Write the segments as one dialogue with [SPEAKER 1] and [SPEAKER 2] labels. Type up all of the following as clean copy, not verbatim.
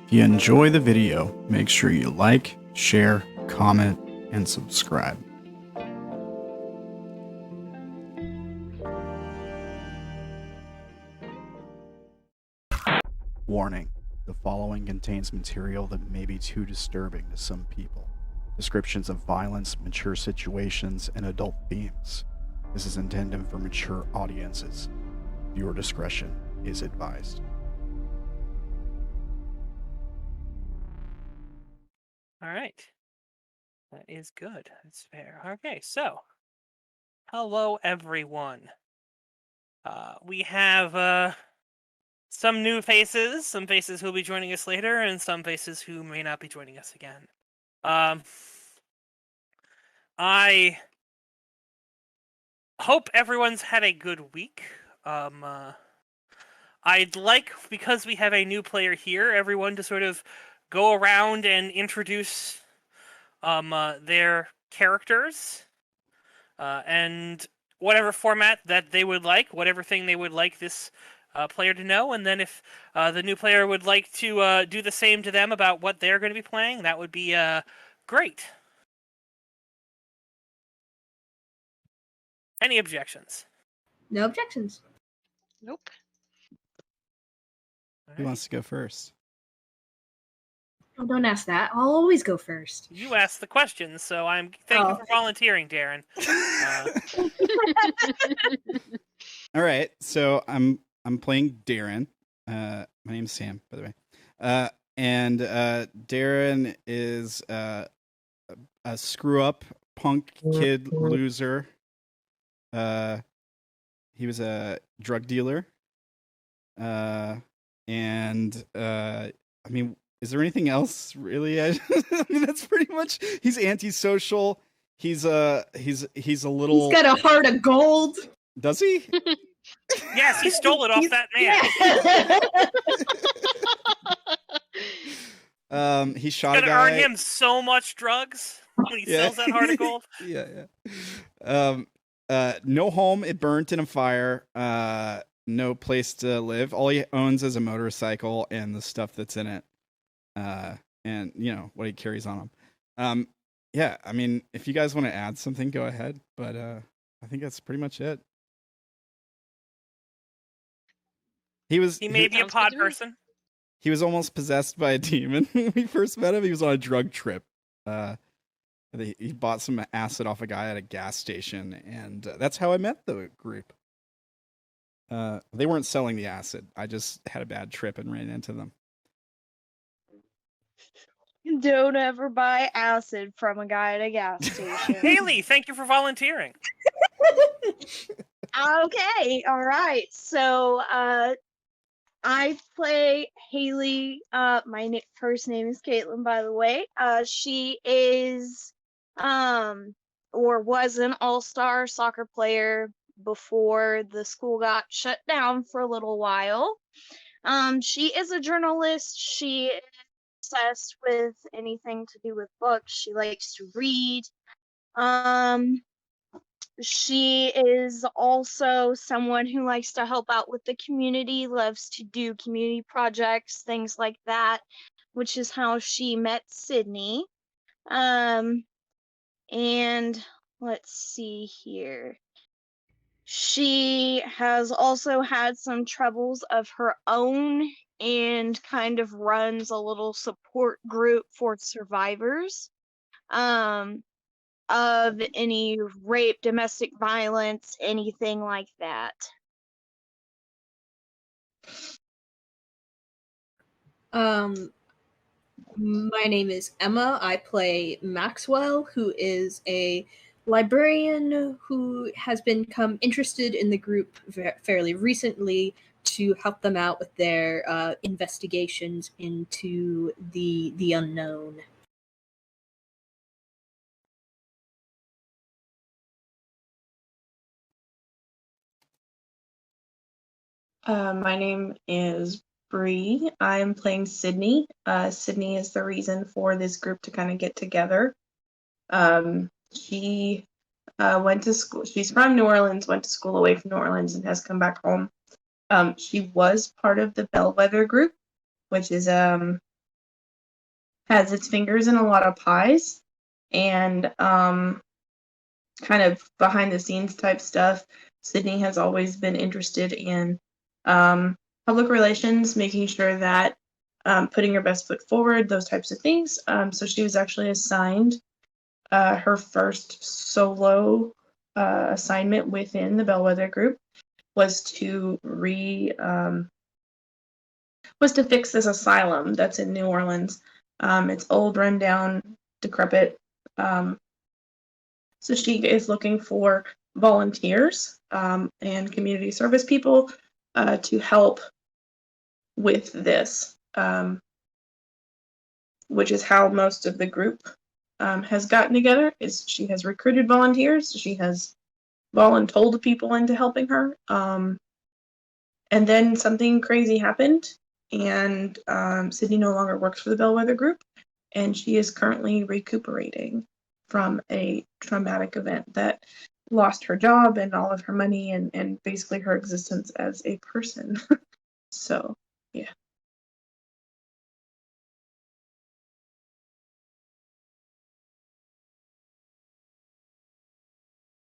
[SPEAKER 1] If you enjoy the video, make sure you like, share, comment, and subscribe. Warning: the following contains material that may be too disturbing to some people. Descriptions of violence, mature situations, and adult themes. This is intended for mature audiences. Viewer discretion is advised.
[SPEAKER 2] All right. That is good. That's fair. Okay, so hello everyone. We have some new faces, some faces who will be joining us later, and some faces who may not be joining us again. I hope everyone's had a good week. I'd like, because we have a new player here, everyone to sort of go around and introduce their characters and whatever format that they would like, whatever thing they would like this player to know, and then if the new player would like to do the same to them about what they're going to be playing, that would be great. Any objections?
[SPEAKER 3] No objections.
[SPEAKER 4] Nope.
[SPEAKER 1] Who wants to go first?
[SPEAKER 3] Oh, don't ask that. I'll always go first.
[SPEAKER 2] You asked the questions, so thank you for volunteering, Darren.
[SPEAKER 1] All right, so I'm playing Darren. My name's Sam, by the way. And Darren is a screw-up punk kid loser. He was a drug dealer. And I mean, is there anything else really? I mean, that's pretty much. He's antisocial. He's a little.
[SPEAKER 3] He's got a heart of gold.
[SPEAKER 1] Does he?
[SPEAKER 2] Yes, he stole it off that
[SPEAKER 1] Yeah.
[SPEAKER 2] man.
[SPEAKER 1] He shot
[SPEAKER 2] It's
[SPEAKER 1] a
[SPEAKER 2] gonna
[SPEAKER 1] guy.
[SPEAKER 2] earn him so much drugs when he sells that heart of gold.
[SPEAKER 1] Yeah. No home. It burnt in a fire. No place to live. All he owns is a motorcycle and the stuff that's in it. And you know what he carries on him. Yeah, I mean, if you guys want to add something, go ahead. But I think that's pretty much it. He
[SPEAKER 2] may be a pod person.
[SPEAKER 1] He was almost possessed by a demon when we first met him. He was on a drug trip. He bought some acid off a guy at a gas station, and that's how I met the group. They weren't selling the acid. I just had a bad trip and ran into them.
[SPEAKER 4] Don't ever buy acid from a guy at a gas station.
[SPEAKER 2] Haley, thank you for volunteering.
[SPEAKER 4] Okay, all right. So, I play Haley. My first name is Caitlin, by the way. She is, or was an all-star soccer player before the school got shut down for a little while. She is a journalist. She is obsessed with anything to do with books. She likes to read. She is also someone who likes to help out with the community, loves to do community projects, things like that, which is how she met Sydney. And let's see here. She has also had some troubles of her own and kind of runs a little support group for survivors of any rape, domestic violence, anything like that.
[SPEAKER 3] My name is Emma. I play Maxwell, who is a librarian who has become interested in the group fairly recently to help them out with their investigations into the unknown.
[SPEAKER 5] My name is Bree. I'm playing Sydney. Sydney is the reason for this group to kind of get together. She went to school. She's from New Orleans, went to school away from New Orleans, and has come back home. She was part of the Bellwether group, which is has its fingers in a lot of pies, and kind of behind the scenes type stuff. Sydney has always been interested in public relations, making sure that putting your best foot forward, those types of things. So she was actually assigned her first solo assignment within the Bellwether group was to fix this asylum that's in New Orleans. It's old, rundown, decrepit. So she is looking for volunteers and community service people to help with this, which is how most of the group has gotten together. Is she has recruited volunteers, she has voluntold people into helping her, and then something crazy happened, and Sydney no longer works for the Bellwether Group, and she is currently recuperating from a traumatic event that lost her job and all of her money and basically her existence as a person. So, yeah.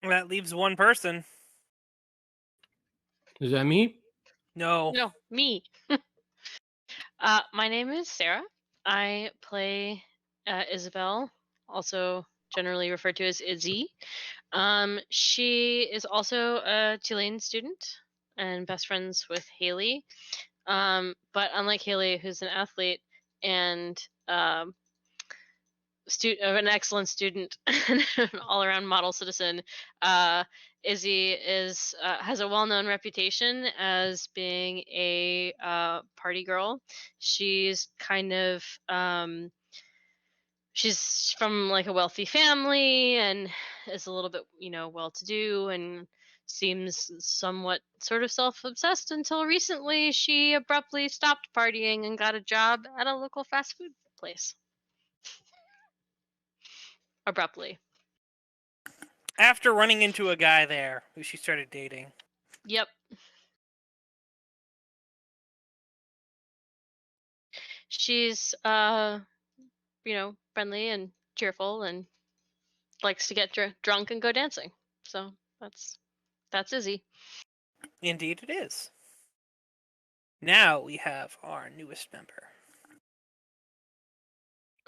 [SPEAKER 2] That leaves one person.
[SPEAKER 6] Is that me?
[SPEAKER 2] No.
[SPEAKER 7] No, me. My name is Sarah. I play Isabelle, also generally referred to as Izzy. She is also a Tulane student and best friends with Haley. But unlike Haley, who's an athlete and an excellent student and an all-around model citizen, Izzy has a well-known reputation as being a party girl. She's kind of she's from like a wealthy family and is a little bit, well-to-do, and seems somewhat sort of self-obsessed until recently she abruptly stopped partying and got a job at a local fast food place. Abruptly.
[SPEAKER 2] After running into a guy there who she started dating.
[SPEAKER 7] Yep. She's friendly and cheerful and likes to get drunk and go dancing. So that's Izzy.
[SPEAKER 2] Indeed it is. Now we have our newest member.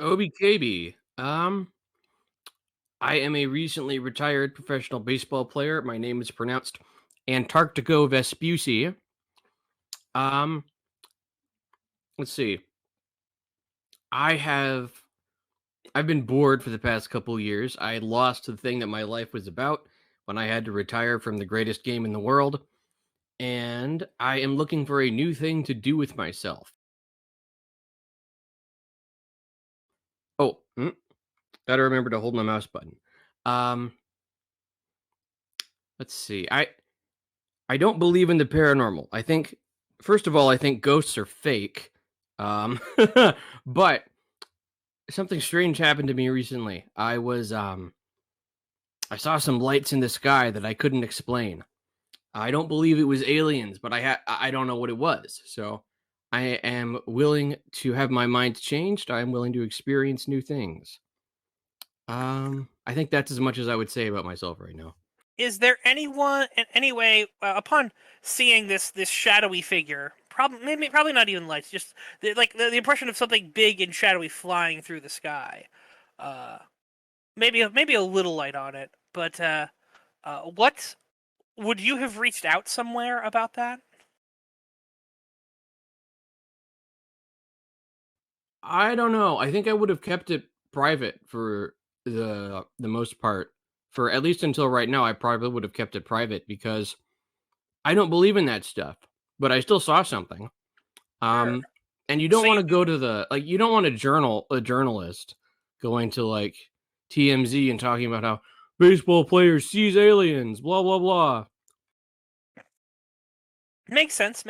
[SPEAKER 6] OBKB. I am a recently retired professional baseball player. My name is pronounced Antartigo Vespucci. Let's see. I've been bored for the past couple years. I lost the thing that my life was about when I had to retire from the greatest game in the world, and I am looking for a new thing to do with myself. Oh, gotta remember to hold my mouse button. Let's see. I don't believe in the paranormal. I think, first of all, I think ghosts are fake. But something strange happened to me recently. I saw some lights in the sky that I couldn't explain. I don't believe it was aliens, but I don't know what it was. So I am willing to have my mind changed. I am willing to experience new things. I think that's as much as I would say about myself right now.
[SPEAKER 2] Is there anyone, in any way, upon seeing this shadowy figure, probably not even lights, just the impression of something big and shadowy flying through the sky, maybe a little light on it, but what would you have reached out somewhere about that?
[SPEAKER 6] I don't know. I think I would have kept it private for the most part. For at least until right now, I probably would have kept it private because I don't believe in that stuff. But I still saw something.
[SPEAKER 2] Sure.
[SPEAKER 6] And you don't want to go to you don't want a journalist going to like TMZ and talking about how baseball players sees aliens, blah blah blah.
[SPEAKER 2] Makes sense.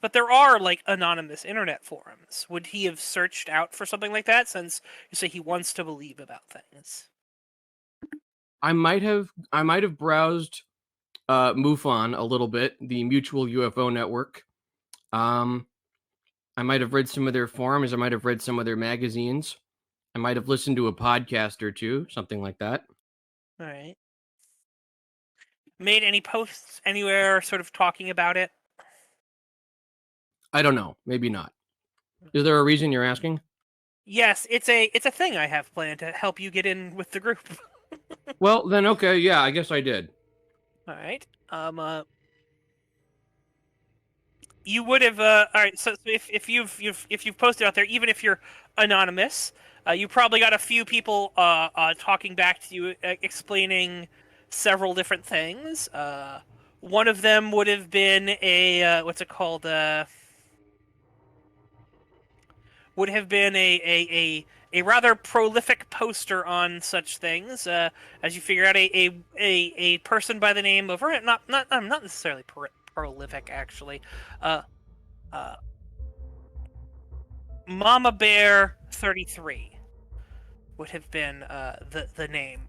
[SPEAKER 2] But there are like anonymous internet forums. Would he have searched out for something like that, since you say he wants to believe about things?
[SPEAKER 6] I might have browsed MUFON a little bit, the Mutual UFO Network. I might have read some of their forums. I might have read some of their magazines. I might have listened to a podcast or two, something like that.
[SPEAKER 2] All right. Made any posts anywhere sort of talking about it?
[SPEAKER 6] I don't know. Maybe not. Is there a reason you're asking?
[SPEAKER 2] Yes, it's a thing I have planned to help you get in with the group.
[SPEAKER 6] Well, then okay, yeah, I guess I did.
[SPEAKER 2] All right. You would have. All right. So if you've posted out there, even if you're anonymous, you probably got a few people talking back to you, explaining several different things. One of them would have been a what's it called? Would have been a rather prolific poster on such things. As you figure out, a person by the name of, or not necessarily prolific actually. Mama Bear 33 would have been the name,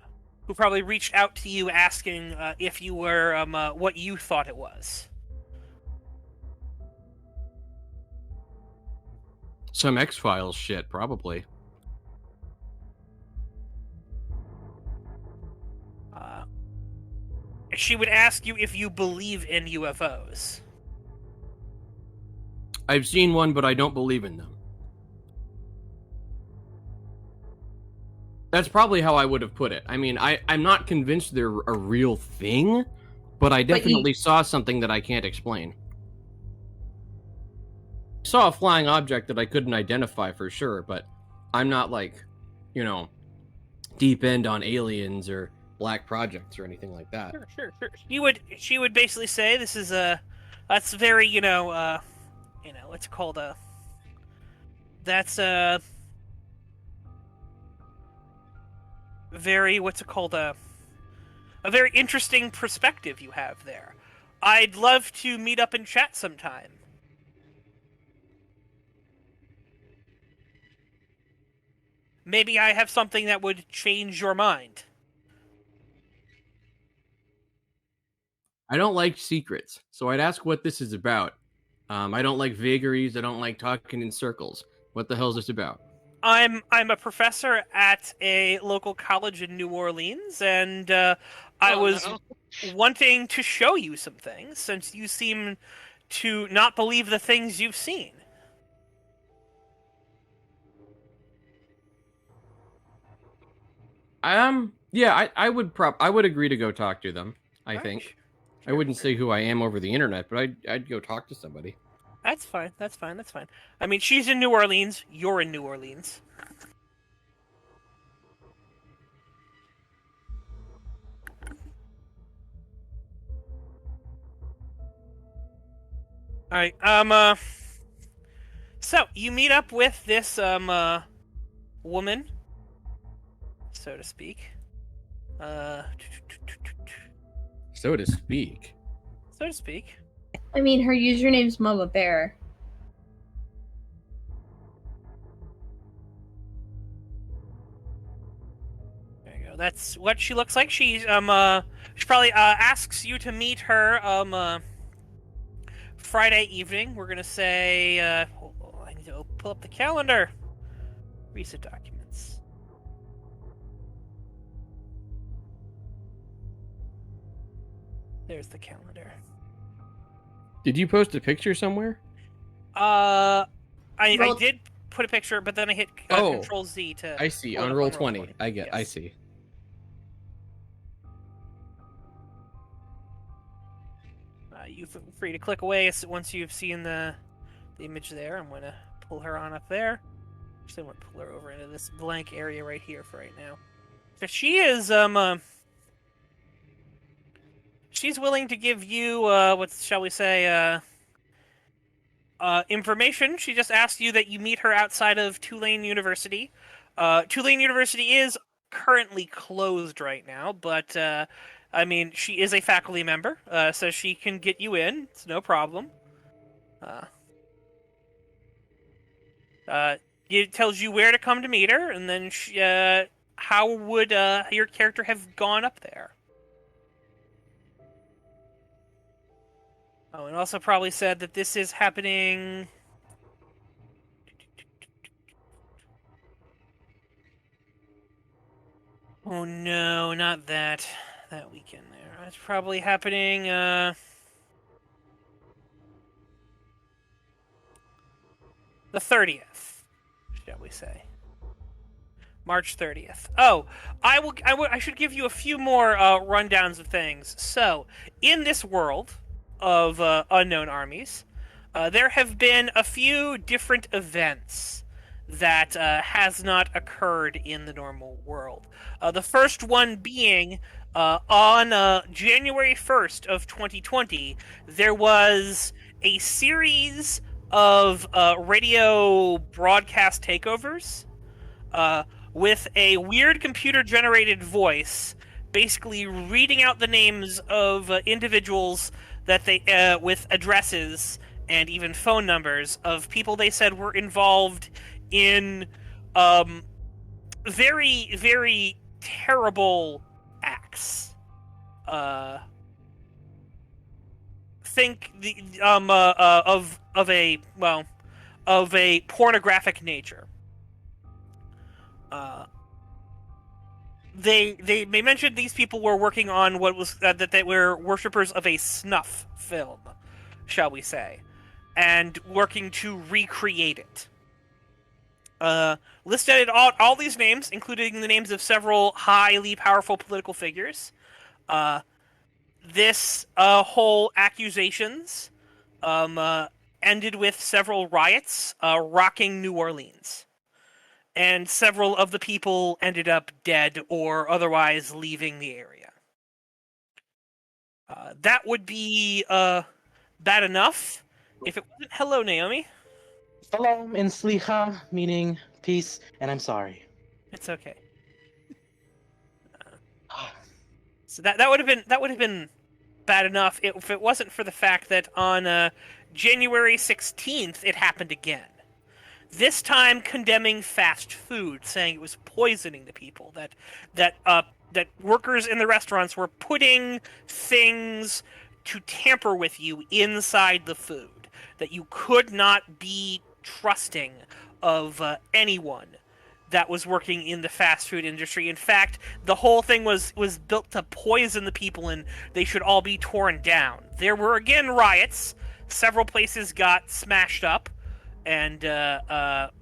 [SPEAKER 2] who probably reached out to you asking if you were what you thought it was.
[SPEAKER 6] Some X-Files shit, probably.
[SPEAKER 2] She would ask you if you believe in UFOs.
[SPEAKER 6] I've seen one, but I don't believe in them. That's probably how I would have put it. I mean, I'm not convinced they're a real thing, but I definitely saw something that I can't explain. Saw a flying object that I couldn't identify for sure, but I'm not like, deep end on aliens or black projects or anything like that.
[SPEAKER 2] Sure. She would basically say this is that's very what's it called that's a very a very interesting perspective you have there. I'd love to meet up and chat sometime. Maybe I have something that would change your mind.
[SPEAKER 6] I don't like secrets, so I'd ask what this is about. I don't like vagaries. I don't like talking in circles. What the hell is this about?
[SPEAKER 2] I'm a professor at a local college in New Orleans, and I was wanting to show you some things, since you seem to not believe the things you've seen.
[SPEAKER 6] Yeah, I would agree to go talk to them. I think.
[SPEAKER 2] Sure.
[SPEAKER 6] I wouldn't say who I am over the internet, but I'd go talk to somebody.
[SPEAKER 2] That's fine. I mean, she's in New Orleans. You're in New Orleans. All right. So you meet up with this woman, so to speak.
[SPEAKER 6] So to speak.
[SPEAKER 2] So to speak.
[SPEAKER 3] I mean, her username's Mama Bear.
[SPEAKER 2] There you go. That's what she looks like. She probably asks you to meet her Friday evening. We're gonna say I need to pull up the calendar. Recent documents. There's the calendar.
[SPEAKER 6] Did you post a picture somewhere?
[SPEAKER 2] I did put a picture, but then I hit Control Z to.
[SPEAKER 6] I see. On Roll20. I see.
[SPEAKER 2] You feel free to click away once you've seen the image there. I'm going to pull her on up there. Actually, I'm going to pull her over into this blank area right here for right now. So she is she's willing to give you what shall we say information. She just asked you that you meet her outside of Tulane University. Tulane University is currently closed right now, but I mean, she is a faculty member, so she can get you in. It's no problem. It tells you where to come to meet her, and then how would your character have gone up there? Oh, and also probably said that this is happening Oh no, not that weekend there. It's probably happening the 30th, shall we say. March 30th. Oh, I should give you a few more rundowns of things. So, in this world of unknown armies, there have been a few different events that has not occurred in the normal world. The first one being on January 1st of 2020, there was a series of radio broadcast takeovers with a weird computer-generated voice, basically reading out the names of individuals that they with addresses and even phone numbers of people they said were involved in very, very terrible acts. Think of a pornographic nature. They mentioned these people were working on what was that they were worshippers of a snuff film, shall we say, and working to recreate it. Listed all these names, including the names of several highly powerful political figures. This whole accusations ended with several riots rocking New Orleans. And several of the people ended up dead or otherwise leaving the area. That would be bad enough if it wasn't. Hello, Naomi.
[SPEAKER 8] Shalom in Slicha, meaning peace, and I'm sorry.
[SPEAKER 2] It's okay. So that would have been bad enough if it wasn't for the fact that on January 16th it happened again. This time condemning fast food, saying it was poisoning the people, that workers in the restaurants were putting things to tamper with you inside the food, that you could not be trusting of anyone that was working in the fast food industry. In fact, the whole thing was built to poison the people, and they should all be torn down. There were again riots. Several places got smashed up, and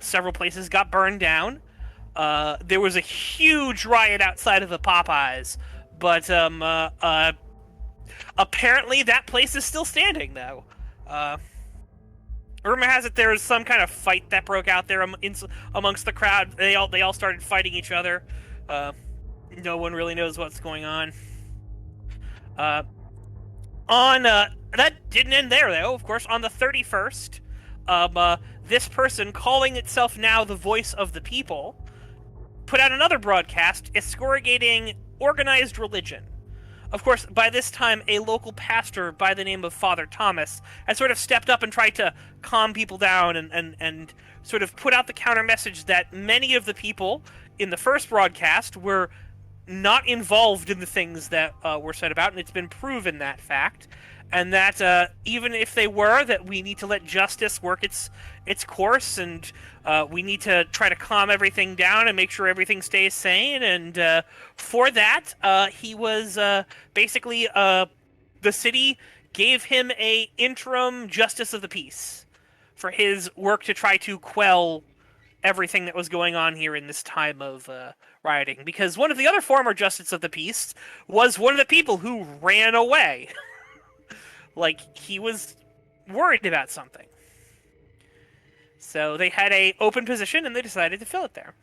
[SPEAKER 2] several places got burned down. There was a huge riot outside of the Popeyes, but apparently that place is still standing, though. Rumor has it there was some kind of fight that broke out there amongst the crowd. They all started fighting each other. No one really knows what's going on. That didn't end there, though. Of course, on the 31st, this person, calling itself now the Voice of the People, put out another broadcast excoriating organized religion. Of course, by this time, a local pastor by the name of Father Thomas had sort of stepped up and tried to calm people down and sort of put out the counter message that many of the people in the first broadcast were not involved in the things that were said about, and it's been proven that fact. And that even if they were, that we need to let justice work its course, and we need to try to calm everything down and make sure everything stays sane. And for that, he was basically the city gave him a interim justice of the peace for his work to try to quell everything that was going on here in this time of rioting. Because one of the other former justice of the peace was one of the people who ran away. Like, he was worried about something. So they had a open position, and they decided to fill it there.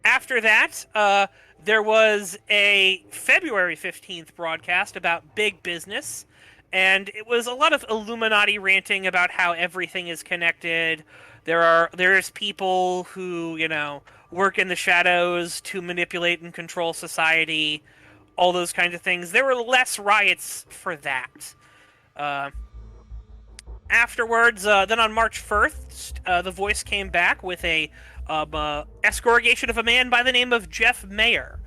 [SPEAKER 2] After that, there was a February 15th broadcast about big business, and it was a lot of Illuminati ranting about how everything is connected. There's people who, work in the shadows to manipulate and control society, all those kinds of things. There were less riots for that. Afterwards, then on March 1st, the Voice came back with a excoriation of a man by the name of Jeff Mayer.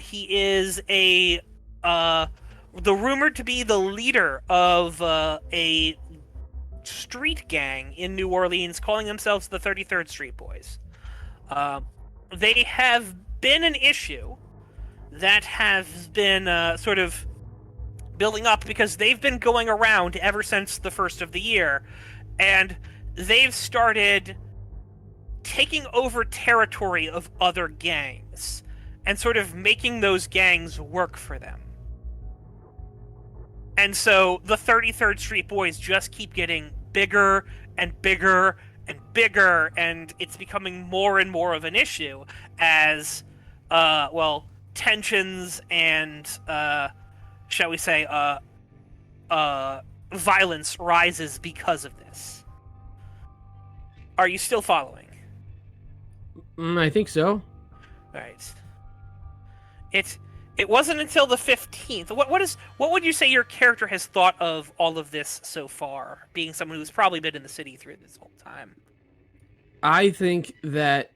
[SPEAKER 2] He is rumored to be the leader of a street gang in New Orleans calling themselves the 33rd Street Boys. They have been an issue that has been sort of building up because they've been going around ever since the first of the year, and they've started taking over territory of other gangs and sort of making those gangs work for them. And so the 33rd Street Boys just keep getting bigger and bigger and bigger, and it's becoming more and more of an issue as, tensions and, shall we say, violence rises because of this. Are you still following?
[SPEAKER 6] I think so.
[SPEAKER 2] Right. It wasn't until the 15th. What would you say your character has thought of all of this so far, being someone who's probably been in the city through this whole time?
[SPEAKER 6] I think that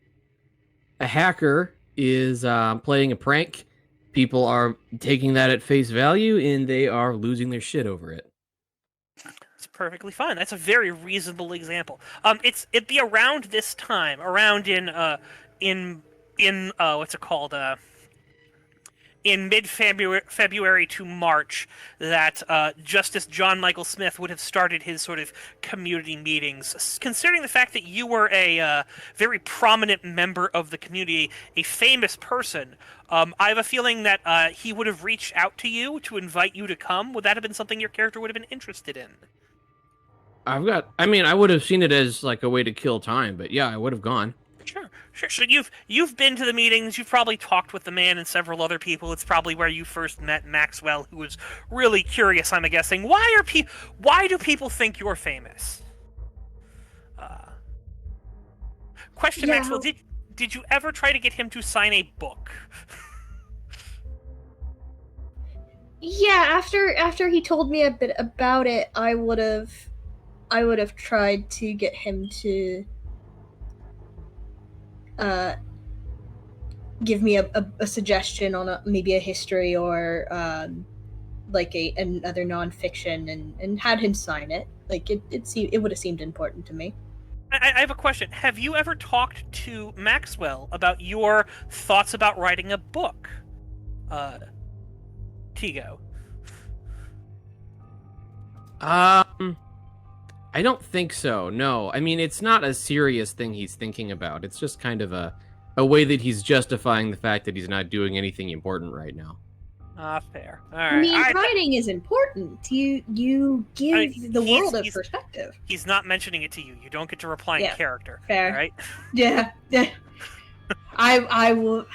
[SPEAKER 6] a hacker is playing a prank. People are taking that at face value, and they are losing their shit over it.
[SPEAKER 2] It's perfectly fine. That's a very reasonable example. It'd be around this time, around in what's it called? In mid-February to March, that Justice John Michael Smith would have started his sort of community meetings. Considering the fact that you were a very prominent member of the community, a famous person, I have a feeling that he would have reached out to you to invite you to come. Would that have been something your character would have been interested in?
[SPEAKER 6] I would have seen it as like a way to kill time, but yeah, I would have gone.
[SPEAKER 2] Sure. So you've been to the meetings. You've probably talked with the man and several other people. It's probably where you first met Maxwell, who was really curious. I'm guessing. Why do people think you're famous? Question,
[SPEAKER 3] Yeah.
[SPEAKER 2] Maxwell. Did you ever try to get him to sign a book?
[SPEAKER 3] Yeah, after he told me a bit about it, I would have tried to get him to give me a suggestion on maybe a history or like another nonfiction, and had him sign it. Like it would have seemed important to me.
[SPEAKER 2] I have a question. Have you ever talked to Maxwell about your thoughts about writing a book? Tigo.
[SPEAKER 6] I don't think so. No, I mean, it's not a serious thing he's thinking about. It's just kind of a way that he's justifying the fact that he's not doing anything important right now.
[SPEAKER 2] Fair. All right.
[SPEAKER 3] I mean, writing is important. You give the world a perspective.
[SPEAKER 2] He's not mentioning it to you. You don't get to reply in character.
[SPEAKER 3] Fair.
[SPEAKER 2] Right?
[SPEAKER 3] Yeah. I will.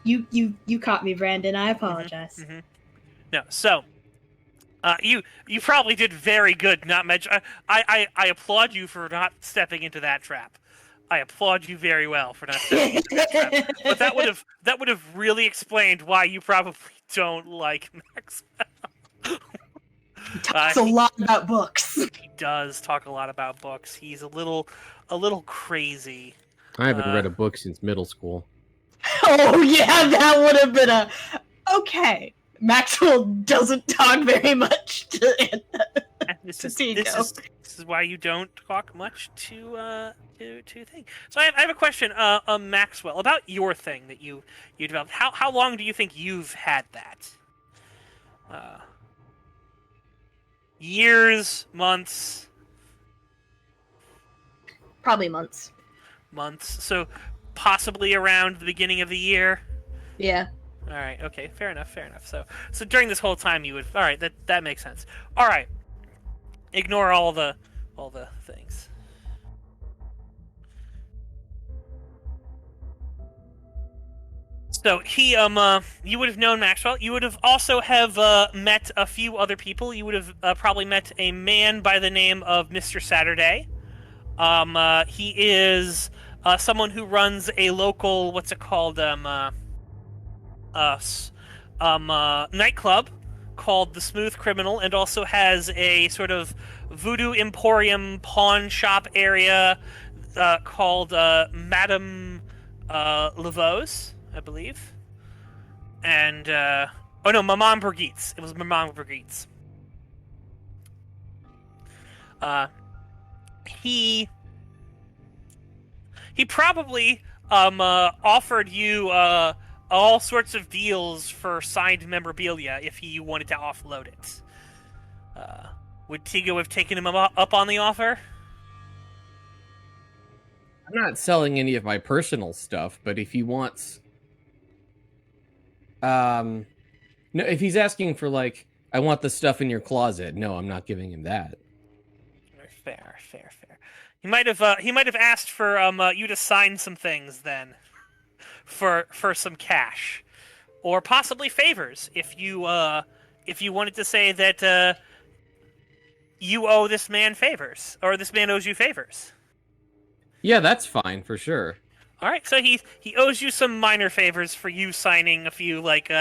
[SPEAKER 3] You caught me, Brandon. I apologize.
[SPEAKER 2] Mm-hmm. No. So, you probably did very good not mention. I applaud you for not stepping into that trap. I applaud you very well for not stepping into that trap. But that would have really explained why you probably don't like Maxwell.
[SPEAKER 3] He talks a lot about books.
[SPEAKER 2] He does talk a lot about books. He's a little crazy.
[SPEAKER 6] I haven't read a book since middle school.
[SPEAKER 3] Oh yeah, that would have been okay. Maxwell doesn't talk very much to
[SPEAKER 2] This is why you don't talk much to thing. So I have a question, Maxwell, about your thing that you developed. How long do you think you've had that? Years, months?
[SPEAKER 3] Probably months.
[SPEAKER 2] Months. So possibly around the beginning of the year.
[SPEAKER 3] Yeah.
[SPEAKER 2] All right. Okay. Fair enough. So during this whole time, you would. All right. That makes sense. All right. Ignore all the things. So he you would have known Maxwell. You would have also have met a few other people. You would have probably met a man by the name of Mr. Saturday. He is someone who runs a local nightclub called the Smooth Criminal, and also has a sort of voodoo emporium pawn shop area called Madame Laveau's, I believe. And Maman Brigitte. It was Maman Brigitte. he probably offered you all sorts of deals for signed memorabilia if he wanted to offload it. Would Tigo have taken him up on the offer?
[SPEAKER 6] I'm not selling any of my personal stuff, but if he wants, no, if he's asking for like, I want the stuff in your closet, no, I'm not giving him that.
[SPEAKER 2] Fair. He might have asked for you to sign some things then, for some cash, or possibly favors if you wanted to say that you owe this man favors, or this man owes you favors.
[SPEAKER 6] Yeah, that's fine for sure.
[SPEAKER 2] All right, so he owes you some minor favors for you signing a few like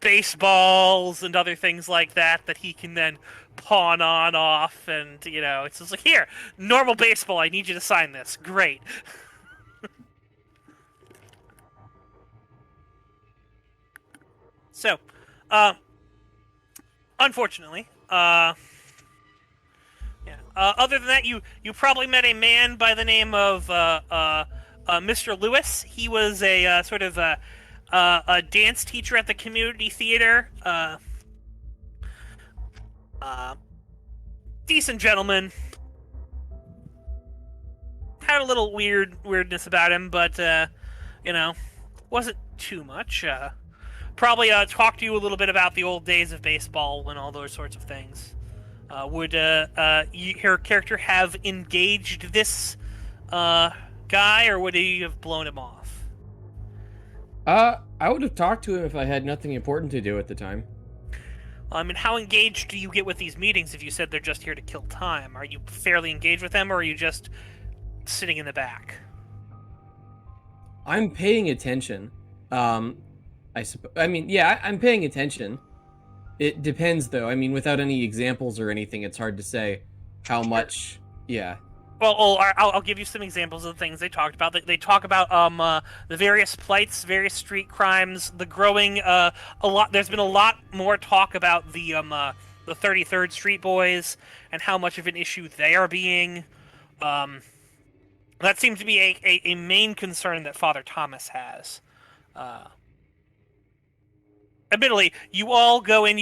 [SPEAKER 2] baseballs and other things like that he can then pawn on off, and it's just like, here, normal baseball, I need you to sign this. Great. So, unfortunately, other than that, you probably met a man by the name of Mr. Lewis. He was a sort of a dance teacher at the community theater. Decent gentleman. Had a little weirdness about him, but wasn't too much. Probably talked to you a little bit about the old days of baseball and all those sorts of things. Would your character have engaged this guy, or would he have blown him off?
[SPEAKER 6] I would have talked to him if I had nothing important to do at the time.
[SPEAKER 2] I mean, how engaged do you get with these meetings if you said they're just here to kill time? Are you fairly engaged with them, or are you just sitting in the back?
[SPEAKER 6] I'm paying attention. I'm paying attention. It depends, though. I mean, without any examples or anything, it's hard to say how much. Yeah.
[SPEAKER 2] Well, I'll give you some examples of the things they talked about. They talk about the various plights, various street crimes, the growing a lot. There's been a lot more talk about the 33rd Street Boys and how much of an issue they are being. That seems to be a main concern that Father Thomas has. Admittedly, you all go in.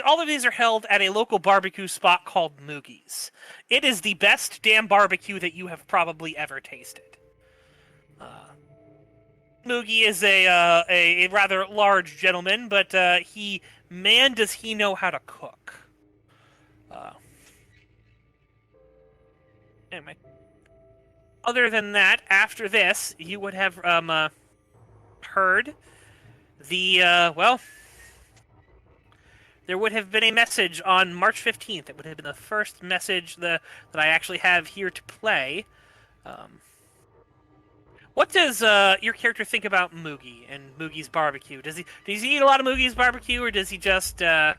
[SPEAKER 2] All of these are held at a local barbecue spot called Moogie's. It is the best damn barbecue that you have probably ever tasted. Moogie is a rather large gentleman, but does he know how to cook? Anyway, other than that, after this, you would have heard. There would have been a message on March 15th. It would have been the first message that I actually have here to play. What does your character think about Moogie and Moogie's barbecue? Does he eat a lot of Moogie's barbecue, or does he just try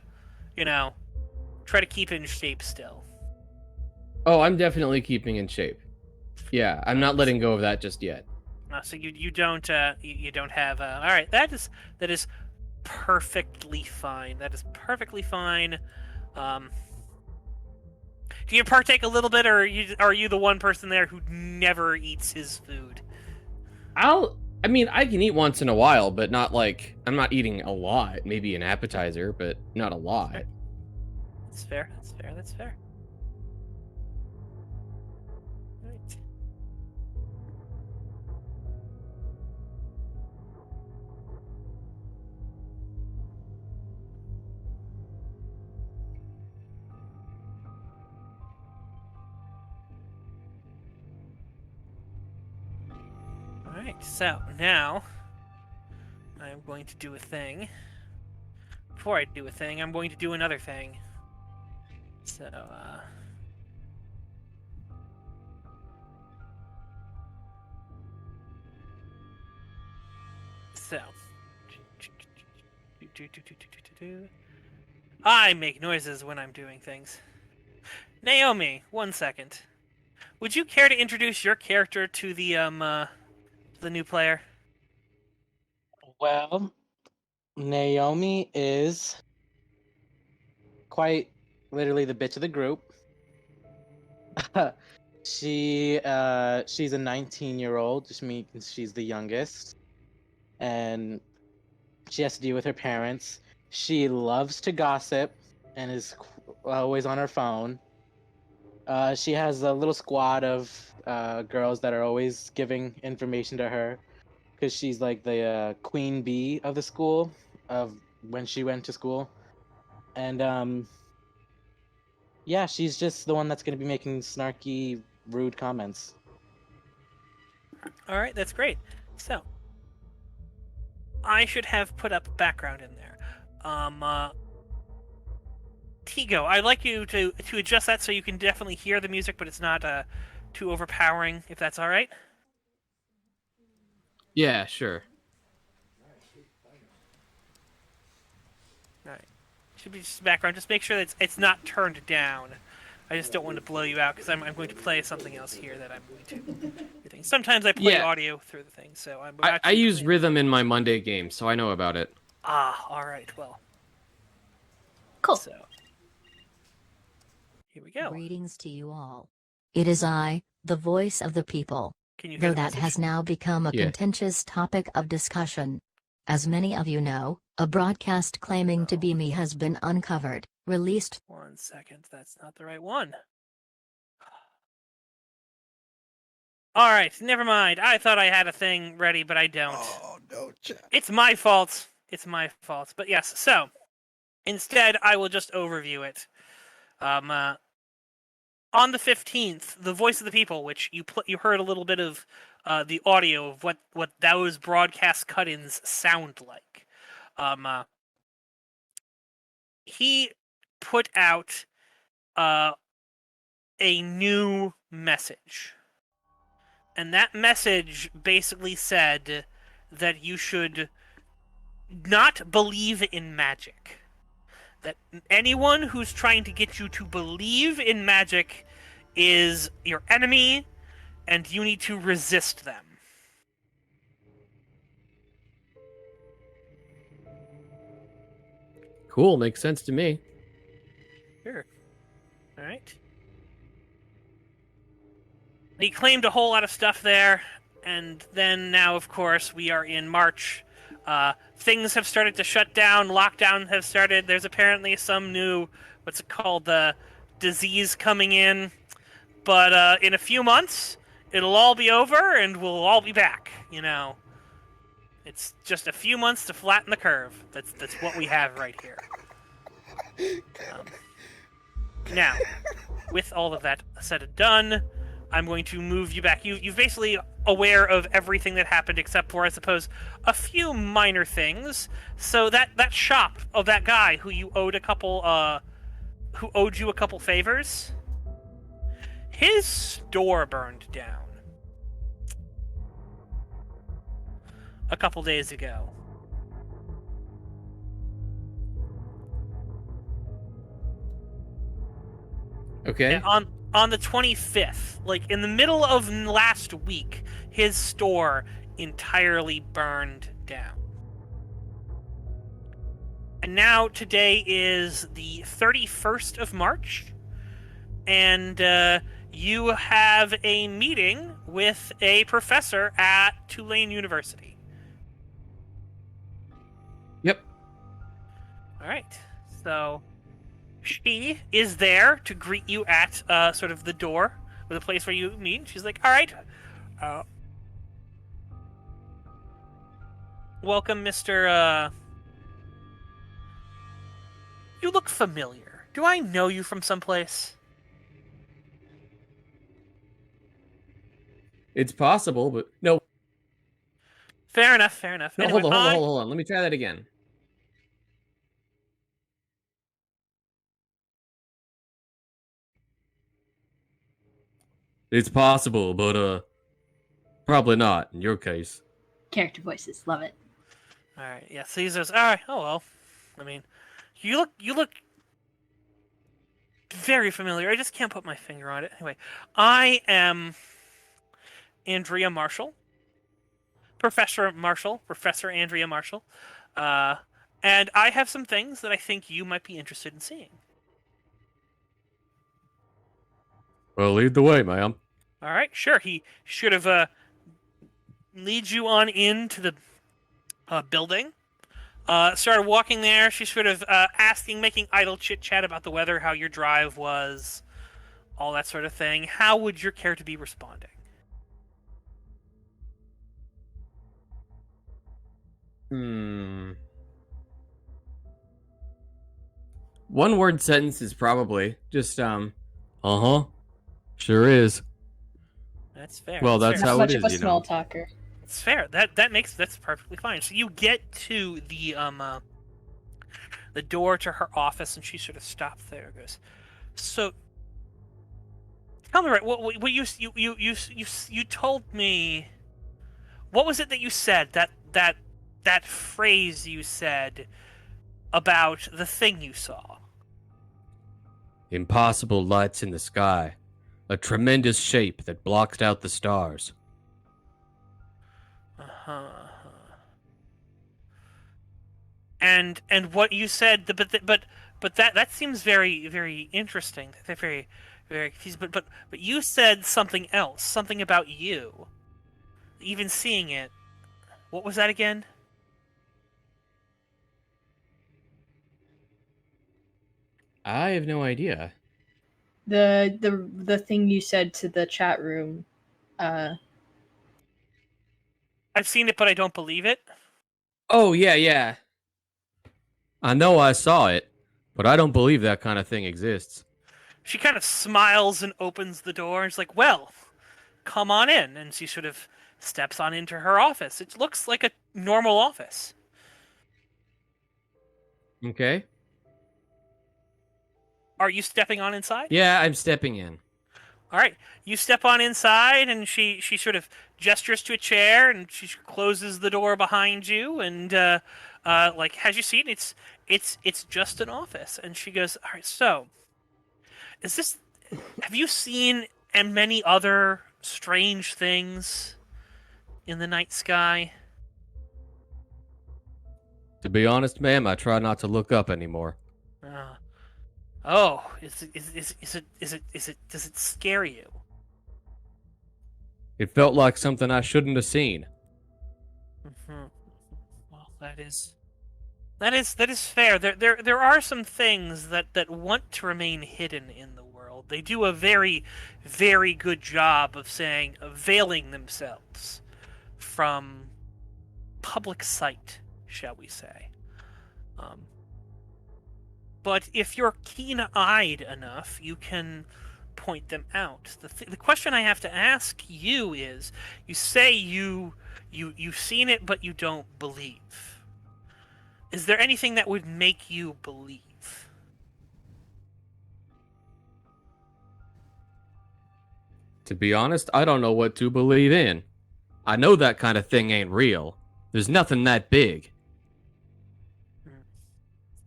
[SPEAKER 2] to keep in shape still?
[SPEAKER 6] Oh, I'm definitely keeping in shape. Yeah, I'm not letting go of that just yet.
[SPEAKER 2] So you don't have all right. That is perfectly fine. That is perfectly fine. Do you partake a little bit, or are you the one person there who never eats his food?
[SPEAKER 6] I can eat once in a while, but not like I'm not eating a lot. Maybe an appetizer, but not a lot.
[SPEAKER 2] That's fair. That's fair. Right. Alright, so now I'm going to do a thing. Before I do a thing, I'm going to do another thing. So, I make noises when I'm doing things. Naomi, 1 second. Would you care to introduce your character to the new player?
[SPEAKER 8] Well, Naomi is quite literally the bitch of the group. she's a 19-year-old, which means she's the youngest, and she has to deal with her parents. She loves to gossip and is always on her phone. She has a little squad of girls that are always giving information to her because she's like the queen bee of the school of when she went to school. And yeah, she's just the one that's going to be making snarky, rude comments.
[SPEAKER 2] All right, that's great. So, I should have put up background in there. Tigo, I'd like you to adjust that so you can definitely hear the music, but it's not too overpowering, if that's all right.
[SPEAKER 6] Yeah, sure.
[SPEAKER 2] All right. Should be just background. Just make sure that it's not turned down. I just don't want to blow you out because I'm going to play something else here that I'm going to do. Sometimes I play audio through the thing, so
[SPEAKER 6] I use rhythm in my Monday game, so I know about it.
[SPEAKER 2] Ah, all right. Well,
[SPEAKER 3] Cool.
[SPEAKER 2] so here we go.
[SPEAKER 9] Greetings to you all. It is I, the voice of the people.
[SPEAKER 2] Can you hear
[SPEAKER 9] Though
[SPEAKER 2] the
[SPEAKER 9] that
[SPEAKER 2] message?
[SPEAKER 9] has now become a
[SPEAKER 6] Yeah.
[SPEAKER 9] contentious topic of discussion. As many of you know, a broadcast claiming to be me has been uncovered, released.
[SPEAKER 2] 1 second. That's not the right one. All right, never mind. I thought I had a thing ready, but I don't.
[SPEAKER 1] Oh no, Jack.
[SPEAKER 2] It's my fault. It's my fault. But yes, so instead, I will just overview it. On the 15th, the Voice of the People, which you heard a little bit of the audio of what those broadcast cut-ins sound like. He put out a new message. And that message basically said that you should not believe in magic. That anyone who's trying to get you to believe in magic is your enemy, and you need to resist them.
[SPEAKER 6] Cool, makes sense to me.
[SPEAKER 2] Sure. All right. He claimed a whole lot of stuff there, and then now, of course, we are in March. Things have started to shut down. Lockdown has started. There's apparently some new, what's it called, the disease coming in. But in a few months, it'll all be over, and we'll all be back. You know, it's just a few months to flatten the curve. That's what we have right here. Now, with all of that said and done, I'm going to move you back. You've basically aware of everything that happened except for, I suppose, a few minor things. So that shop of that guy who you owed a couple, who owed you a couple favors, his store burned down a couple days ago.
[SPEAKER 6] Okay.
[SPEAKER 2] And on the 25th, like in the middle of last week, his store entirely burned down. And now today is the 31st of March, and you have a meeting with a professor at Tulane University.
[SPEAKER 6] Yep.
[SPEAKER 2] All right, so she is there to greet you at sort of the door, or the place where you meet. She's like, all right, welcome, Mr. You look familiar. Do I know you from someplace?
[SPEAKER 6] It's possible, but no.
[SPEAKER 2] Fair enough, fair enough.
[SPEAKER 6] No,
[SPEAKER 2] Anyway,
[SPEAKER 6] hold on. Let me try that again. It's possible, but probably not in your case.
[SPEAKER 3] Character voices, love it.
[SPEAKER 2] All right, yeah. So he says, all right. Oh well. I mean, you look very familiar. I just can't put my finger on it. Anyway, I am Andrea Marshall, Professor Andrea Marshall, and I have some things that I think you might be interested in seeing.
[SPEAKER 6] Well, lead the way, ma'am.
[SPEAKER 2] All right, sure. He should have leads you on into the building. Started walking there. She's sort of making idle chit chat about the weather, how your drive was, all that sort of thing. How would your character be responding?
[SPEAKER 6] One word sentence is probably just sure is.
[SPEAKER 2] That's fair.
[SPEAKER 6] Well, that's
[SPEAKER 3] Not
[SPEAKER 6] how
[SPEAKER 3] much
[SPEAKER 6] it
[SPEAKER 3] of a
[SPEAKER 6] is, you
[SPEAKER 3] small
[SPEAKER 6] know.
[SPEAKER 3] talker.
[SPEAKER 2] It's fair. That's perfectly fine. So you get to the door to her office, and she sort of stops there. And goes, so tell me, right? What you told me? What was it that you said? That phrase you said about the thing you saw.
[SPEAKER 6] Impossible lights in the sky. A tremendous shape that blocked out the stars.
[SPEAKER 2] And what you said, but that seems very very interesting. They're very very but you said something else, something about you. Even seeing it, what was that again?
[SPEAKER 6] I have no idea.
[SPEAKER 3] The thing you said to the chat room.
[SPEAKER 2] I've seen it, but I don't believe it.
[SPEAKER 6] Oh, yeah. I know I saw it, but I don't believe that kind of thing exists.
[SPEAKER 2] She kind of smiles and opens the door. And she's like, "Well, come on in." And she sort of steps on into her office. It looks like a normal office.
[SPEAKER 6] Okay.
[SPEAKER 2] Are you stepping on inside?
[SPEAKER 6] Yeah, I'm stepping in.
[SPEAKER 2] All right, you step on inside, and she sort of gestures to a chair, and she closes the door behind you, and like has you seen? It's just an office, and she goes, "All right, so is this? Have you seen many other strange things in the night sky?"
[SPEAKER 6] To be honest, ma'am, I try not to look up anymore.
[SPEAKER 2] Oh, does it scare you?
[SPEAKER 6] It felt like something I shouldn't have seen.
[SPEAKER 2] Mm-hmm. Well, that is fair. There are some things that want to remain hidden in the world. They do a very, very good job of veiling themselves from public sight, shall we say. But if you're keen-eyed enough, you can point them out. The question I have to ask you is, you say you've seen it, but you don't believe. Is there anything that would make you believe?
[SPEAKER 6] To be honest, I don't know what to believe in. I know that kind of thing ain't real. There's nothing that big.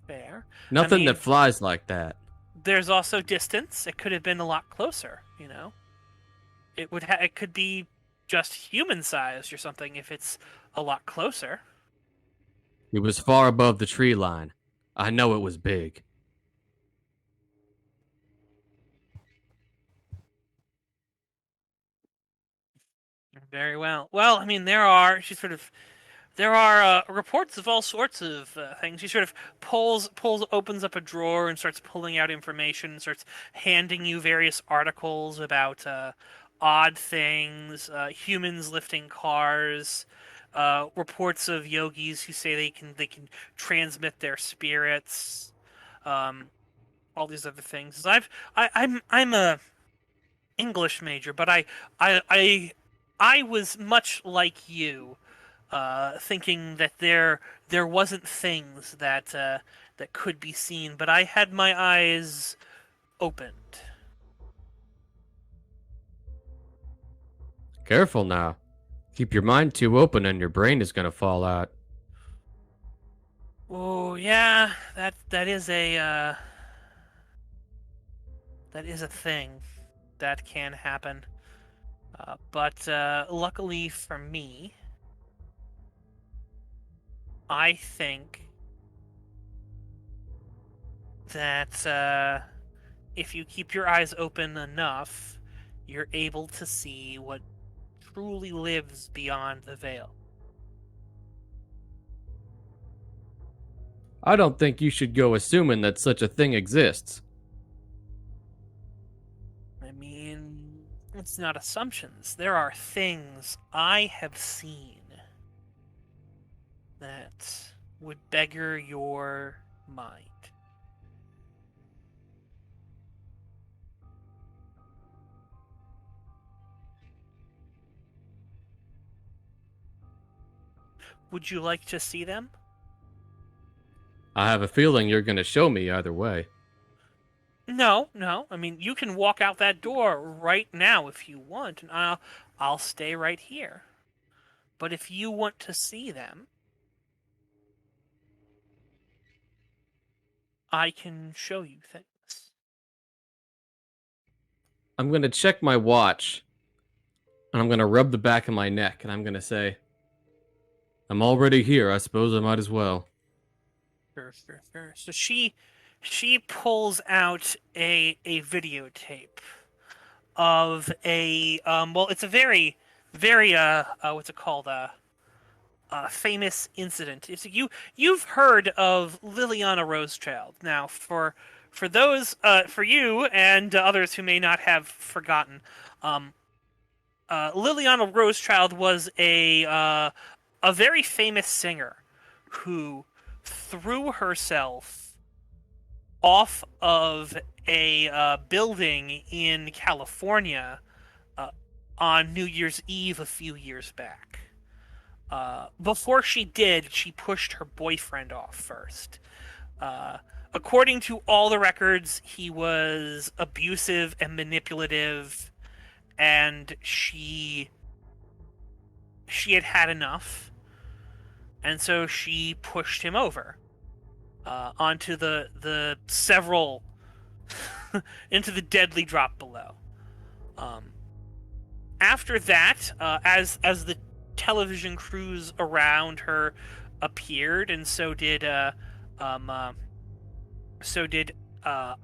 [SPEAKER 2] Fair.
[SPEAKER 6] Nothing that flies like that.
[SPEAKER 2] There's also distance. It could have been a lot closer, you know? It could be just human-sized or something if it's a lot closer.
[SPEAKER 6] It was far above the tree line. I know it was big.
[SPEAKER 2] Very well. Well, I mean, there are reports of all sorts of things. She sort of opens up a drawer and starts pulling out information, and starts handing you various articles about odd things, humans lifting cars, reports of yogis who say they can transmit their spirits, all these other things. I'm a English major, but I was much like you. Thinking that there wasn't things that could be seen, but I had my eyes opened.
[SPEAKER 6] Careful now. Keep your mind too open and your brain is gonna fall out.
[SPEAKER 2] Oh yeah, that is a thing that can happen. But luckily for me, I think that if you keep your eyes open enough, you're able to see what truly lives beyond the veil.
[SPEAKER 6] I don't think you should go assuming that such a thing exists.
[SPEAKER 2] I mean, it's not assumptions. There are things I have seen that would beggar your mind. Would you like to see them?
[SPEAKER 6] I have a feeling you're going to show me either way.
[SPEAKER 2] No. I mean, you can walk out that door right now if you want, and I'll stay right here. But if you want to see them, I can show you things.
[SPEAKER 6] I'm going to check my watch, and I'm going to rub the back of my neck, and I'm going to say, I'm already here. I suppose I might as well.
[SPEAKER 2] Sure. So she pulls out a videotape of a well, it's a very what's it called, famous incident. It's you've heard of Liliana Rose. Now, for those for you and others who may not have forgotten, Liliana Rose was a very famous singer who threw herself off of a building in California on New Year's Eve a few years back. Before she did, she pushed her boyfriend off first. According to all the records, he was abusive and manipulative, and she had enough, and so she pushed him over onto the several into the deadly drop below. After that, as the television crews around her appeared, and so did a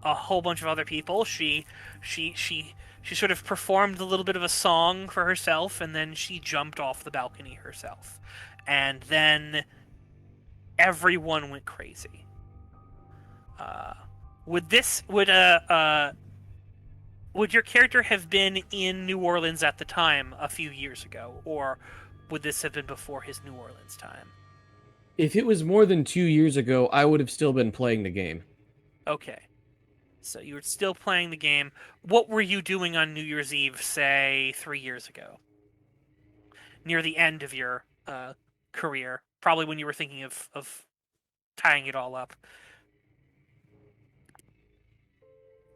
[SPEAKER 2] whole bunch of other people. She sort of performed a little bit of a song for herself, and then she jumped off the balcony herself. And then everyone went crazy. Would your character have been in New Orleans at the time a few years ago, or would this have been before his New Orleans time?
[SPEAKER 6] If it was more than 2 years ago, I would have still been playing the game.
[SPEAKER 2] Okay. So you were still playing the game. What were you doing on New Year's Eve, say, 3 years ago? Near the end of your career. Probably when you were thinking of tying it all up.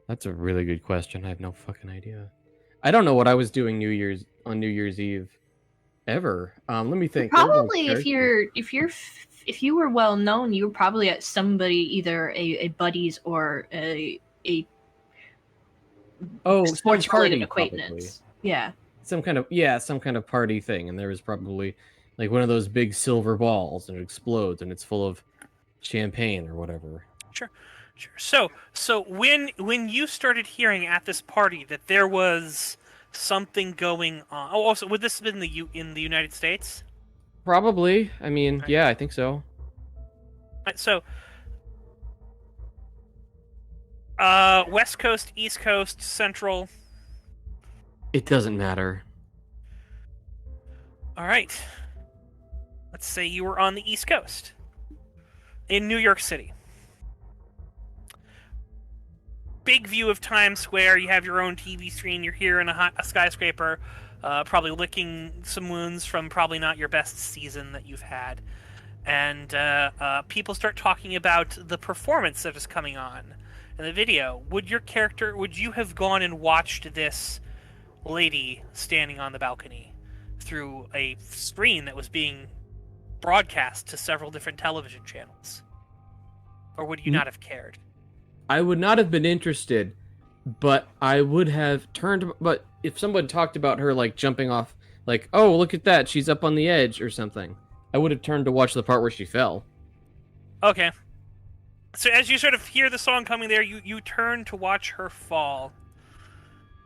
[SPEAKER 6] That's a really good question. I have no fucking idea. I don't know what I was doing on New Year's Eve ever. Let me think.
[SPEAKER 3] Probably if you were well known, you were probably at somebody, either a buddy's or a sports related acquaintance. Probably. Yeah.
[SPEAKER 6] Some kind of party thing, and there was probably like one of those big silver balls, and it explodes, and it's full of champagne or whatever.
[SPEAKER 2] Sure. So when you started hearing at this party that there was something going on, also would this have been in the United States?
[SPEAKER 6] Probably. I mean, right. Yeah, I think so.
[SPEAKER 2] Right, so, West Coast, East Coast, Central.
[SPEAKER 6] It doesn't matter.
[SPEAKER 2] All right. Let's say you were on the East Coast, in New York City. Big view of Times Square. You have your own TV screen. You're here in a skyscraper, probably licking some wounds from probably not your best season that you've had. And people start talking about the performance that is coming on in the video. Would you have gone and watched this lady standing on the balcony through a screen that was being broadcast to several different television channels? Or would you not have cared?
[SPEAKER 6] I would not have been interested, but I would have turned. But if someone talked about her like jumping off, like, oh, look at that, she's up on the edge or something, I would have turned to watch the part where she fell.
[SPEAKER 2] Okay. So as you sort of hear the song coming there, you turn to watch her fall.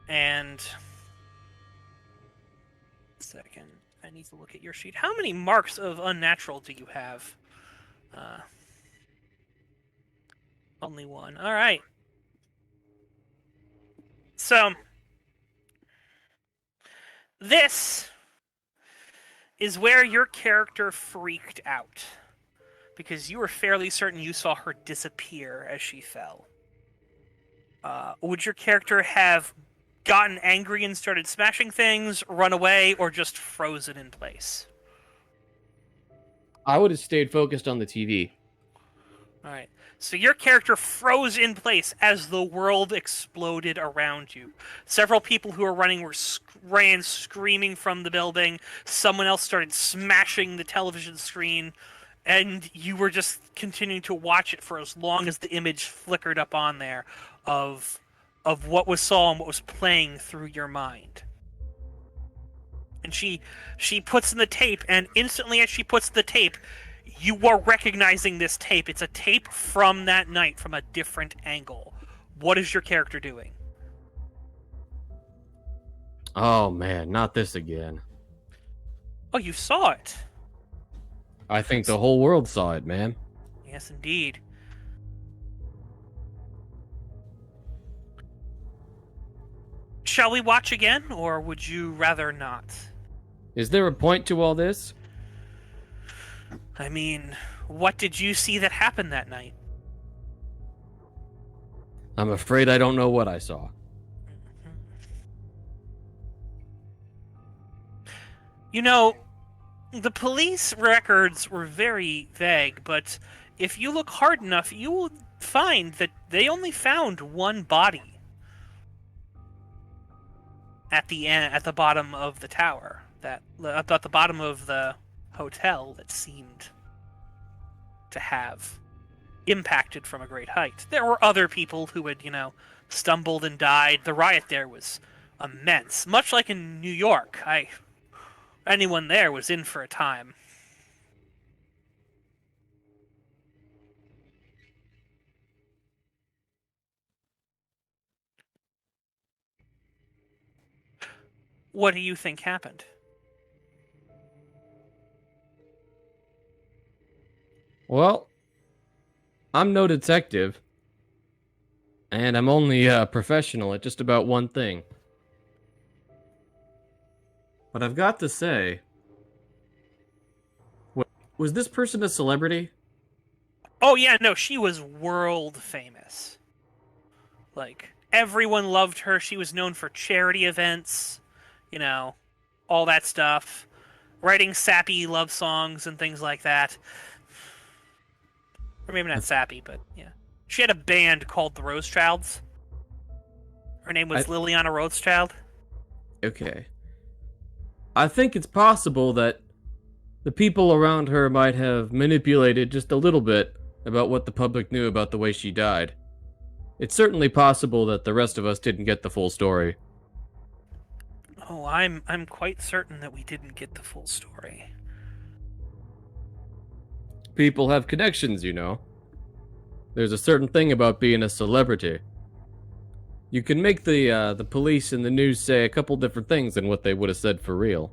[SPEAKER 2] And Second, I need to look at your sheet. How many marks of unnatural do you have? Only one. All right. So, this is where your character freaked out. Because you were fairly certain you saw her disappear as she fell. Would your character have gotten angry and started smashing things, run away, or just frozen in place?
[SPEAKER 6] I would have stayed focused on the TV.
[SPEAKER 2] Alright. So your character froze in place as the world exploded around you. Several people who were running ran screaming from the building. Someone else started smashing the television screen. And you were just continuing to watch it for as long as the image flickered up on there of what was saw and what was playing through your mind. And she puts in the tape, and instantly as she puts the tape, you are recognizing this tape. It's a tape from that night from a different angle. What is your character doing?
[SPEAKER 6] Oh man, not this again.
[SPEAKER 2] Oh, you saw it.
[SPEAKER 6] I think the whole world saw it, man.
[SPEAKER 2] Yes, indeed. Shall we watch again, or would you rather not?
[SPEAKER 6] Is there a point to all this?
[SPEAKER 2] I mean, what did you see that happened that night?
[SPEAKER 6] I'm afraid I don't know what I saw.
[SPEAKER 2] You know, the police records were very vague, but if you look hard enough, you will find that they only found one body at the end, at the bottom of the tower, at the bottom of the hotel that seemed to have impacted from a great height. There were other people who had, stumbled and died. The riot there was immense, much like in New York. Anyone there was in for a time. What do you think happened?
[SPEAKER 6] Well, I'm no detective, and I'm only a professional at just about one thing. But I've got to say, was this person a celebrity?
[SPEAKER 2] Oh yeah, no, she was world famous. Like, everyone loved her. She was known for charity events, all that stuff. Writing sappy love songs and things like that. Or maybe not sappy, but yeah. She had a band called the Rosechilds. Her name was Liliana Rose.
[SPEAKER 6] Okay. I think it's possible that the people around her might have manipulated just a little bit about what the public knew about the way she died. It's certainly possible that the rest of us didn't get the full story.
[SPEAKER 2] Oh, I'm quite certain that we didn't get the full story.
[SPEAKER 6] People have connections, There's a certain thing about being a celebrity. You can make the police and the news say a couple different things than what they would have said for real.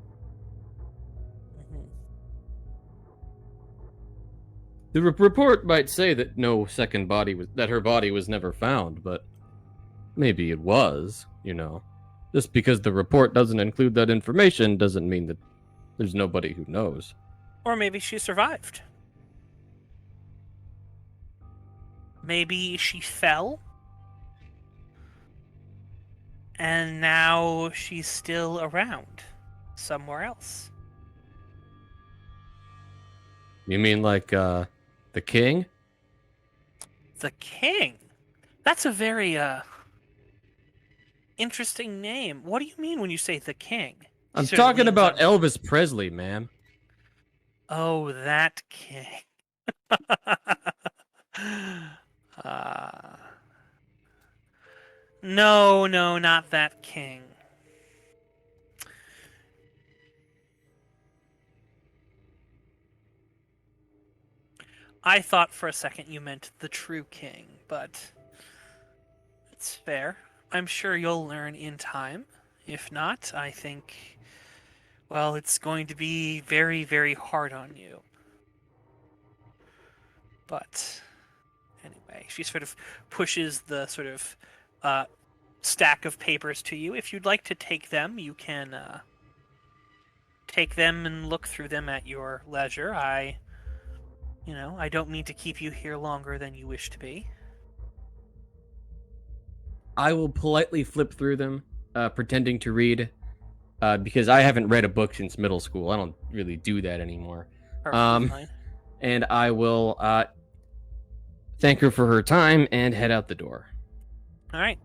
[SPEAKER 6] The report might say that no second body that her body was never found, but maybe it was, Just because the report doesn't include that information doesn't mean that there's nobody who knows.
[SPEAKER 2] Or maybe she survived. Maybe she fell. And now she's still around. Somewhere else.
[SPEAKER 6] You mean like, the king?
[SPEAKER 2] The king? That's a very, interesting name. What do you mean when you say the king?
[SPEAKER 6] I'm talking about Elvis Presley, ma'am.
[SPEAKER 2] Oh, that king. No, not that king. I thought for a second you meant the true king, but it's fair. I'm sure you'll learn in time. If not, I think Well, it's going to be very, very hard on you. But anyway, she sort of pushes the sort of stack of papers to you. If you'd like to take them, you can take them and look through them at your leisure. I don't mean to keep you here longer than you wish to be.
[SPEAKER 6] I will politely flip through them, pretending to read, because I haven't read a book since middle school. I don't really do that anymore.
[SPEAKER 2] Perfectly fine.
[SPEAKER 6] And I will thank her for her time and head out the door.
[SPEAKER 2] All right.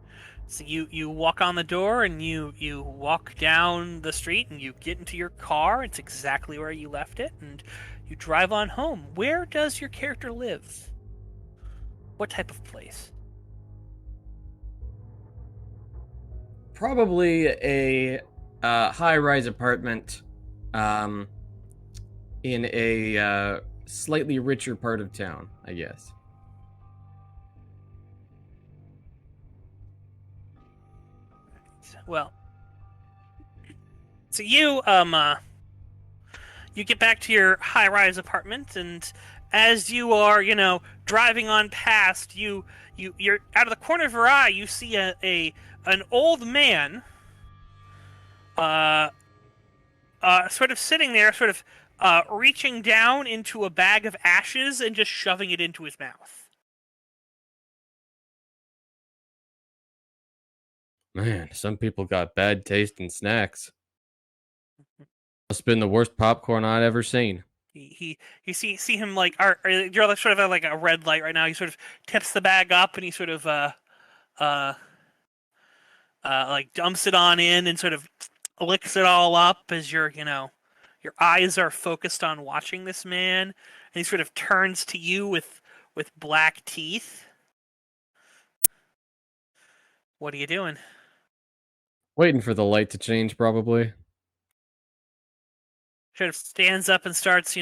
[SPEAKER 2] So you walk on the door and you walk down the street and you get into your car. It's exactly where you left it, and you drive on home. Where does your character live? What type of place?
[SPEAKER 6] Probably a high-rise apartment in a slightly richer part of town, I guess.
[SPEAKER 2] Well, so you get back to your high-rise apartment, and as you are, driving on past, you're out of the corner of your eye, you see an old man, sort of sitting there, sort of reaching down into a bag of ashes and just shoving it into his mouth.
[SPEAKER 6] Man, some people got bad taste in snacks. Must have been the worst popcorn I'd ever seen.
[SPEAKER 2] You see him like, you're sort of at like a red light right now. He sort of tips the bag up and he sort of like dumps it on in and sort of licks it all up as your eyes are focused on watching this man, and he sort of turns to you with black teeth. What are you doing?
[SPEAKER 6] Waiting for the light to change, probably.
[SPEAKER 2] Sort of stands up and starts,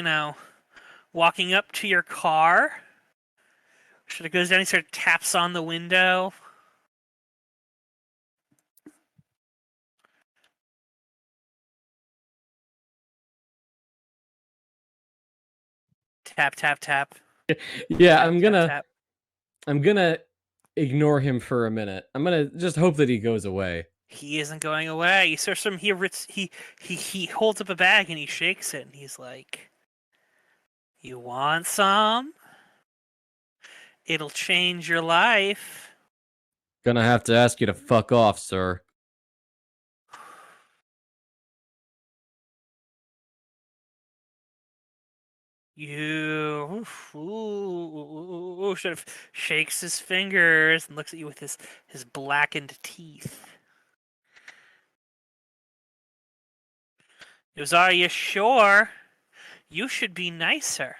[SPEAKER 2] walking up to your car. Sort of goes down, he sort of taps on the window. Tap, tap, tap.
[SPEAKER 6] Yeah,
[SPEAKER 2] Tap,
[SPEAKER 6] I'm
[SPEAKER 2] tap,
[SPEAKER 6] gonna ignore him for a minute. I'm gonna just hope that he goes away.
[SPEAKER 2] He isn't going away. He holds up a bag and he shakes it and he's like, "You want some? It'll change your life."
[SPEAKER 6] Gonna have to ask you to fuck off, sir.
[SPEAKER 2] Sort of shakes his fingers and looks at you with his blackened teeth. He goes, "Are you sure? You should be nicer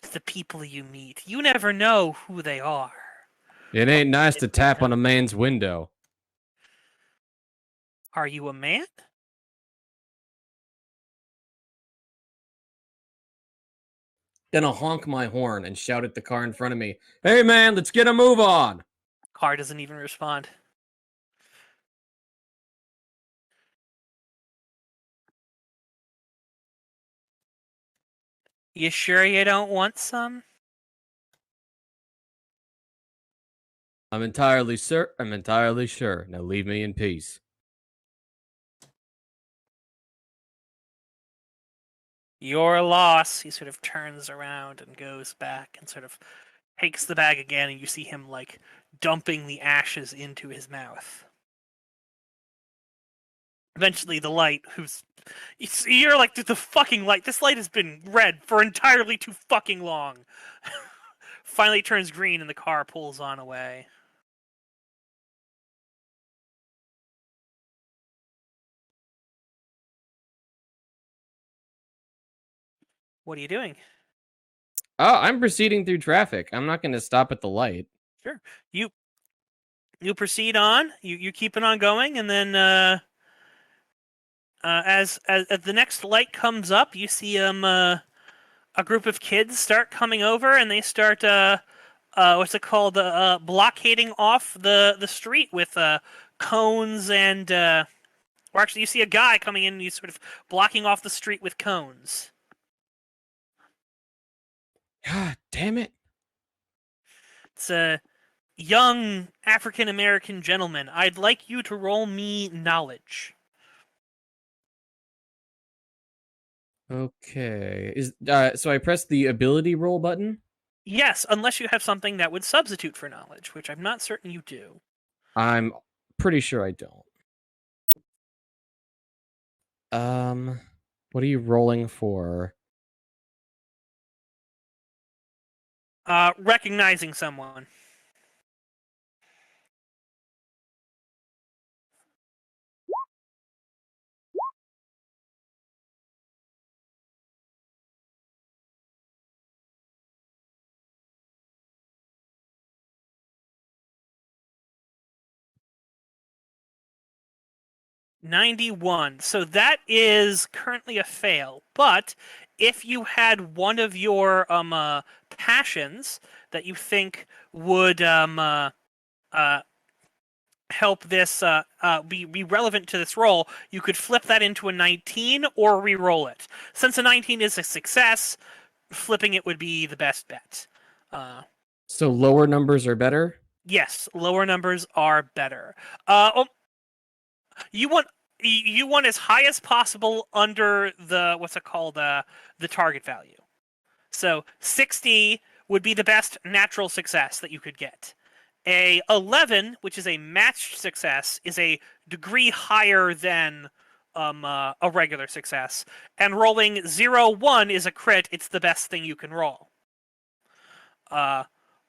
[SPEAKER 2] to the people you meet. You never know who they are."
[SPEAKER 6] It ain't nice to tap on a man's window.
[SPEAKER 2] Are you a man?
[SPEAKER 6] Gonna honk my horn and shout at the car in front of me. Hey man, let's get a move on.
[SPEAKER 2] Car doesn't even respond. You sure you don't want some?
[SPEAKER 6] I'm entirely sure. Now leave me in peace.
[SPEAKER 2] Your loss. He sort of turns around and goes back and sort of takes the bag again, and you see him like dumping the ashes into his mouth. Eventually, the light, you're like, the fucking light. This light has been red for entirely too fucking long. Finally turns green and the car pulls on away. What are you doing?
[SPEAKER 6] Oh, I'm proceeding through traffic. I'm not going to stop at the light.
[SPEAKER 2] Sure. You proceed on. You keep it on going, and then as the next light comes up, you see a group of kids start coming over, and they start what's it called? Blockading off the street with cones and Or actually, you see a guy coming in and he's sort of blocking off the street with cones.
[SPEAKER 6] God damn it.
[SPEAKER 2] It's a young African-American gentleman. I'd like you to roll me knowledge.
[SPEAKER 6] Okay. So I press the ability roll button?
[SPEAKER 2] Yes, unless you have something that would substitute for knowledge, which I'm not certain you do.
[SPEAKER 6] I'm pretty sure I don't. What are you rolling for?
[SPEAKER 2] Recognizing someone. $91. So that is currently a fail. But if you had one of your passions that you think would help this be relevant to this roll, you could flip that into a 19 or re-roll it. Since a 19 is a success, flipping it would be the best bet.
[SPEAKER 6] So lower numbers are better?
[SPEAKER 2] Yes, lower numbers are better. You want as high as possible under the the target value. So 60 would be the best natural success that you could get. A 11, which is a matched success, is a degree higher than a regular success. And rolling 0-1 is a crit. It's the best thing you can roll.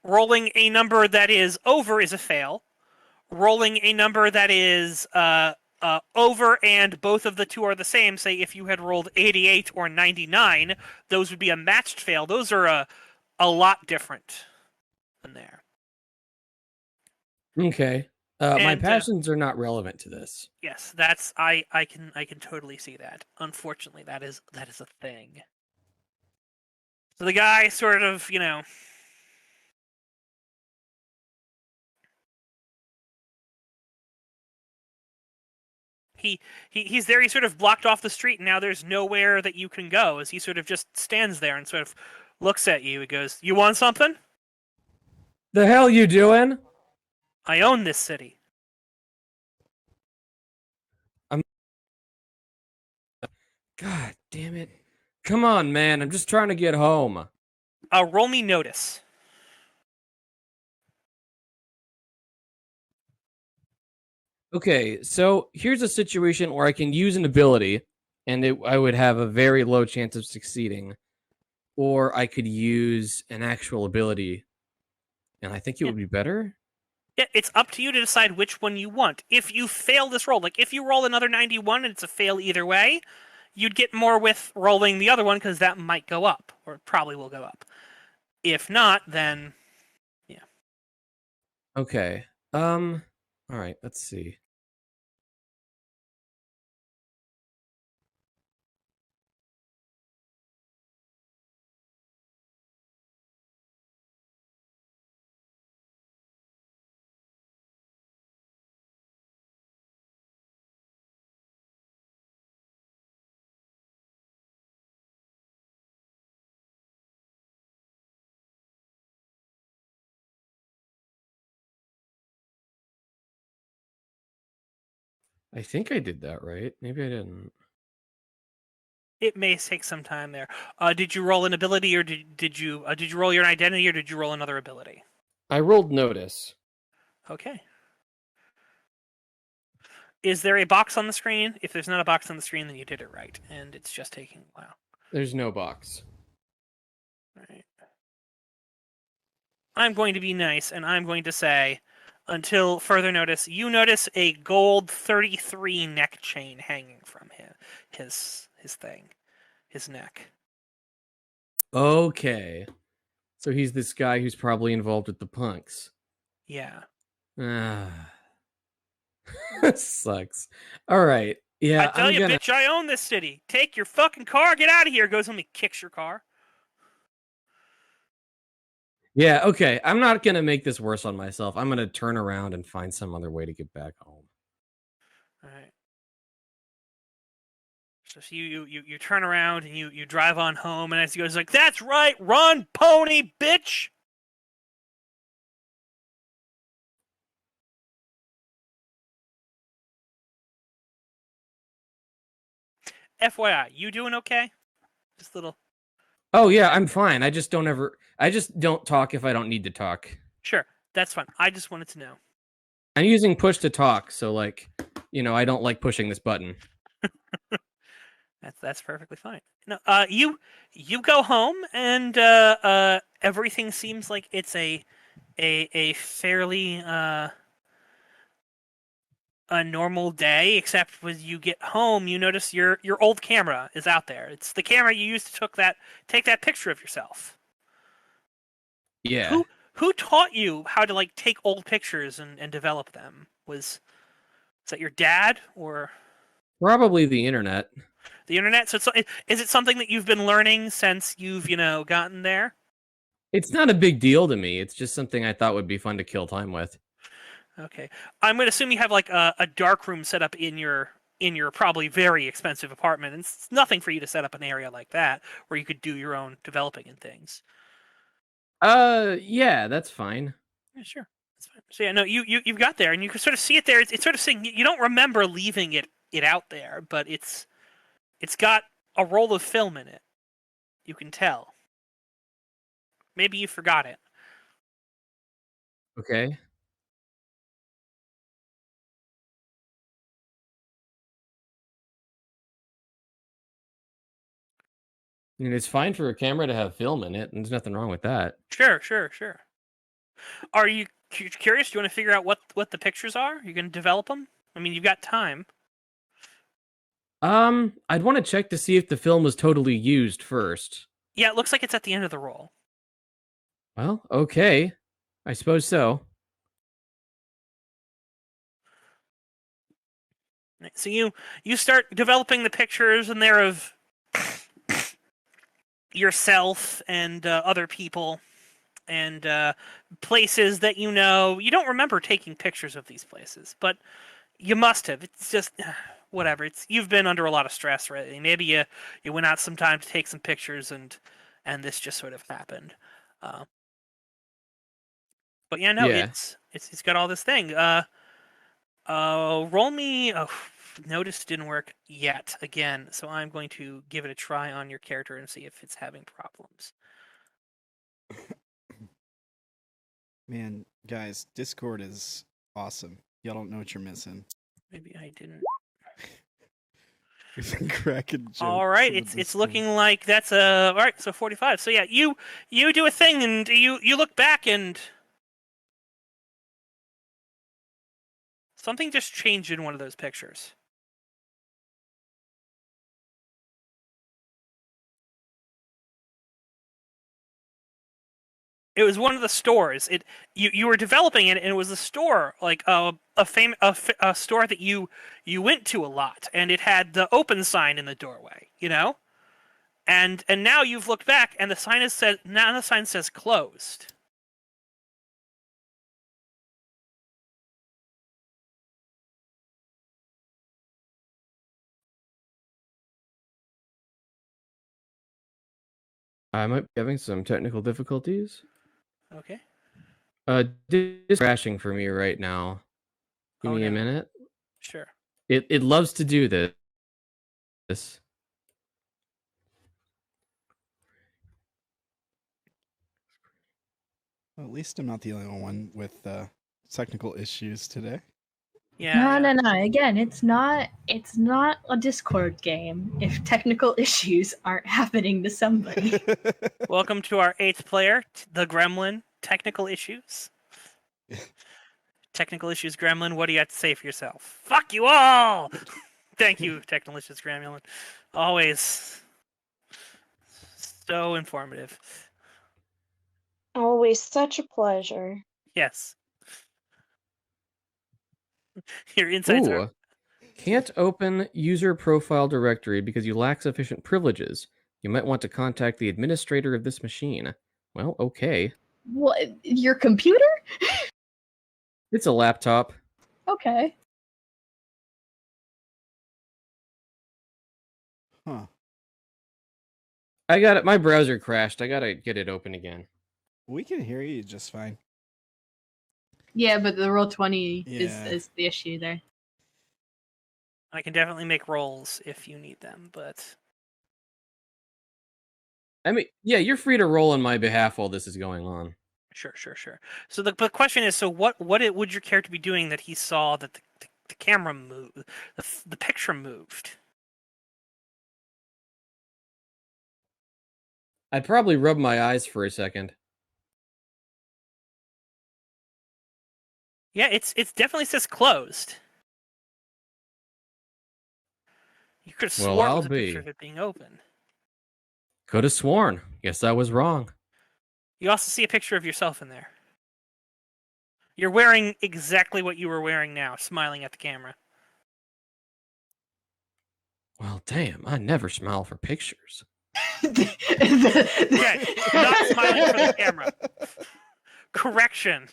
[SPEAKER 2] Rolling a number that is over is a fail. Rolling a number that is over and both of the two are the same, say if you had rolled 88 or 99, those would be a matched fail. Those are a lot different than there.
[SPEAKER 6] Okay. My passions are not relevant to this.
[SPEAKER 2] Yes, that's I can totally see that. Unfortunately, that is a thing. So the guy sort of, he's there, he sort of blocked off the street, and now there's nowhere that you can go, as he sort of just stands there and sort of looks at you. He goes, "You want something?"
[SPEAKER 6] The hell you doing?
[SPEAKER 2] I own this city.
[SPEAKER 6] God damn it. Come on, man. I'm just trying to get home.
[SPEAKER 2] Roll me notice.
[SPEAKER 6] Okay, so here's a situation where I can use an ability, and I would have a very low chance of succeeding. Or I could use an actual ability, and I think it would be better.
[SPEAKER 2] Yeah, it's up to you to decide which one you want. If you fail this roll, like if you roll another 91 and it's a fail either way, you'd get more with rolling the other one because that might go up, or probably will go up. If not, then yeah.
[SPEAKER 6] Okay. All right, let's see. I think I did that right. Maybe I didn't.
[SPEAKER 2] It may take some time there. Did you roll an ability, or did you roll your identity, or did you roll another ability?
[SPEAKER 6] I rolled notice.
[SPEAKER 2] Okay. Is there a box on the screen? If there's not a box on the screen, then you did it right, and it's just taking a while.
[SPEAKER 6] There's no box.
[SPEAKER 2] All right. I'm going to be nice, and I'm going to say, until further notice, you notice a gold 33 neck chain hanging from his thing, his neck.
[SPEAKER 6] Okay. So he's this guy who's probably involved with the punks.
[SPEAKER 2] Yeah.
[SPEAKER 6] Sucks. All right. Yeah,
[SPEAKER 2] I tell you, bitch, I own this city. Take your fucking car, get out of here. Goes home and kicks your car.
[SPEAKER 6] Yeah, okay. I'm not going to make this worse on myself. I'm going to turn around and find some other way to get back home.
[SPEAKER 2] All right. So you turn around and you drive on home, and as he goes like, "That's right, run, pony, bitch." FYI, you doing okay? Just a little.
[SPEAKER 6] Oh yeah, I'm fine. I just don't talk if I don't need to talk.
[SPEAKER 2] Sure, that's fine. I just wanted to know.
[SPEAKER 6] I'm using push to talk, so like, I don't like pushing this button.
[SPEAKER 2] That's perfectly fine. No, you go home and everything seems like it's a fairly a normal day, except when you get home, you notice your old camera is out there. It's the camera you used to take that picture of yourself.
[SPEAKER 6] Yeah.
[SPEAKER 2] Who taught you how to like take old pictures and develop them? Was that your dad or
[SPEAKER 6] Probably the internet.
[SPEAKER 2] the internet? So is it something that you've been learning since you've gotten there?
[SPEAKER 6] It's not a big deal to me. It's just something I thought would be fun to kill time with.
[SPEAKER 2] Okay, I'm gonna assume you have like a dark room set up in your probably very expensive apartment, and it's nothing for you to set up an area like that where you could do your own developing and things.
[SPEAKER 6] Yeah, that's fine.
[SPEAKER 2] Yeah, sure, that's fine. So yeah, no, you've got there, and you can sort of see it there. It's sort of saying you don't remember leaving it out there, but it's got a roll of film in it. You can tell. Maybe you forgot it.
[SPEAKER 6] Okay. I mean, it's fine for a camera to have film in it, and there's nothing wrong with that.
[SPEAKER 2] Sure. Are you curious? Do you want to figure out what the pictures are? You're going to develop them? I mean, you've got time.
[SPEAKER 6] I'd want to check to see if the film was totally used first.
[SPEAKER 2] Yeah, it looks like it's at the end of the roll.
[SPEAKER 6] Well, okay. I suppose so.
[SPEAKER 2] So you start developing the pictures, and they're of yourself and other people and places that you know. You don't remember taking pictures of these places, but you must have. It's just whatever. You've been under a lot of stress, right? Maybe you went out sometime to take some pictures, and this just sort of happened. But yeah, no,
[SPEAKER 6] Yeah.
[SPEAKER 2] it's got all this thing. Roll me. Oh, notice didn't work yet again, so I'm going to give it a try on your character and see if it's having problems.
[SPEAKER 1] Man, guys, Discord is awesome. Y'all don't know what you're missing.
[SPEAKER 2] Maybe I didn't.
[SPEAKER 1] We've been cracking jokes.
[SPEAKER 2] All right,
[SPEAKER 1] in the
[SPEAKER 2] it's
[SPEAKER 1] Discord.
[SPEAKER 2] looking like that's all right. So 45. So yeah, you do a thing, and you look back, and something just changed in one of those pictures. It was one of the stores. You were developing it, and it was a store, like a store that you went to a lot, and it had the open sign in the doorway, And now you've looked back, and the sign says closed.
[SPEAKER 6] I might be having some technical difficulties.
[SPEAKER 2] Okay.
[SPEAKER 6] It's crashing for me right now. Give me a minute.
[SPEAKER 2] Sure.
[SPEAKER 6] It loves to do this.
[SPEAKER 1] Well, at least I'm not the only one with technical issues today.
[SPEAKER 2] Yeah.
[SPEAKER 3] No. Again, it's not a Discord game if technical issues aren't happening to somebody.
[SPEAKER 2] Welcome to our 8th player, the Gremlin. Technical issues. Technical issues, Gremlin. What do you have to say for yourself? Fuck you all! Thank you, Technical issues, Gremlin. Always so informative.
[SPEAKER 4] Always such a pleasure.
[SPEAKER 2] Yes. Your insights are...
[SPEAKER 6] Can't open user profile directory because you lack sufficient privileges. You might want to contact the administrator of this machine. Well, okay.
[SPEAKER 3] What? Your computer?
[SPEAKER 6] It's a laptop.
[SPEAKER 3] Okay.
[SPEAKER 1] Huh.
[SPEAKER 6] I got it. My browser crashed. I gotta get it open again.
[SPEAKER 1] We can hear you just fine.
[SPEAKER 3] Yeah, but the roll 20
[SPEAKER 1] Yeah.
[SPEAKER 3] is the issue there.
[SPEAKER 2] I can definitely make rolls if you need them, but
[SPEAKER 6] I mean, yeah, you're free to roll on my behalf while this is going on.
[SPEAKER 2] sure. So the question is, so what would your character be doing that he saw that the camera moved, the picture moved?
[SPEAKER 6] I'd probably rub my eyes for a second.
[SPEAKER 2] Yeah, it's definitely says closed. You could have
[SPEAKER 6] Well,
[SPEAKER 2] sworn it
[SPEAKER 6] I'll
[SPEAKER 2] was a picture
[SPEAKER 6] be.
[SPEAKER 2] of it being open.
[SPEAKER 6] Could have sworn. Guess I was wrong.
[SPEAKER 2] You also see a picture of yourself in there. You're wearing exactly what you were wearing now, smiling at the camera.
[SPEAKER 6] Well, damn, I never smile for pictures.
[SPEAKER 2] Okay, not smiling for the camera. Correction.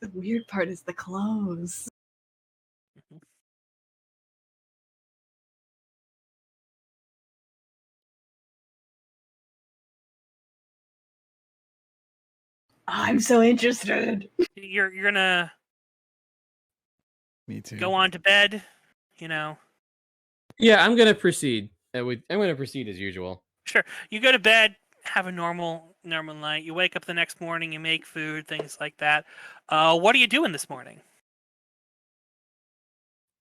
[SPEAKER 3] The weird part is the clothes. I'm so interested.
[SPEAKER 2] You're gonna
[SPEAKER 1] Me too.
[SPEAKER 2] go on to bed, you know.
[SPEAKER 6] Yeah, I'm gonna proceed. I'm gonna proceed as usual.
[SPEAKER 2] Sure. You go to bed, have a normal night. You wake up the next morning, you make food, things like that. What are you doing this morning?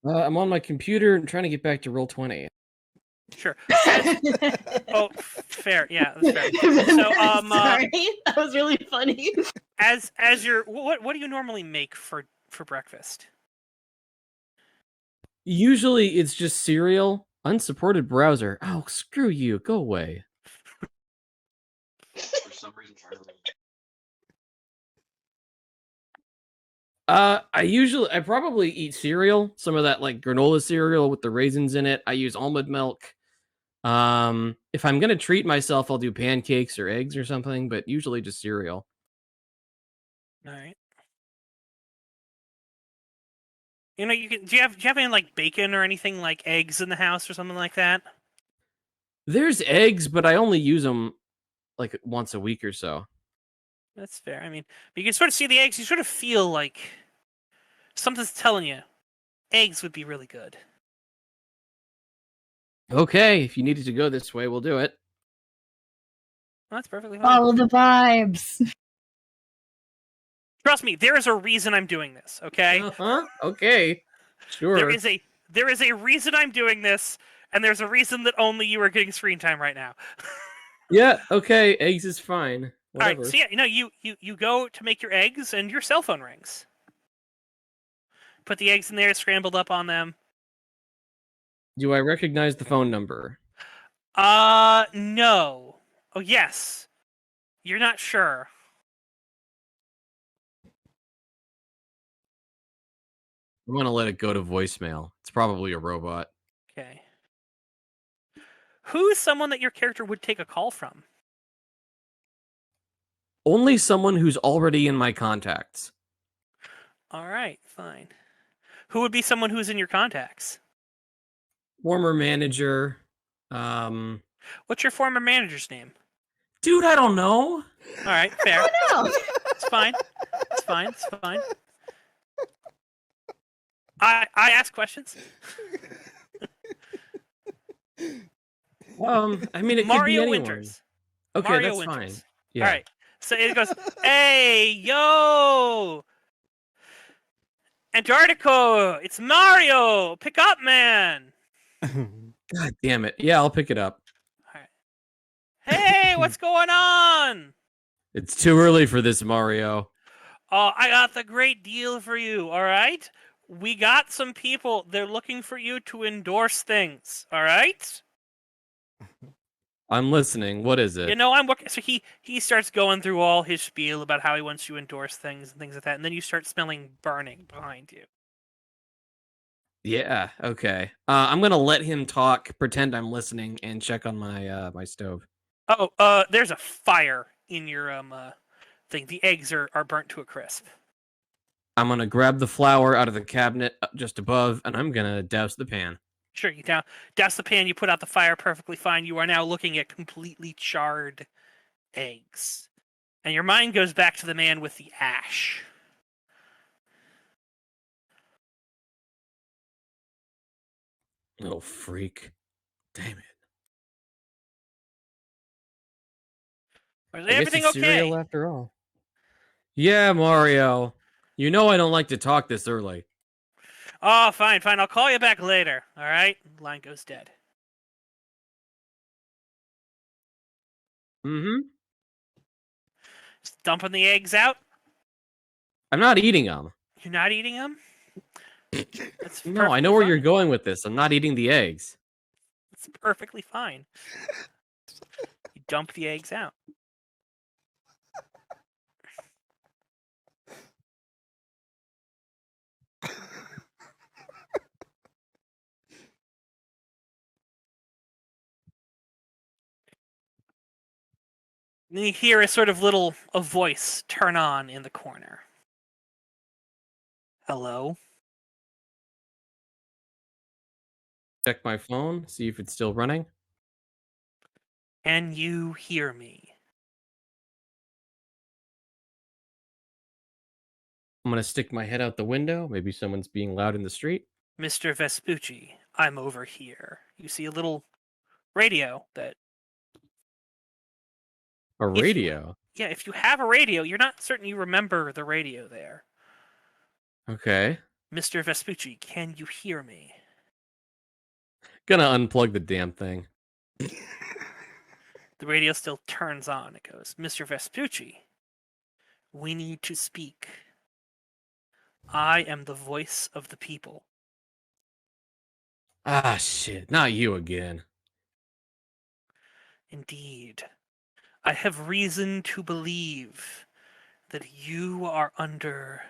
[SPEAKER 6] I'm on my computer and trying to get back to Roll20.
[SPEAKER 2] Sure. Oh, fair. Yeah, that's fair. So,
[SPEAKER 3] sorry, that was really funny.
[SPEAKER 2] as you're, what do you normally make for breakfast?
[SPEAKER 6] Usually it's just cereal, unsupported browser. Oh, screw you. Go away.
[SPEAKER 10] For some reason,
[SPEAKER 6] I probably eat cereal, some of that like granola cereal with the raisins in it. I use almond milk. If I'm gonna treat myself, I'll do pancakes or eggs or something, but usually just cereal.
[SPEAKER 2] All right. You know, do you have any like bacon or anything like eggs in the house or something like that?
[SPEAKER 6] There's eggs, but I only use them like once a week or so.
[SPEAKER 2] That's fair. I mean, but you can sort of see the eggs. You sort of feel like something's telling you eggs would be really good.
[SPEAKER 6] Okay, if you needed to go this way, we'll do it.
[SPEAKER 2] Well, that's perfectly fine.
[SPEAKER 3] Follow the vibes.
[SPEAKER 2] Trust me, there is a reason I'm doing this. Okay.
[SPEAKER 6] Uh-huh. Okay. Sure.
[SPEAKER 2] There is a reason I'm doing this, and there's a reason that only you are getting screen time right now.
[SPEAKER 6] Yeah. Okay. Eggs is fine. Whatever.
[SPEAKER 2] All right. So yeah, you know, you go to make your eggs, and your cell phone rings. Put the eggs in there, scrambled up on them.
[SPEAKER 6] Do I recognize the phone number?
[SPEAKER 2] No. Oh, yes. You're not sure.
[SPEAKER 6] I'm gonna let it go to voicemail. It's probably a robot.
[SPEAKER 2] Okay. Who's someone that your character would take a call from?
[SPEAKER 6] Only someone who's already in my contacts.
[SPEAKER 2] All right, fine. Who would be someone who's in your contacts?
[SPEAKER 6] Former manager.
[SPEAKER 2] What's your former manager's name?
[SPEAKER 6] Dude, I don't know.
[SPEAKER 2] All right, fair.
[SPEAKER 3] Oh no.
[SPEAKER 2] It's fine. It's fine. It's fine. I ask questions.
[SPEAKER 6] I mean, it
[SPEAKER 2] Mario
[SPEAKER 6] could be anyone.
[SPEAKER 2] Winters.
[SPEAKER 6] Okay,
[SPEAKER 2] Mario
[SPEAKER 6] that's
[SPEAKER 2] Winters.
[SPEAKER 6] fine. Yeah.
[SPEAKER 2] All right. So it goes, hey, yo! Antartigo! It's Mario! Pick up, man!
[SPEAKER 6] God damn it. Yeah, I'll pick it up.
[SPEAKER 2] All right. Hey, what's going on?
[SPEAKER 6] It's too early for this, Mario.
[SPEAKER 2] Oh, I got the great deal for you, all right? We got some people. They're looking for you to endorse things, all right?
[SPEAKER 6] I'm listening. What is it?
[SPEAKER 2] You know, I'm working. So he starts going through all his spiel about how he wants you to endorse things and things like that, and then you start smelling burning behind you.
[SPEAKER 6] Yeah, okay. I'm gonna let him talk, pretend I'm listening, and check on my my stove.
[SPEAKER 2] Oh, there's a fire in your thing. The eggs are burnt to a crisp.
[SPEAKER 6] I'm gonna grab the flour out of the cabinet just above, and I'm gonna douse the pan.
[SPEAKER 2] Sure, you douse the pan, you put out the fire perfectly fine. You are now looking at completely charred eggs. And your mind goes back to the man with the ash.
[SPEAKER 6] Little freak. Damn it.
[SPEAKER 2] Is
[SPEAKER 6] I guess
[SPEAKER 2] everything
[SPEAKER 6] it's
[SPEAKER 2] okay?
[SPEAKER 6] cereal after all. Yeah, Mario. You know I don't like to talk this early.
[SPEAKER 2] Oh, fine. I'll call you back later. All right? Line goes dead.
[SPEAKER 6] Mm-hmm.
[SPEAKER 2] Just dumping the eggs out.
[SPEAKER 6] I'm not eating them.
[SPEAKER 2] You're not eating them? That's
[SPEAKER 6] No, I know where you're going with this. I'm not eating the eggs.
[SPEAKER 2] It's perfectly fine. You dump the eggs out. And you hear a sort of a voice turn on in the corner. Hello?
[SPEAKER 6] Check my phone, see if it's still running.
[SPEAKER 2] Can you hear me?
[SPEAKER 6] I'm gonna stick my head out the window. Maybe someone's being loud in the street.
[SPEAKER 2] Mr. Vespucci, I'm over here. You see a little radio that...
[SPEAKER 6] A radio?
[SPEAKER 2] If you have a radio, you're not certain you remember the radio there.
[SPEAKER 6] Okay.
[SPEAKER 2] Mr. Vespucci, can you hear me?
[SPEAKER 6] Gonna unplug the damn thing.
[SPEAKER 2] The radio still turns on. It goes, Mr. Vespucci, we need to speak. I am the voice of the people.
[SPEAKER 6] Ah, shit. Not you again.
[SPEAKER 2] Indeed. I have reason to believe that you are under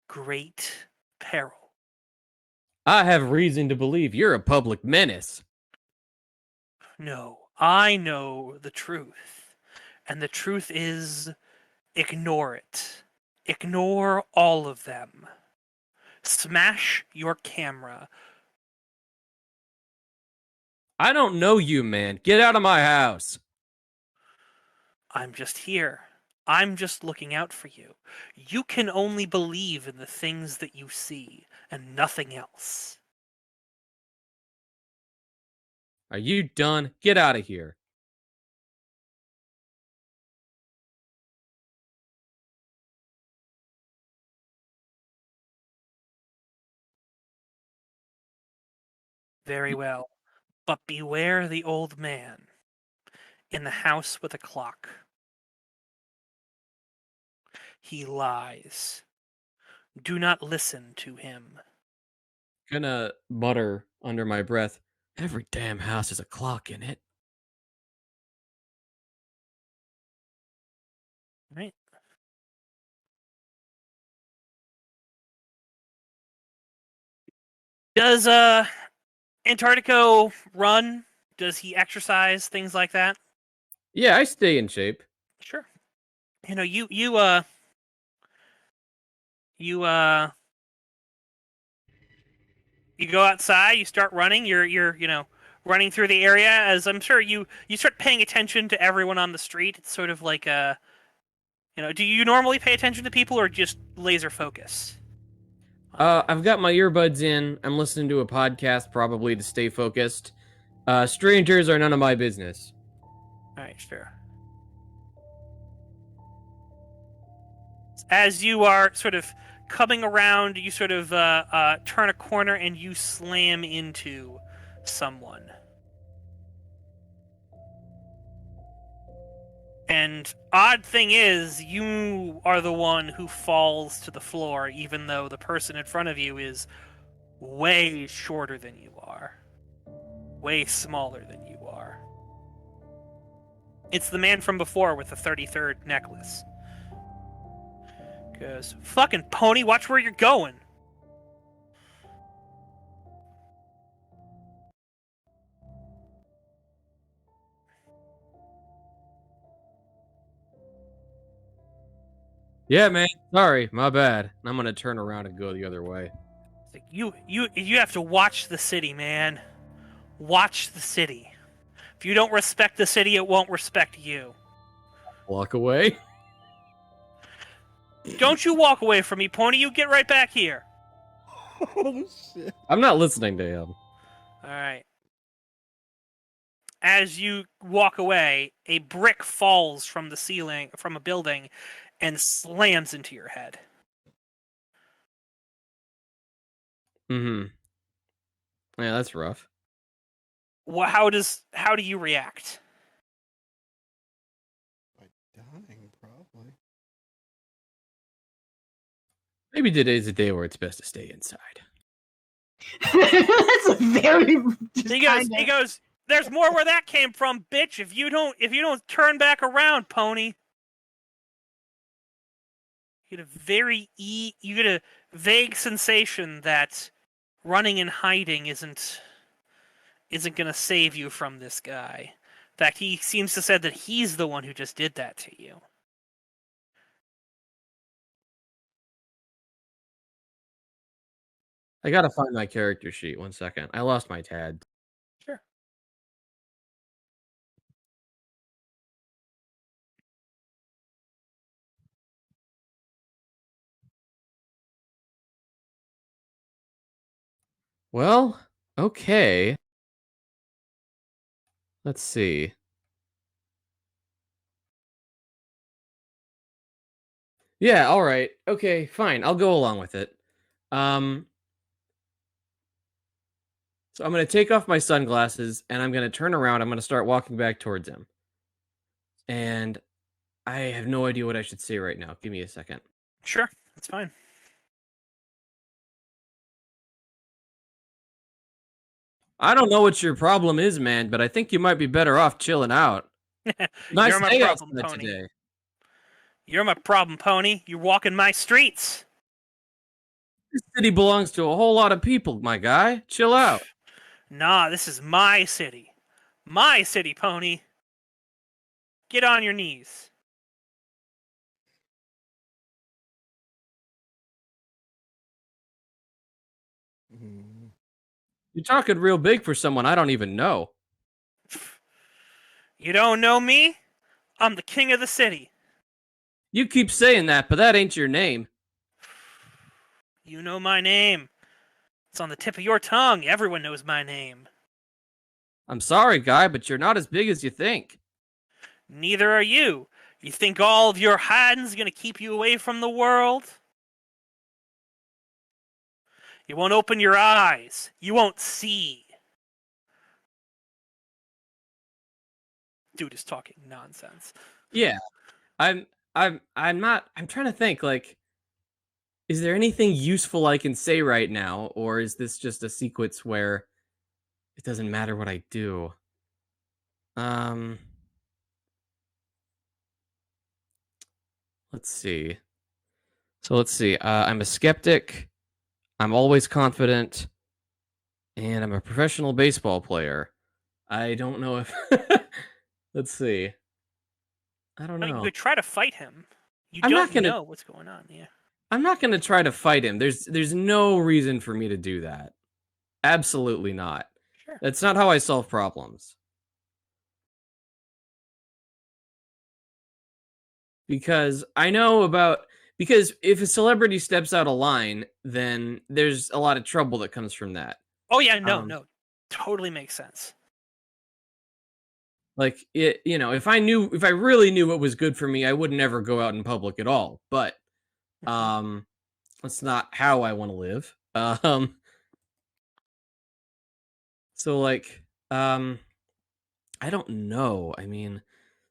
[SPEAKER 2] great peril.
[SPEAKER 6] I have reason to believe you're a public menace.
[SPEAKER 2] No, I know the truth. And the truth is, ignore it. Ignore all of them. Smash your camera.
[SPEAKER 6] I don't know you, man. Get out of my house.
[SPEAKER 2] I'm just here. I'm just looking out for you. You can only believe in the things that you see, and nothing else.
[SPEAKER 6] Are you done? Get out of here.
[SPEAKER 2] Very well. But beware the old man in the house with a clock. He lies. Do not listen to him.
[SPEAKER 6] Gonna mutter under my breath. Every damn house has a clock in it.
[SPEAKER 2] Right? Does Antartigo run? Does he exercise? Things like that?
[SPEAKER 6] Yeah, I stay in shape.
[SPEAKER 2] Sure. You know, you go outside, you start running, you're running through the area, as I'm sure you start paying attention to everyone on the street. It's sort of like do you normally pay attention to people or just laser focus?
[SPEAKER 6] I've got my earbuds in. I'm listening to a podcast probably to stay focused. Strangers are none of my business.
[SPEAKER 2] Alright, fair. As you are sort of coming around, you sort of turn a corner and you slam into someone. And odd thing is, you are the one who falls to the floor, even though the person in front of you is way shorter than you are. Way smaller than you are. It's the man from before with the 33rd necklace. Goes, fucking pony, watch where you're going.
[SPEAKER 6] Yeah, man. Sorry, my bad. I'm gonna turn around and go the other way.
[SPEAKER 2] It's like, you have to watch the city, man. Watch the city. If you don't respect the city, it won't respect you.
[SPEAKER 6] Walk away.
[SPEAKER 2] Don't you walk away from me, Pony. You get right back here.
[SPEAKER 1] Oh shit!
[SPEAKER 6] I'm not listening to him.
[SPEAKER 2] All right. As you walk away, a brick falls from the ceiling, from a building, and slams into your head.
[SPEAKER 6] Mm-hmm. Yeah, that's rough.
[SPEAKER 2] How do you react?
[SPEAKER 1] By dying, probably.
[SPEAKER 6] Maybe today's a day where it's best to stay inside.
[SPEAKER 3] That's a very.
[SPEAKER 2] He goes. There's more where that came from, bitch. If you don't turn back around, Pony. You get a vague sensation that running and hiding isn't going to save you from this guy. In fact, he seems to said that he's the one who just did that to you.
[SPEAKER 6] I gotta find my character sheet. 1 second. I lost my tab.
[SPEAKER 2] Sure.
[SPEAKER 6] Well, okay. Let's see. Yeah, all right. Okay, fine. I'll go along with it. So I'm going to take off my sunglasses and I'm going to turn around. I'm going to start walking back towards him. And I have no idea what I should say right now. Give me a second.
[SPEAKER 2] Sure, that's fine.
[SPEAKER 6] I don't know what your problem is, man, but I think you might be better off chilling out. Nice
[SPEAKER 2] You're my
[SPEAKER 6] day
[SPEAKER 2] problem,
[SPEAKER 6] outside
[SPEAKER 2] Pony.
[SPEAKER 6] today.
[SPEAKER 2] You're my problem, Pony. You're walking my streets.
[SPEAKER 6] This city belongs to a whole lot of people, my guy. Chill out.
[SPEAKER 2] Nah, this is my city. My city, Pony. Get on your knees.
[SPEAKER 1] Mm.
[SPEAKER 6] You're talking real big for someone I don't even know.
[SPEAKER 2] You don't know me? I'm the king of the city.
[SPEAKER 6] You keep saying that, but that ain't your name.
[SPEAKER 2] You know my name. It's on the tip of your tongue. Everyone knows my name.
[SPEAKER 6] I'm sorry, guy, but you're not as big as you think.
[SPEAKER 2] Neither are you. You think all of your hiding's gonna keep you away from the world? You won't open your eyes. You won't see. Dude is talking nonsense.
[SPEAKER 6] Yeah. I'm trying to think, like, is there anything useful I can say right now, or is this just a sequence where it doesn't matter what I do? Let's see. So let's see. I'm a skeptic. I'm always confident, and I'm a professional baseball player. I don't know if. Let's see. I don't
[SPEAKER 2] You
[SPEAKER 6] know.
[SPEAKER 2] could try to fight him. You
[SPEAKER 6] I'm not
[SPEAKER 2] don't
[SPEAKER 6] gonna-
[SPEAKER 2] know what's going on. Yeah.
[SPEAKER 6] I'm not going to try to fight him. There's no reason for me to do that. Absolutely not.
[SPEAKER 2] Sure.
[SPEAKER 6] That's not how I solve problems. Because if a celebrity steps out of line, then there's a lot of trouble that comes from that.
[SPEAKER 2] Oh yeah, no. Totally makes sense.
[SPEAKER 6] Like if I really knew what was good for me, I would never go out in public at all. But that's not how I want to live. So like I don't know. I mean,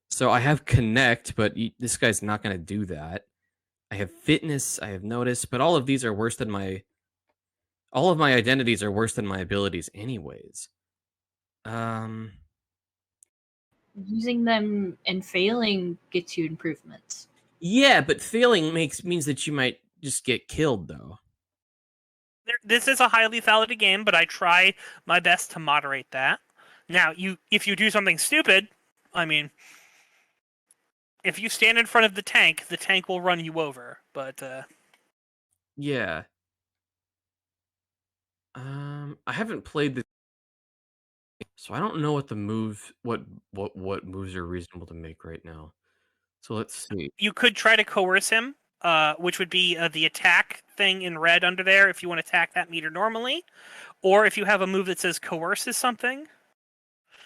[SPEAKER 6] so I have connect, but this guy's not going to do that. I have fitness, I have notice, but all of these are worse than all of my identities are worse than my abilities anyways.
[SPEAKER 3] Using them and failing gets you improvements.
[SPEAKER 6] Yeah, but failing means that you might just get killed though.
[SPEAKER 2] This is a highly lethality game, but I try my best to moderate that. Now, if you do something stupid, I mean, If you stand in front of the tank will run you over. But
[SPEAKER 6] Yeah. I haven't played this, so I don't know what the what moves are reasonable to make right now. So let's see.
[SPEAKER 2] you could try to coerce him, which would be the attack thing in red under there if you want to attack that meter normally. Or if you have a move that says coerces something.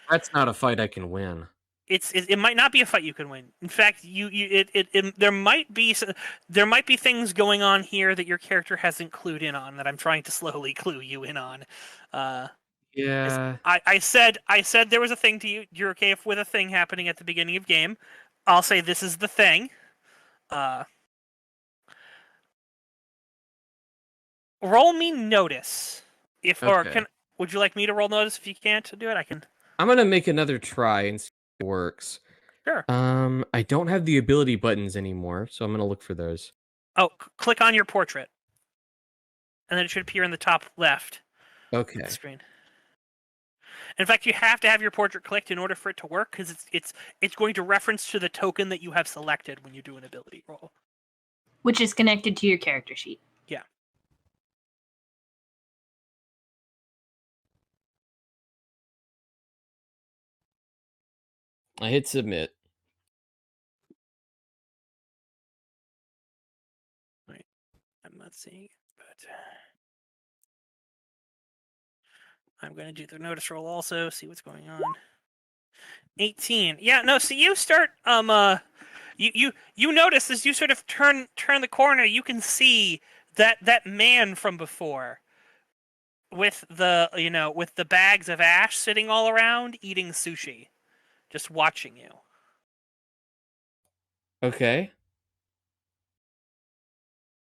[SPEAKER 6] That's not a fight I can win.
[SPEAKER 2] It might not be a fight you can win. In fact, there might be things going on here that your character hasn't clued in on that I'm trying to slowly clue you in on.
[SPEAKER 6] Yeah.
[SPEAKER 2] I said there was a thing to you. You're okay with a thing happening at the beginning of game. I'll say this is the thing. Roll me notice. Would you like me to roll notice if you can't do it? I can.
[SPEAKER 6] I'm gonna make another try and see if it works.
[SPEAKER 2] Sure.
[SPEAKER 6] I don't have the ability buttons anymore, so I'm gonna look for those.
[SPEAKER 2] Oh, click on your portrait, and then it should appear in the top left.
[SPEAKER 6] Okay.
[SPEAKER 2] Of the screen. In fact, you have to have your portrait clicked in order for it to work, because it's going to reference to the token that you have selected when you do an ability roll,
[SPEAKER 3] which is connected to your character sheet.
[SPEAKER 2] Yeah.
[SPEAKER 6] I hit submit.
[SPEAKER 2] Wait, I'm not seeing it, but I'm going to do the notice roll also, see what's going on. 18. Yeah, no, so you start you notice as you sort of turn the corner, you can see that man from before with the bags of ash sitting all around eating sushi, just watching you.
[SPEAKER 6] Okay.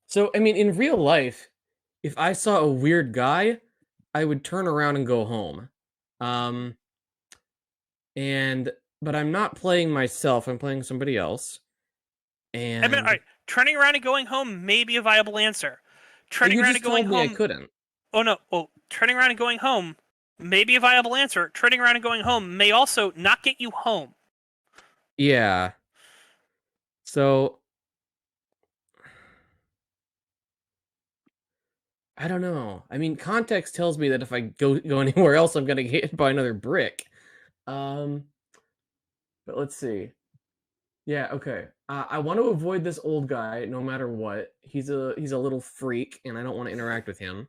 [SPEAKER 6] So, I mean, in real life, if I saw a weird guy, I would turn around and go home. But I'm not playing myself, I'm playing somebody else. And
[SPEAKER 2] I mean, all right, turning around and going home may be a viable answer. Turning around and going home.
[SPEAKER 6] I couldn't.
[SPEAKER 2] Oh no! Oh, turning around and going home may be a viable answer. Turning around and going home may also not get you home.
[SPEAKER 6] Yeah. So I don't know. I mean, context tells me that if I go anywhere else, I'm gonna get hit by another brick. But let's see. Yeah, okay. I want to avoid this old guy no matter what. He's a little freak, and I don't want to interact with him.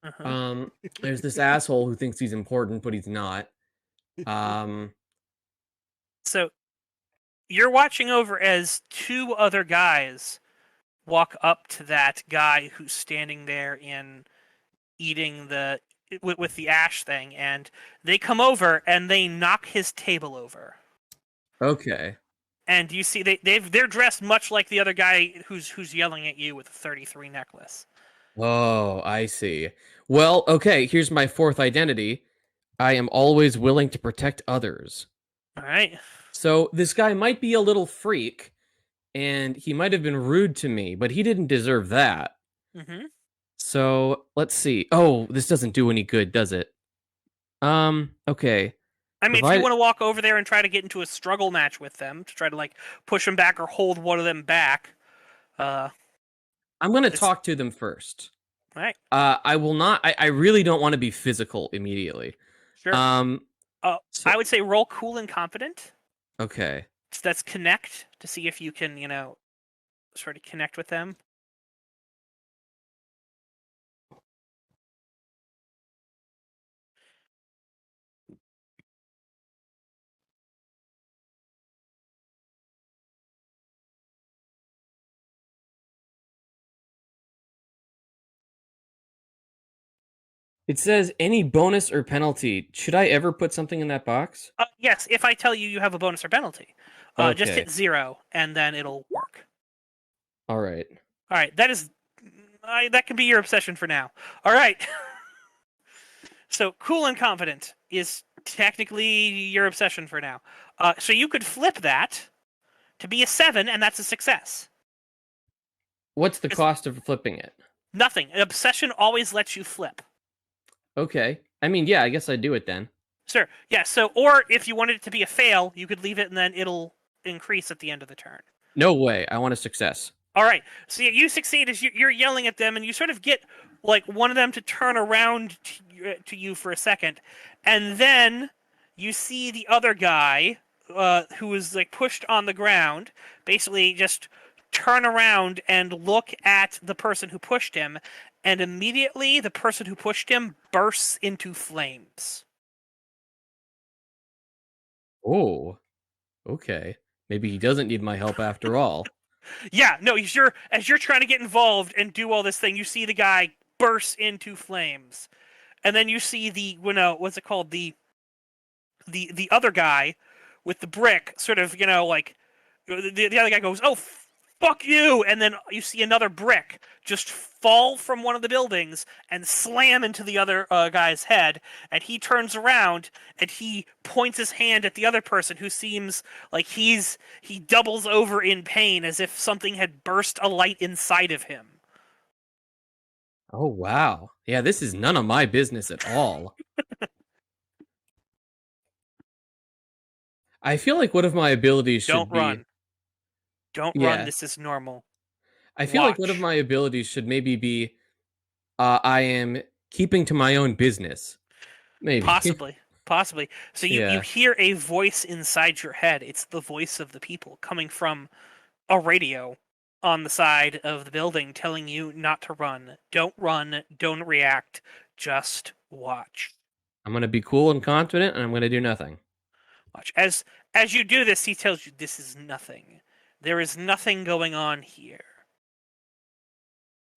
[SPEAKER 2] Uh-huh.
[SPEAKER 6] There's this asshole who thinks he's important, but he's not.
[SPEAKER 2] So you're watching over as two other guys walk up to that guy who's standing there in eating with the ash thing, and they come over and they knock his table over.
[SPEAKER 6] Okay.
[SPEAKER 2] And you see they're dressed much like the other guy who's yelling at you with a 33 necklace.
[SPEAKER 6] Oh, I see. Well, okay, here's my fourth identity. I am always willing to protect others.
[SPEAKER 2] All right.
[SPEAKER 6] So this guy might be a little freak, and he might have been rude to me, but he didn't deserve that.
[SPEAKER 2] Mm-hmm.
[SPEAKER 6] So let's see. Oh, this doesn't do any good, does it? Okay.
[SPEAKER 2] I mean, if you want to walk over there and try to get into a struggle match with them, to try to like push them back or hold one of them back,
[SPEAKER 6] I'm gonna talk to them first.
[SPEAKER 2] All right.
[SPEAKER 6] I will not. I really don't want to be physical immediately.
[SPEAKER 2] Sure. I would say roll cool and confident.
[SPEAKER 6] Okay.
[SPEAKER 2] So that's connect to see if you can, sort of connect with them.
[SPEAKER 6] It says any bonus or penalty. Should I ever put something in that box?
[SPEAKER 2] Yes, if I tell you you have a bonus or penalty.
[SPEAKER 6] Okay.
[SPEAKER 2] Just hit 0, and then it'll work.
[SPEAKER 6] All right.
[SPEAKER 2] All right, that can be your obsession for now. All right. So cool and confident is technically your obsession for now. So you could flip that to be a 7, and that's a success.
[SPEAKER 6] What's the cost of flipping it?
[SPEAKER 2] Nothing. An obsession always lets you flip.
[SPEAKER 6] Okay. I mean, yeah, I guess I'd do it then.
[SPEAKER 2] Sure. Yeah, or if you wanted it to be a fail, you could leave it and then it'll increase at the end of the turn.
[SPEAKER 6] No way. I want a success.
[SPEAKER 2] All right. So you succeed as you're yelling at them, and you sort of get like one of them to turn around to you for a second, and then you see the other guy who was like pushed on the ground, basically just turn around and look at the person who pushed him, and immediately the person who pushed him bursts into flames.
[SPEAKER 6] Oh, okay. Maybe he doesn't need my help after all.
[SPEAKER 2] Yeah, no, as you're trying to get involved and do all this thing, you see the guy burst into flames. And then you see the what's it called? The other guy with the brick sort of, like the other guy goes, "Oh, fuck you." And then you see another brick just fall from one of the buildings and slam into the other guy's head, and he turns around and he points his hand at the other person, who seems like he doubles over in pain as if something had burst a light inside of him.
[SPEAKER 6] Oh, wow. Yeah, this is none of my business at all. I feel like one of my abilities should
[SPEAKER 2] Don't
[SPEAKER 6] be...
[SPEAKER 2] run. Don't
[SPEAKER 6] Yeah.
[SPEAKER 2] run. This is normal.
[SPEAKER 6] I feel like one of
[SPEAKER 2] Watch.
[SPEAKER 6] my abilities should maybe be I am keeping to my own business. Maybe.
[SPEAKER 2] Possibly. So you
[SPEAKER 6] Yeah.
[SPEAKER 2] hear a voice inside your head. It's the voice of the people coming from a radio on the side of the building telling you not to run. Don't run. Don't react. Just watch.
[SPEAKER 6] I'm going to be cool and confident, and I'm going to do nothing.
[SPEAKER 2] Watch. As you do this, he tells you this is nothing. There is nothing going on here.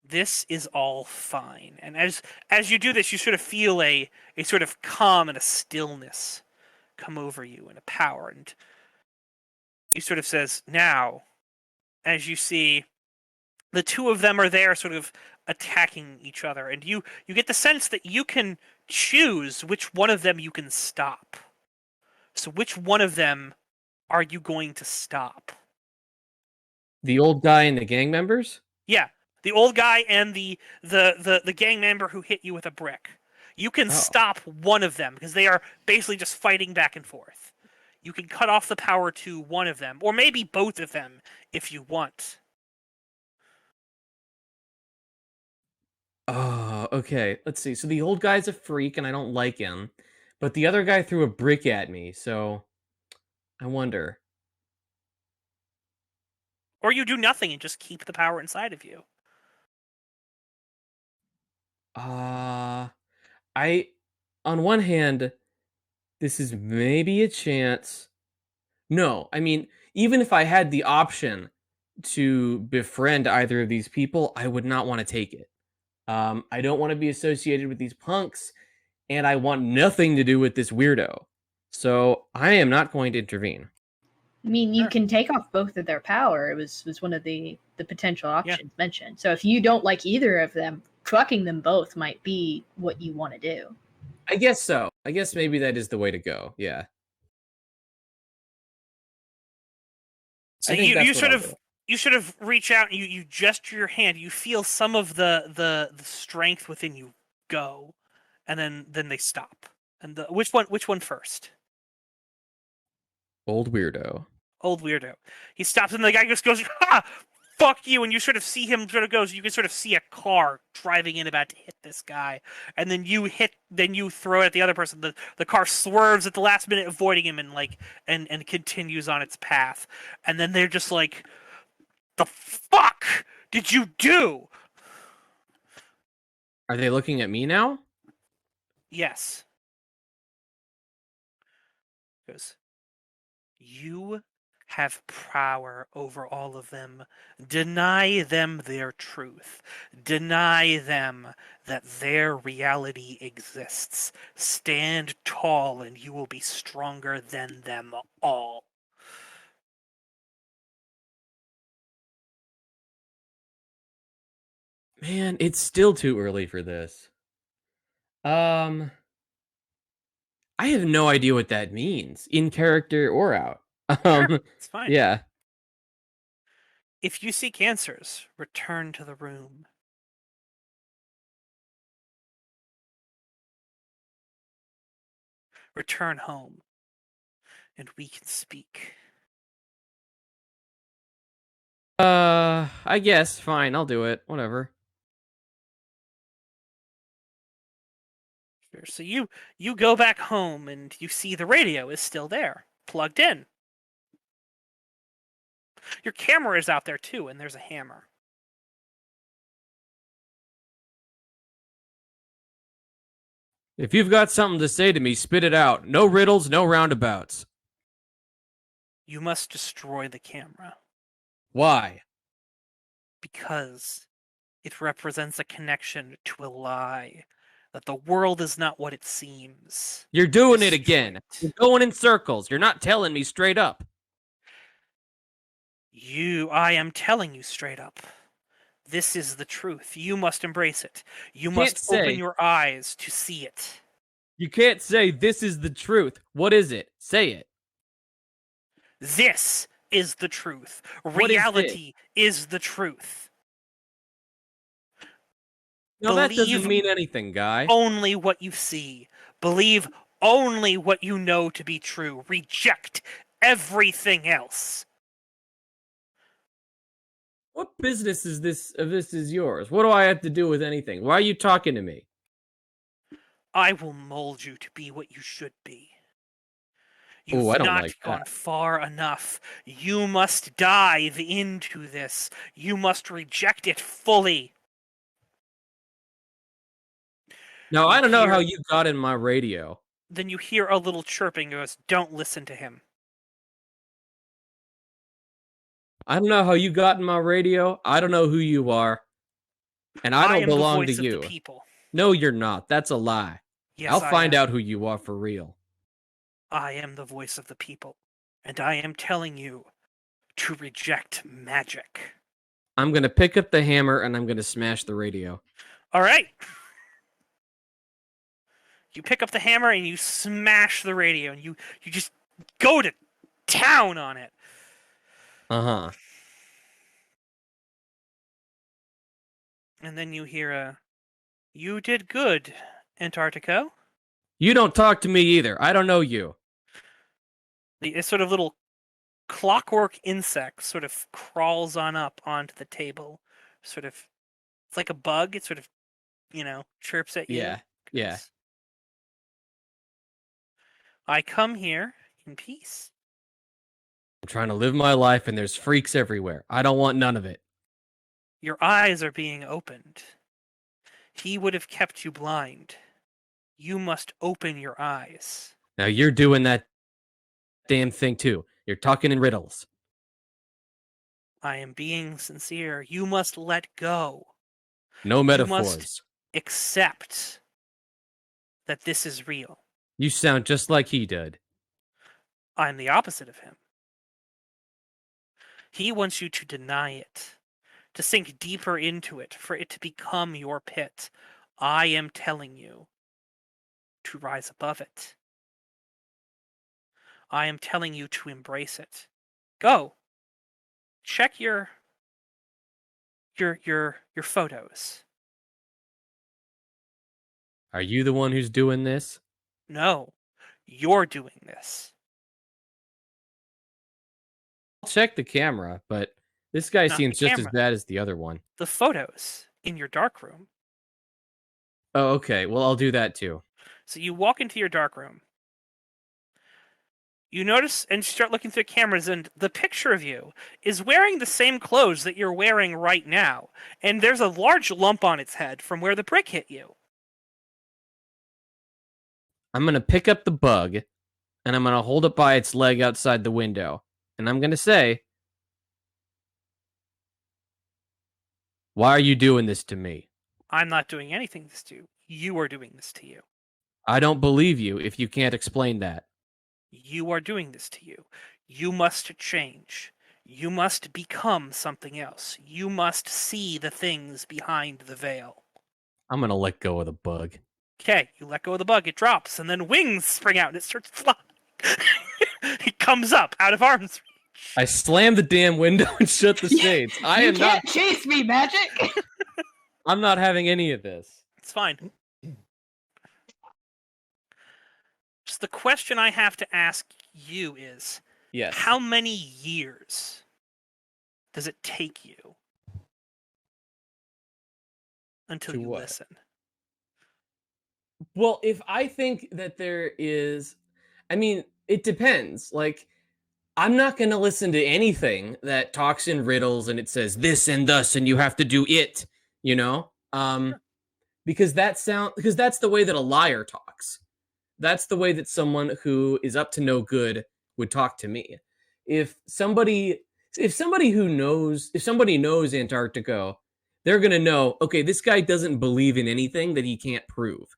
[SPEAKER 2] This is all fine. And as you do this, you sort of feel a sort of calm and a stillness come over you, and a power. And he sort of says, now, as you see, the two of them are there sort of attacking each other. And you get the sense that you can choose which one of them you can stop. So which one of them are you going to stop?
[SPEAKER 6] The old guy and the gang members?
[SPEAKER 2] Yeah, the old guy and the gang member who hit you with a brick. You can stop one of them because they are basically just fighting back and forth. You can cut off the power to one of them, or maybe both of them if you want.
[SPEAKER 6] Oh, okay. Let's see. So the old guy's a freak and I don't like him, but the other guy threw a brick at me, so I wonder.
[SPEAKER 2] Or you do nothing and just keep the power inside of you.
[SPEAKER 6] On one hand, this is maybe a chance. No, I mean, even if I had the option to befriend either of these people, I would not want to take it. I don't want to be associated with these punks, and I want nothing to do with this weirdo. So I am not going to intervene.
[SPEAKER 3] I mean, you
[SPEAKER 2] Sure.
[SPEAKER 3] can take off both of their power. It was one of the potential options mentioned. So if you don't like either of them, trucking them both might be what you want to do.
[SPEAKER 6] I guess so. I guess maybe that is the way to go. Yeah.
[SPEAKER 2] So
[SPEAKER 6] I think
[SPEAKER 2] you
[SPEAKER 6] that's what
[SPEAKER 2] sort
[SPEAKER 6] I'll
[SPEAKER 2] of
[SPEAKER 6] do.
[SPEAKER 2] you sort of reach out and you gesture your hand. You feel some of the strength within you go, and then they stop. And which one first?
[SPEAKER 6] Old weirdo.
[SPEAKER 2] Old weirdo. He stops and the guy just goes, "Ha! Fuck you!" And you sort of see him sort of goes. You can sort of see a car driving in about to hit this guy, and then you throw it at the other person. The car swerves at the last minute, avoiding him, and continues on its path. And then they're just like, "The fuck did you do?"
[SPEAKER 6] Are they looking at me now?
[SPEAKER 2] Yes. Goes, you have power over all of them. Deny them their truth. Deny them that their reality exists. Stand tall and you will be stronger than them all.
[SPEAKER 6] Man, it's still too early for this. I have no idea what that means, in character or out.
[SPEAKER 2] It's fine.
[SPEAKER 6] Yeah.
[SPEAKER 2] If you seek answers, return to the room. Return home, and we can speak.
[SPEAKER 6] I guess. Fine, I'll do it. Whatever.
[SPEAKER 2] Sure. So you go back home and you see the radio is still there, plugged in. Your camera is out there too, and there's a hammer.
[SPEAKER 6] If you've got something to say to me, spit it out. No riddles, no roundabouts.
[SPEAKER 2] You must destroy the camera.
[SPEAKER 6] Why?
[SPEAKER 2] Because it represents a connection to a lie. That the world is not what it seems.
[SPEAKER 6] You're doing it
[SPEAKER 2] Destroy
[SPEAKER 6] again.
[SPEAKER 2] it.
[SPEAKER 6] You're going in circles. You're not telling me straight up.
[SPEAKER 2] I am telling you straight up. This is the truth. You must embrace it. You
[SPEAKER 6] Can't
[SPEAKER 2] must
[SPEAKER 6] say.
[SPEAKER 2] open your eyes to see it.
[SPEAKER 6] You can't say this is the truth. What is it? Say it.
[SPEAKER 2] This is the truth.
[SPEAKER 6] What is
[SPEAKER 2] Reality is the truth.
[SPEAKER 6] No, that doesn't
[SPEAKER 2] Believe
[SPEAKER 6] mean anything, guy.
[SPEAKER 2] only what you see. Believe only what you know to be true. Reject everything else.
[SPEAKER 6] What business is this of this is yours? What do I have to do with anything? Why are you talking to me?
[SPEAKER 2] I will mold you to be what you should be. You've
[SPEAKER 6] Ooh, I don't
[SPEAKER 2] not
[SPEAKER 6] like
[SPEAKER 2] gone
[SPEAKER 6] that.
[SPEAKER 2] far enough. You must dive into this. You must reject it fully.
[SPEAKER 6] Now, I
[SPEAKER 2] You
[SPEAKER 6] don't know how
[SPEAKER 2] hear-
[SPEAKER 6] you got in my radio.
[SPEAKER 2] Then you hear a little chirping goes, don't listen to him.
[SPEAKER 6] I don't know how you got in my radio. I don't know who you are. And I don't
[SPEAKER 2] am
[SPEAKER 6] belong
[SPEAKER 2] the voice
[SPEAKER 6] to you.
[SPEAKER 2] Of the people.
[SPEAKER 6] No, you're not. That's a lie.
[SPEAKER 2] Yes,
[SPEAKER 6] I'll
[SPEAKER 2] I
[SPEAKER 6] find
[SPEAKER 2] am.
[SPEAKER 6] out who you are for real.
[SPEAKER 2] I am the voice of the people. And I am telling you to reject magic.
[SPEAKER 6] I'm going to pick up the hammer and I'm going to smash the radio.
[SPEAKER 2] All right. You pick up the hammer and you smash the radio and you just go to town on it.
[SPEAKER 6] Uh-huh.
[SPEAKER 2] And then you hear a, you did good, Antartigo.
[SPEAKER 6] You don't talk to me either. I don't know you.
[SPEAKER 2] The sort of little clockwork insect sort of crawls on up onto the table. Sort of, it's like a bug. It sort of, chirps at you.
[SPEAKER 6] Yeah, yeah.
[SPEAKER 2] Goes, I come here in peace.
[SPEAKER 6] I'm trying to live my life and there's freaks everywhere. I don't want none of it.
[SPEAKER 2] Your eyes are being opened. He would have kept you blind. You must open your eyes.
[SPEAKER 6] Now you're doing that damn thing too. You're talking in riddles.
[SPEAKER 2] I am being sincere. You must let go.
[SPEAKER 6] No
[SPEAKER 2] You
[SPEAKER 6] metaphors.
[SPEAKER 2] must accept that this is real.
[SPEAKER 6] You sound just like he did.
[SPEAKER 2] I'm the opposite of him. He wants you to deny it, to sink deeper into it, for it to become your pit. I am telling you to rise above it. I am telling you to embrace it. Go. Check your photos.
[SPEAKER 6] Are you the one who's doing this?
[SPEAKER 2] No, you're doing this.
[SPEAKER 6] I'll check the camera, but this guy
[SPEAKER 2] Not
[SPEAKER 6] seems
[SPEAKER 2] the
[SPEAKER 6] just as
[SPEAKER 2] camera.
[SPEAKER 6] bad as the other one.
[SPEAKER 2] The photos in your darkroom.
[SPEAKER 6] Oh, okay. Well, I'll do that too.
[SPEAKER 2] So you walk into your darkroom. You notice and start looking through cameras, and the picture of you is wearing the same clothes that you're wearing right now. And there's a large lump on its head from where the brick hit you.
[SPEAKER 6] I'm going to pick up the bug, and I'm going to hold it by its leg outside the window. And I'm going to say, why are you doing this to me?
[SPEAKER 2] I'm not doing anything this to you. You are doing this to you.
[SPEAKER 6] I don't believe you if you can't explain that.
[SPEAKER 2] You are doing this to you. You must change. You must become something else. You must see the things behind the veil.
[SPEAKER 6] I'm going to let go of the bug.
[SPEAKER 2] Okay, you let go of the bug, it drops, and then wings spring out and it starts flying. It comes up out of arm's reach.
[SPEAKER 6] I slammed the damn window and shut the shades. I
[SPEAKER 3] you
[SPEAKER 6] am
[SPEAKER 3] can't
[SPEAKER 6] not.
[SPEAKER 3] chase me, magic.
[SPEAKER 6] I'm not having any of this.
[SPEAKER 2] It's fine. Just the question I have to ask you is,
[SPEAKER 6] Yes.
[SPEAKER 2] how many years does it take you until
[SPEAKER 6] To
[SPEAKER 2] you
[SPEAKER 6] what?
[SPEAKER 2] listen?
[SPEAKER 6] Well, if I think that there is, I mean, it depends. Like, I'm not going to listen to anything that talks in riddles and it says this and thus and you have to do it, you know? Because that's the way that a liar talks. That's the way that someone who is up to no good would talk to me. If somebody knows Antarctigo, they're going to know, okay, this guy doesn't believe in anything that he can't prove.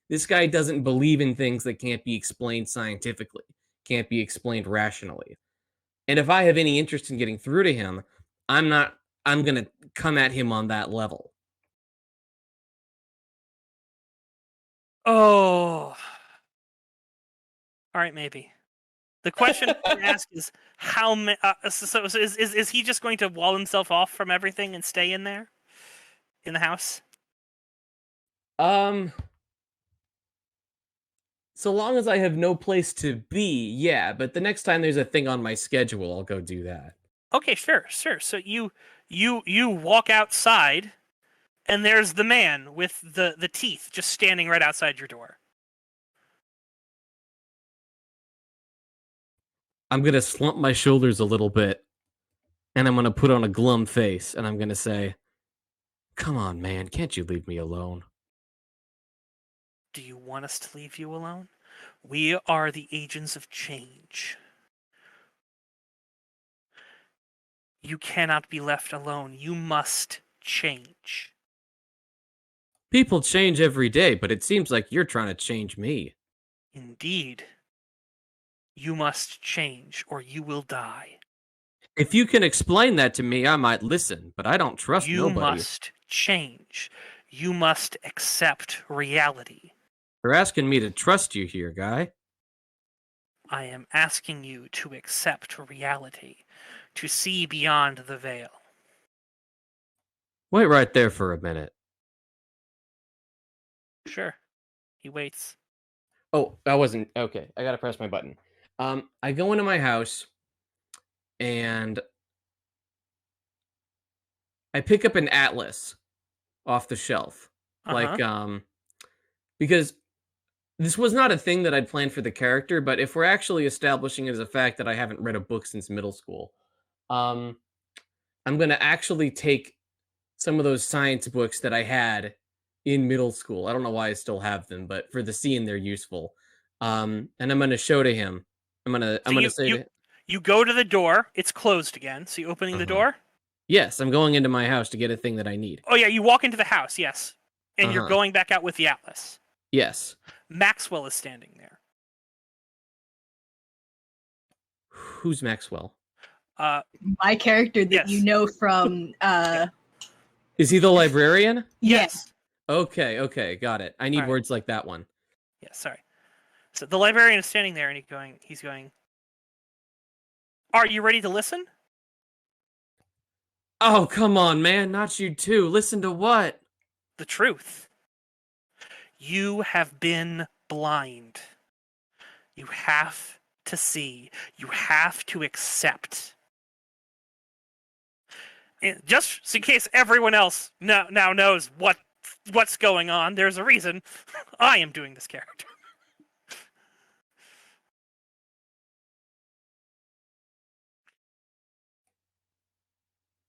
[SPEAKER 6] This guy doesn't believe in things that can't be explained scientifically, can't be explained rationally. And if I have any interest in getting through to him, I'm going to come at him on that level.
[SPEAKER 2] Oh. All right, maybe. The question I ask is how many. So is he just going to wall himself off from everything and stay in there, in the house?
[SPEAKER 6] So long as I have no place to be, yeah. But the next time there's a thing on my schedule, I'll go do that.
[SPEAKER 2] Okay, sure. So you walk outside, and there's the man with the teeth just standing right outside your door.
[SPEAKER 6] I'm going to slump my shoulders a little bit, and I'm going to put on a glum face, and I'm going to say, come on, man, can't you leave me alone?
[SPEAKER 2] Do you want us to leave you alone? We are the agents of change. You cannot be left alone. You must change.
[SPEAKER 6] People change every day, but it seems like you're trying to change me.
[SPEAKER 2] Indeed. You must change, or you will die.
[SPEAKER 6] If you can explain that to me, I might listen, but I don't trust nobody.
[SPEAKER 2] You must change. You must accept reality.
[SPEAKER 6] You're asking me to trust you here, guy.
[SPEAKER 2] I am asking you to accept reality, to see beyond the veil.
[SPEAKER 6] Wait right there for a minute.
[SPEAKER 2] Sure. He waits.
[SPEAKER 6] Oh, I wasn't... Okay, I gotta press my button. I go into my house, and I pick up an atlas off the shelf. Like, because this was not a thing that I'd planned for the character, but if we're actually establishing it as a fact that I haven't read a book since middle school, I'm going to actually take some of those science books that I had in middle school. I don't know why I still have them, but for the scene, they're useful. And I'm going to show to him. I'm going to say to him.
[SPEAKER 2] You go to the door. It's closed again. So you opening the door?
[SPEAKER 6] Yes, I'm going into my house to get a thing that I need.
[SPEAKER 2] Oh, yeah, you walk into the house, yes. And you're going back out with the atlas.
[SPEAKER 6] Yes.
[SPEAKER 2] Maxwell is standing there.
[SPEAKER 6] Who's Maxwell?
[SPEAKER 3] My character that you know from...
[SPEAKER 6] Is he the librarian?
[SPEAKER 2] Yes.
[SPEAKER 6] Okay, got it. I need words like that one.
[SPEAKER 2] Yeah, sorry. So the librarian is standing there, and he's going, are you ready to listen?
[SPEAKER 6] Oh, come on, man. Not you too. Listen to what?
[SPEAKER 2] The truth. You have been blind. You have to see. You have to accept. And just in case everyone else now knows what's going on, there's a reason I am doing this character.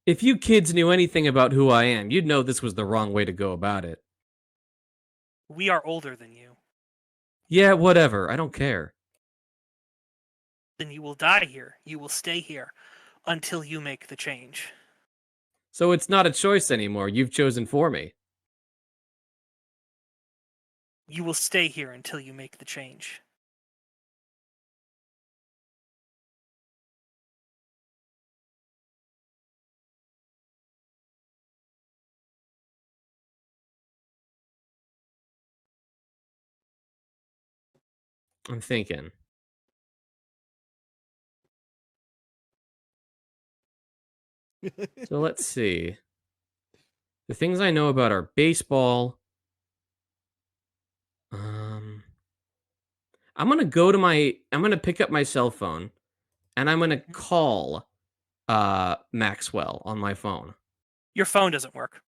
[SPEAKER 6] If you kids knew anything about who I am, you'd know this was the wrong way to go about it.
[SPEAKER 2] We are older than you.
[SPEAKER 6] Yeah, whatever. I don't care.
[SPEAKER 2] Then you will die here. You will stay here until you make the change.
[SPEAKER 6] So it's not a choice anymore. You've chosen for me.
[SPEAKER 2] You will stay here until you make the change.
[SPEAKER 6] I'm thinking. So let's see. The things I know about are baseball. I'm gonna pick up my cell phone, and I'm gonna call Maxwell on my phone.
[SPEAKER 2] Your phone doesn't work.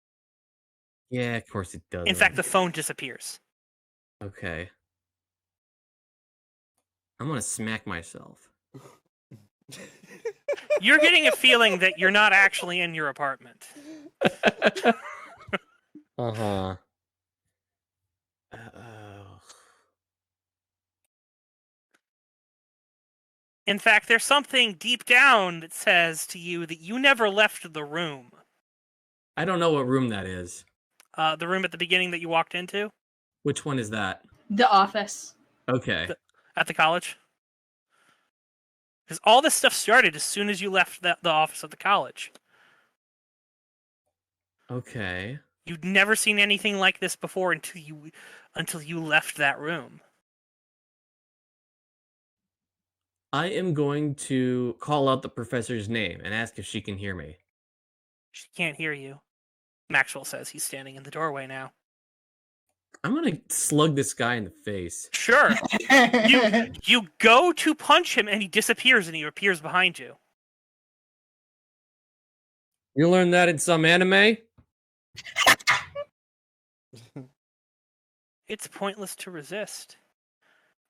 [SPEAKER 6] Yeah, of course it doesn't.
[SPEAKER 2] In fact, the phone disappears.
[SPEAKER 6] Okay. I'm gonna smack myself.
[SPEAKER 2] You're getting a feeling that you're not actually in your apartment.
[SPEAKER 6] Uh-huh.
[SPEAKER 2] In fact, there's something deep down that says to you that you never left the room.
[SPEAKER 6] I don't know what room that is.
[SPEAKER 2] The room at the beginning that you walked into
[SPEAKER 6] Which one is that?
[SPEAKER 3] The office.
[SPEAKER 6] Okay.
[SPEAKER 2] at the college. Because all this stuff started as soon as you left the office of the college.
[SPEAKER 6] Okay.
[SPEAKER 2] You'd never seen anything like this before until you left that room.
[SPEAKER 6] I am going to call out the professor's name and ask if she can hear me.
[SPEAKER 2] She can't hear you. Maxwell says he's standing in the doorway now.
[SPEAKER 6] I'm gonna slug this guy in the face.
[SPEAKER 2] Sure. You go to punch him and he disappears and he appears behind you.
[SPEAKER 6] You learned that in some anime?
[SPEAKER 2] It's pointless to resist.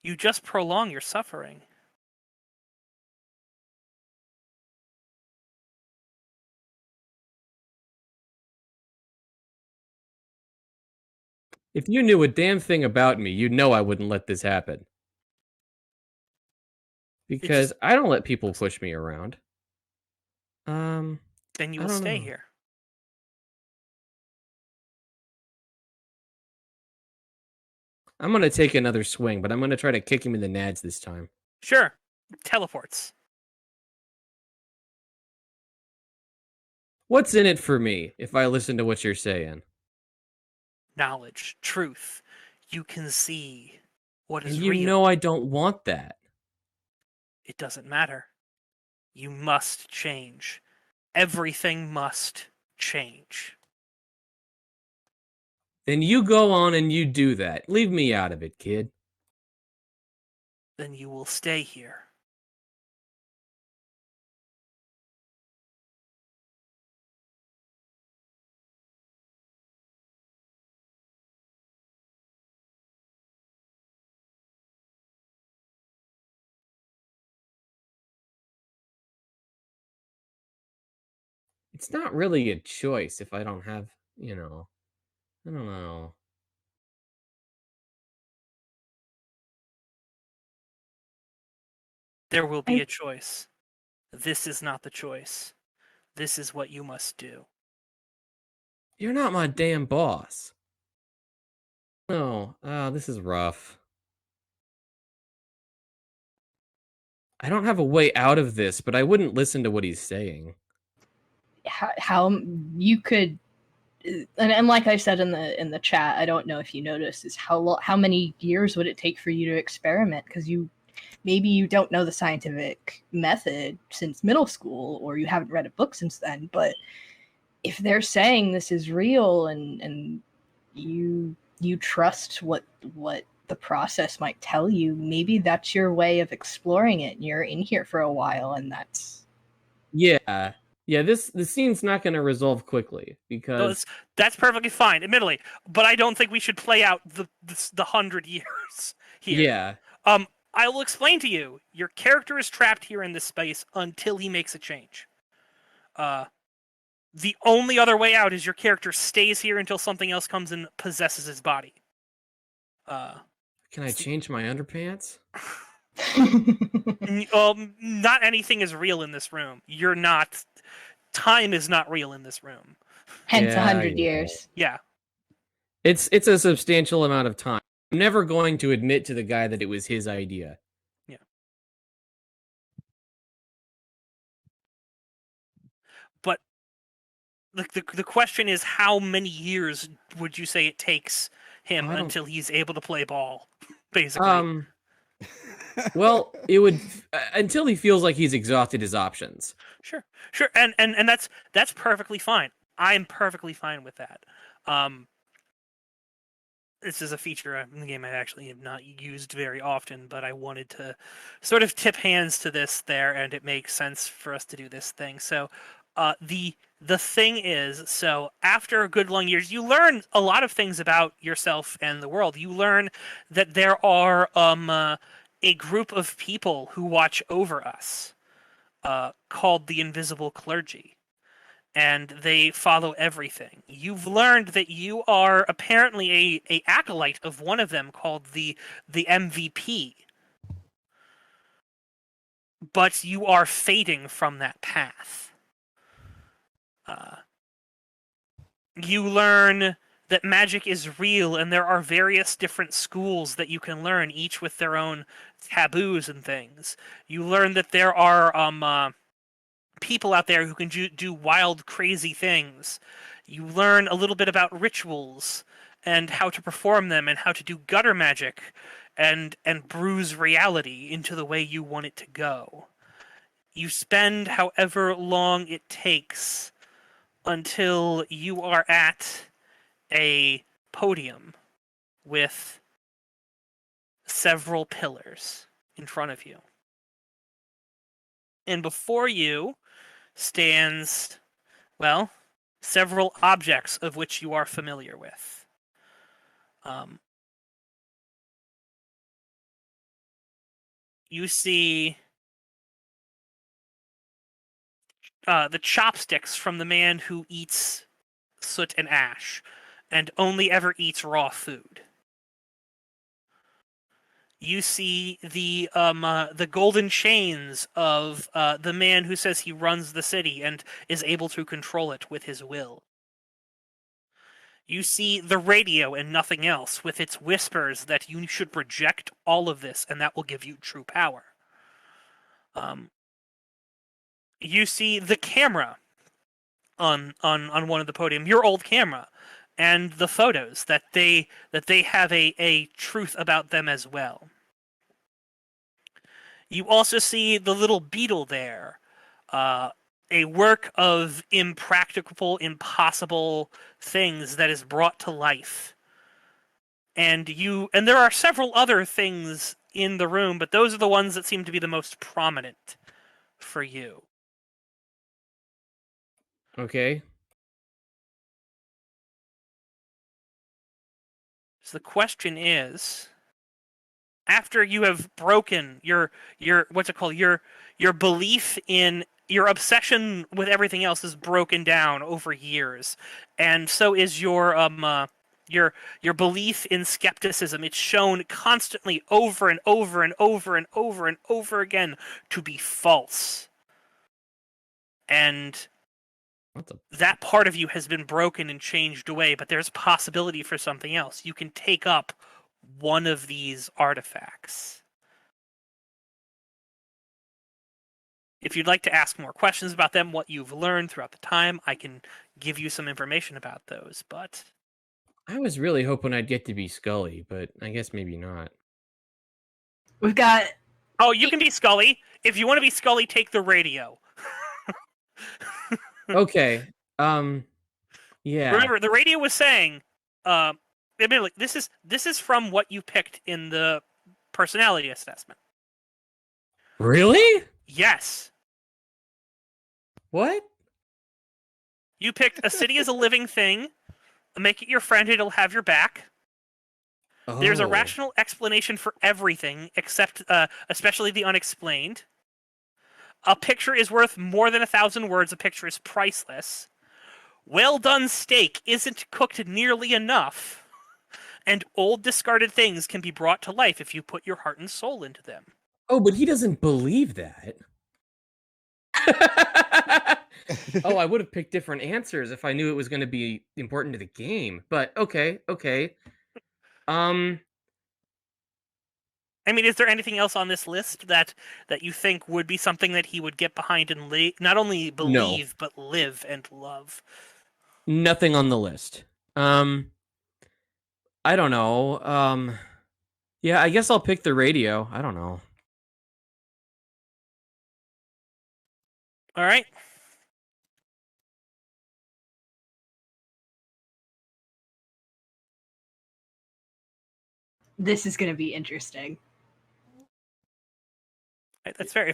[SPEAKER 2] You just prolong your suffering.
[SPEAKER 6] If you knew a damn thing about me, you'd know I wouldn't let this happen. Because I don't let people push me around.
[SPEAKER 2] Then you
[SPEAKER 6] I
[SPEAKER 2] will
[SPEAKER 6] don't
[SPEAKER 2] stay
[SPEAKER 6] know.
[SPEAKER 2] here.
[SPEAKER 6] I'm gonna take another swing, but I'm gonna try to kick him in the nads this time.
[SPEAKER 2] Sure. Teleports.
[SPEAKER 6] What's in it for me if I listen to what you're saying?
[SPEAKER 2] Knowledge. Truth. You can see what is
[SPEAKER 6] And you
[SPEAKER 2] real.
[SPEAKER 6] know I don't want that.
[SPEAKER 2] It doesn't matter. You must change. Everything must change.
[SPEAKER 6] Then you go on and you do that. Leave me out of it, kid.
[SPEAKER 2] Then you will stay here.
[SPEAKER 6] It's not really a choice if I don't have, I don't know.
[SPEAKER 2] There will be a choice. This is not the choice. This is what you must do.
[SPEAKER 6] You're not my damn boss. No, this is rough. I don't have a way out of this, but I wouldn't listen to what he's saying.
[SPEAKER 3] How you could, and like I said in the chat, I don't know if you noticed, is how many years would it take for you to experiment? Because maybe you don't know the scientific method since middle school, or you haven't read a book since then. But if they're saying this is real, and you trust what the process might tell you, maybe that's your way of exploring it. And you're in here for a while, and that's
[SPEAKER 6] This scene's not going to resolve quickly because
[SPEAKER 2] that's perfectly fine, admittedly. But I don't think we should play out the 100 years here.
[SPEAKER 6] Yeah.
[SPEAKER 2] I will explain to you. Your character is trapped here in this space until he makes a change. The only other way out is your character stays here until something else comes and possesses his body.
[SPEAKER 6] Can I change my underpants?
[SPEAKER 2] Not anything is real in this room. Time is not real in this room.
[SPEAKER 3] Hence 100 years.
[SPEAKER 2] Yeah.
[SPEAKER 6] It's a substantial amount of time. I'm never going to admit to the guy that it was his idea.
[SPEAKER 2] Yeah. But the question is, how many years would you say it takes him until he's able to play ball? Basically.
[SPEAKER 6] Well, it would until he feels like he's exhausted his options.
[SPEAKER 2] Sure, and that's perfectly fine. I'm perfectly fine with that. this is a feature in the game I actually have not used very often, but I wanted to sort of tip hands to this there, and it makes sense for us to do this thing. So, the thing is, so after a good long years, you learn a lot of things about yourself and the world. You learn that there are a group of people who watch over us, called the Invisible Clergy, and they follow everything. You've learned that you are apparently a acolyte of one of them called the MVP, but you are fading from that path. You learn that magic is real, and there are various different schools that you can learn, each with their own taboos and things. You learn that there are people out there who can do wild, crazy things. You learn a little bit about rituals and how to perform them and how to do gutter magic and bruise reality into the way you want it to go. You spend however long it takes until you are at a podium with several pillars in front of you. And before you stands, well, several objects of which you are familiar with. You see the chopsticks from the man who eats soot and ash, and only ever eats raw food. You see the golden chains of the man who says he runs the city and is able to control it with his will. You see the radio and nothing else, with its whispers that you should reject all of this, and that will give you true power. You see the camera on one of the podium, your old camera, and the photos that they have a truth about them as well. You also see the little beetle there, a work of impracticable, impossible things that is brought to life. And there are several other things in the room, but those are the ones that seem to be the most prominent for you.
[SPEAKER 6] Okay.
[SPEAKER 2] So the question is, after you have broken your what's it called, your belief in, your obsession with everything else is broken down over years, and so is your belief in skepticism. It's shown constantly over and over and over and over and over again to be false. And that part of you has been broken and changed away, but there's possibility for something else. You can take up one of these artifacts. If you'd like to ask more questions about them, what you've learned throughout the time, I can give you some information about those, but...
[SPEAKER 6] I was really hoping I'd get to be Scully, but I guess maybe not.
[SPEAKER 3] We've got...
[SPEAKER 2] Oh, you can be Scully. If you want to be Scully, take the radio.
[SPEAKER 6] Okay. Yeah.
[SPEAKER 2] Remember, the radio was saying, admittedly, this is from what you picked in the personality assessment.
[SPEAKER 6] Really?
[SPEAKER 2] Yes.
[SPEAKER 6] What?
[SPEAKER 2] You picked a city as a living thing, make it your friend, it'll have your back.
[SPEAKER 6] Oh.
[SPEAKER 2] There's a rational explanation for everything, except, especially the unexplained. A picture is worth more than 1,000 words. A picture is priceless. Well done steak isn't cooked nearly enough. And old discarded things can be brought to life if you put your heart and soul into them.
[SPEAKER 6] Oh, but he doesn't believe that. Oh, I would have picked different answers if I knew it was going to be important to the game. But okay.
[SPEAKER 2] I mean, is there anything else on this list that you think would be something that he would get behind and not only believe, but live and love?
[SPEAKER 6] Nothing on the list. I don't know. Yeah, I guess I'll pick the radio. I don't know.
[SPEAKER 2] All right.
[SPEAKER 3] This is going to be interesting.
[SPEAKER 2] That's fair.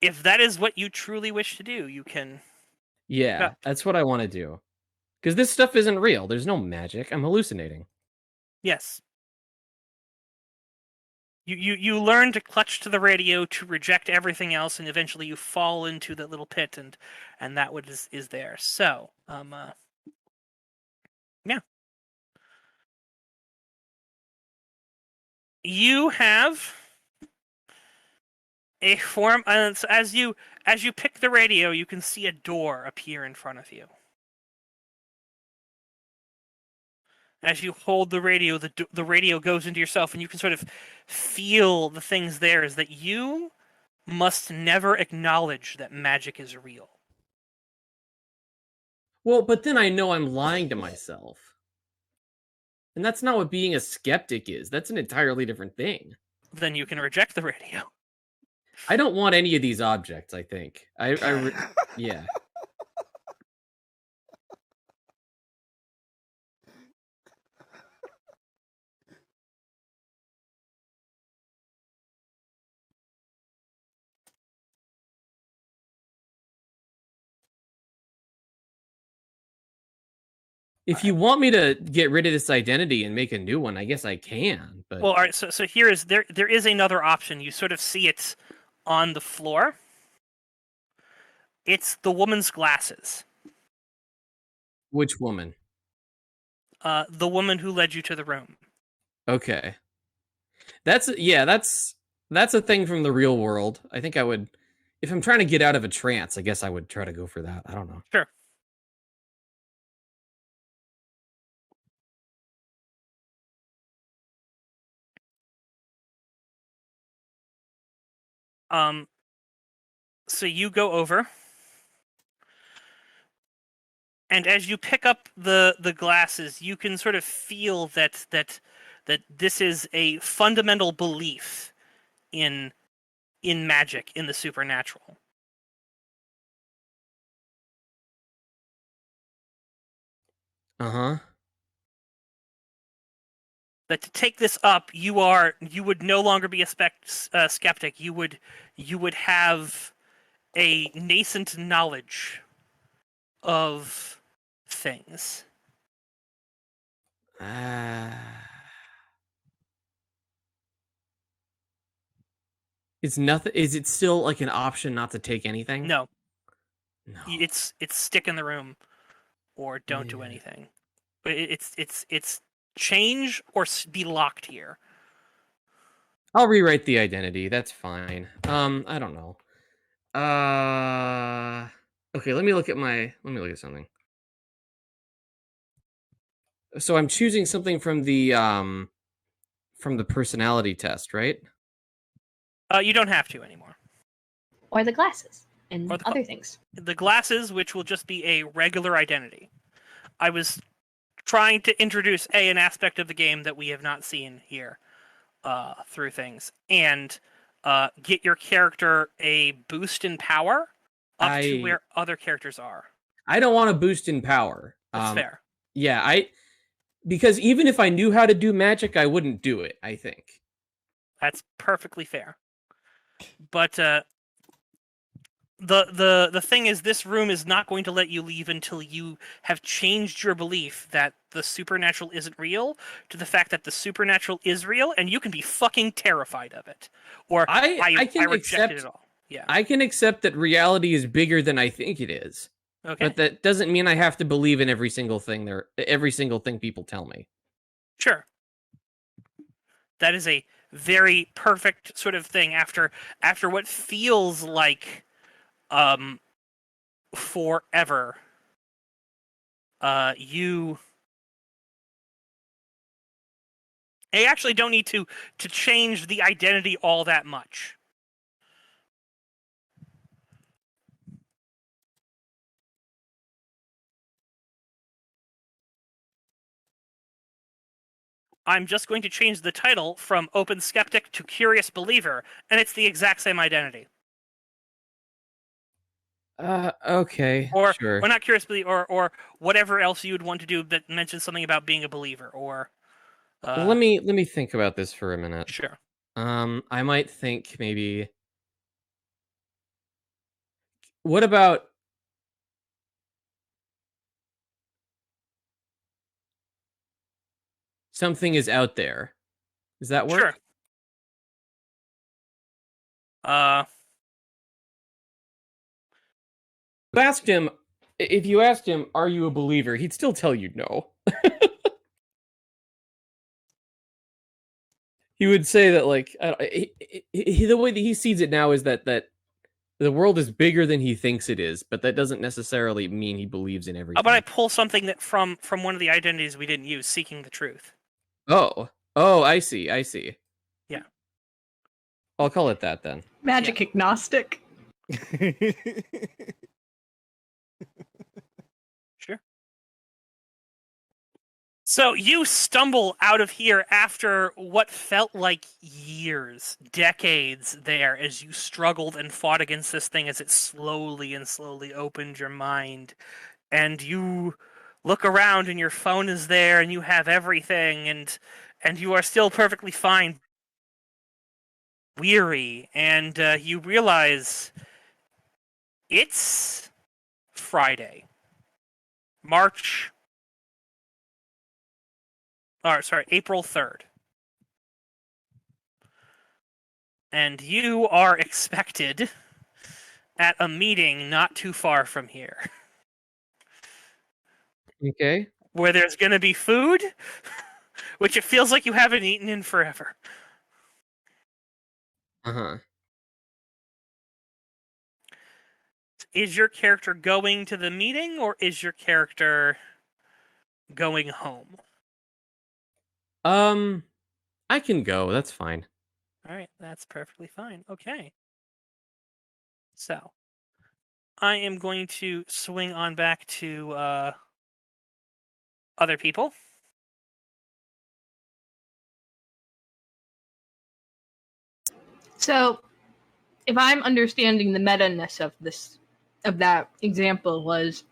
[SPEAKER 2] If that is what you truly wish to do, you can.
[SPEAKER 6] Yeah, that's what I want to do. Because this stuff isn't real. There's no magic. I'm hallucinating.
[SPEAKER 2] Yes. You learn to clutch to the radio to reject everything else, and eventually you fall into the little pit, and that what is there. So, yeah. You have a form, so as you pick the radio, you can see a door appear in front of you. As you hold the radio, the radio goes into yourself, and you can sort of feel the things there. Is that you must never acknowledge that magic is real.
[SPEAKER 6] Well, but then I know I'm lying to myself. And that's not what being a skeptic is. That's an entirely different thing.
[SPEAKER 2] Then you can reject the radio.
[SPEAKER 6] I don't want any of these objects, I think. Yeah. If you want me to get rid of this identity and make a new one, I guess I can. But
[SPEAKER 2] Well, all right. So here is there is another option. You sort of see it on the floor. It's the woman's glasses.
[SPEAKER 6] Which woman?
[SPEAKER 2] The woman who led you to the room.
[SPEAKER 6] Okay. That's a thing from the real world. I think I would, if I'm trying to get out of a trance, I guess I would try to go for that. I don't know.
[SPEAKER 2] Sure. So you go over, and as you pick up the glasses, you can sort of feel that this is a fundamental belief in magic, in the supernatural.
[SPEAKER 6] Uh-huh.
[SPEAKER 2] That to take this up, you would no longer be a skeptic. You would have a nascent knowledge of things.
[SPEAKER 6] It's nothing. Is it still like an option not to take anything?
[SPEAKER 2] No.
[SPEAKER 6] No.
[SPEAKER 2] It's stick in the room, or don't do anything. But it's change or be locked here.
[SPEAKER 6] I'll rewrite the identity. That's fine. I don't know. Okay, let me look at something. So I'm choosing something from the personality test, right?
[SPEAKER 2] You don't have to anymore.
[SPEAKER 3] Or the glasses and
[SPEAKER 2] Or the
[SPEAKER 3] other things.
[SPEAKER 2] The glasses, which will just be a regular identity. I was trying to introduce an aspect of the game that we have not seen here through things, and get your character a boost in power up to where other characters are.
[SPEAKER 6] I don't want a boost in power.
[SPEAKER 2] That's fair.
[SPEAKER 6] Yeah, because even if I knew how to do magic, I wouldn't do it, I think.
[SPEAKER 2] That's perfectly fair. But the thing is, this room is not going to let you leave until you have changed your belief that the supernatural isn't real to the fact that the supernatural is real, and you can be fucking terrified of it. Or I reject it all. Yeah.
[SPEAKER 6] I can accept that reality is bigger than I think it is.
[SPEAKER 2] Okay.
[SPEAKER 6] But that doesn't mean I have to believe in every single thing people tell me.
[SPEAKER 2] Sure. That is a very perfect sort of thing after what feels like forever. You actually don't need to change the identity all that much. I'm just going to change the title from Open Skeptic to Curious Believer, and it's the exact same identity.
[SPEAKER 6] Okay,
[SPEAKER 2] or
[SPEAKER 6] sure.
[SPEAKER 2] Or not Curious Believer, or whatever else you would want to do that mentions something about being a believer, or
[SPEAKER 6] Let me think about this for a minute.
[SPEAKER 2] Sure.
[SPEAKER 6] I might think maybe. What about something is out there? Does that work?
[SPEAKER 2] Sure.
[SPEAKER 6] If you asked him, "Are you a believer?" He'd still tell you no. He would say that, like, the way that he sees it now is that the world is bigger than he thinks it is, but that doesn't necessarily mean he believes in everything.
[SPEAKER 2] How about I pull something that from one of the identities we didn't use, seeking the truth?
[SPEAKER 6] Oh, I see.
[SPEAKER 2] Yeah.
[SPEAKER 6] I'll call it that then.
[SPEAKER 3] Magic agnostic.
[SPEAKER 2] Sure. So you stumble out of here after what felt like years, decades there, as you struggled and fought against this thing as it slowly opened your mind. And you look around and your phone is there and you have everything and you are still perfectly fine, weary, and you realize it's Friday, April 3rd. And you are expected at a meeting not too far from here.
[SPEAKER 6] Okay.
[SPEAKER 2] Where there's going to be food, which it feels like you haven't eaten in forever.
[SPEAKER 6] Uh-huh.
[SPEAKER 2] Is your character going to the meeting, or is your character going home?
[SPEAKER 6] I can go. That's fine.
[SPEAKER 2] All right, that's perfectly fine. Okay. So, I am going to swing on back to other people.
[SPEAKER 3] So, if I'm understanding the meta-ness of that example, was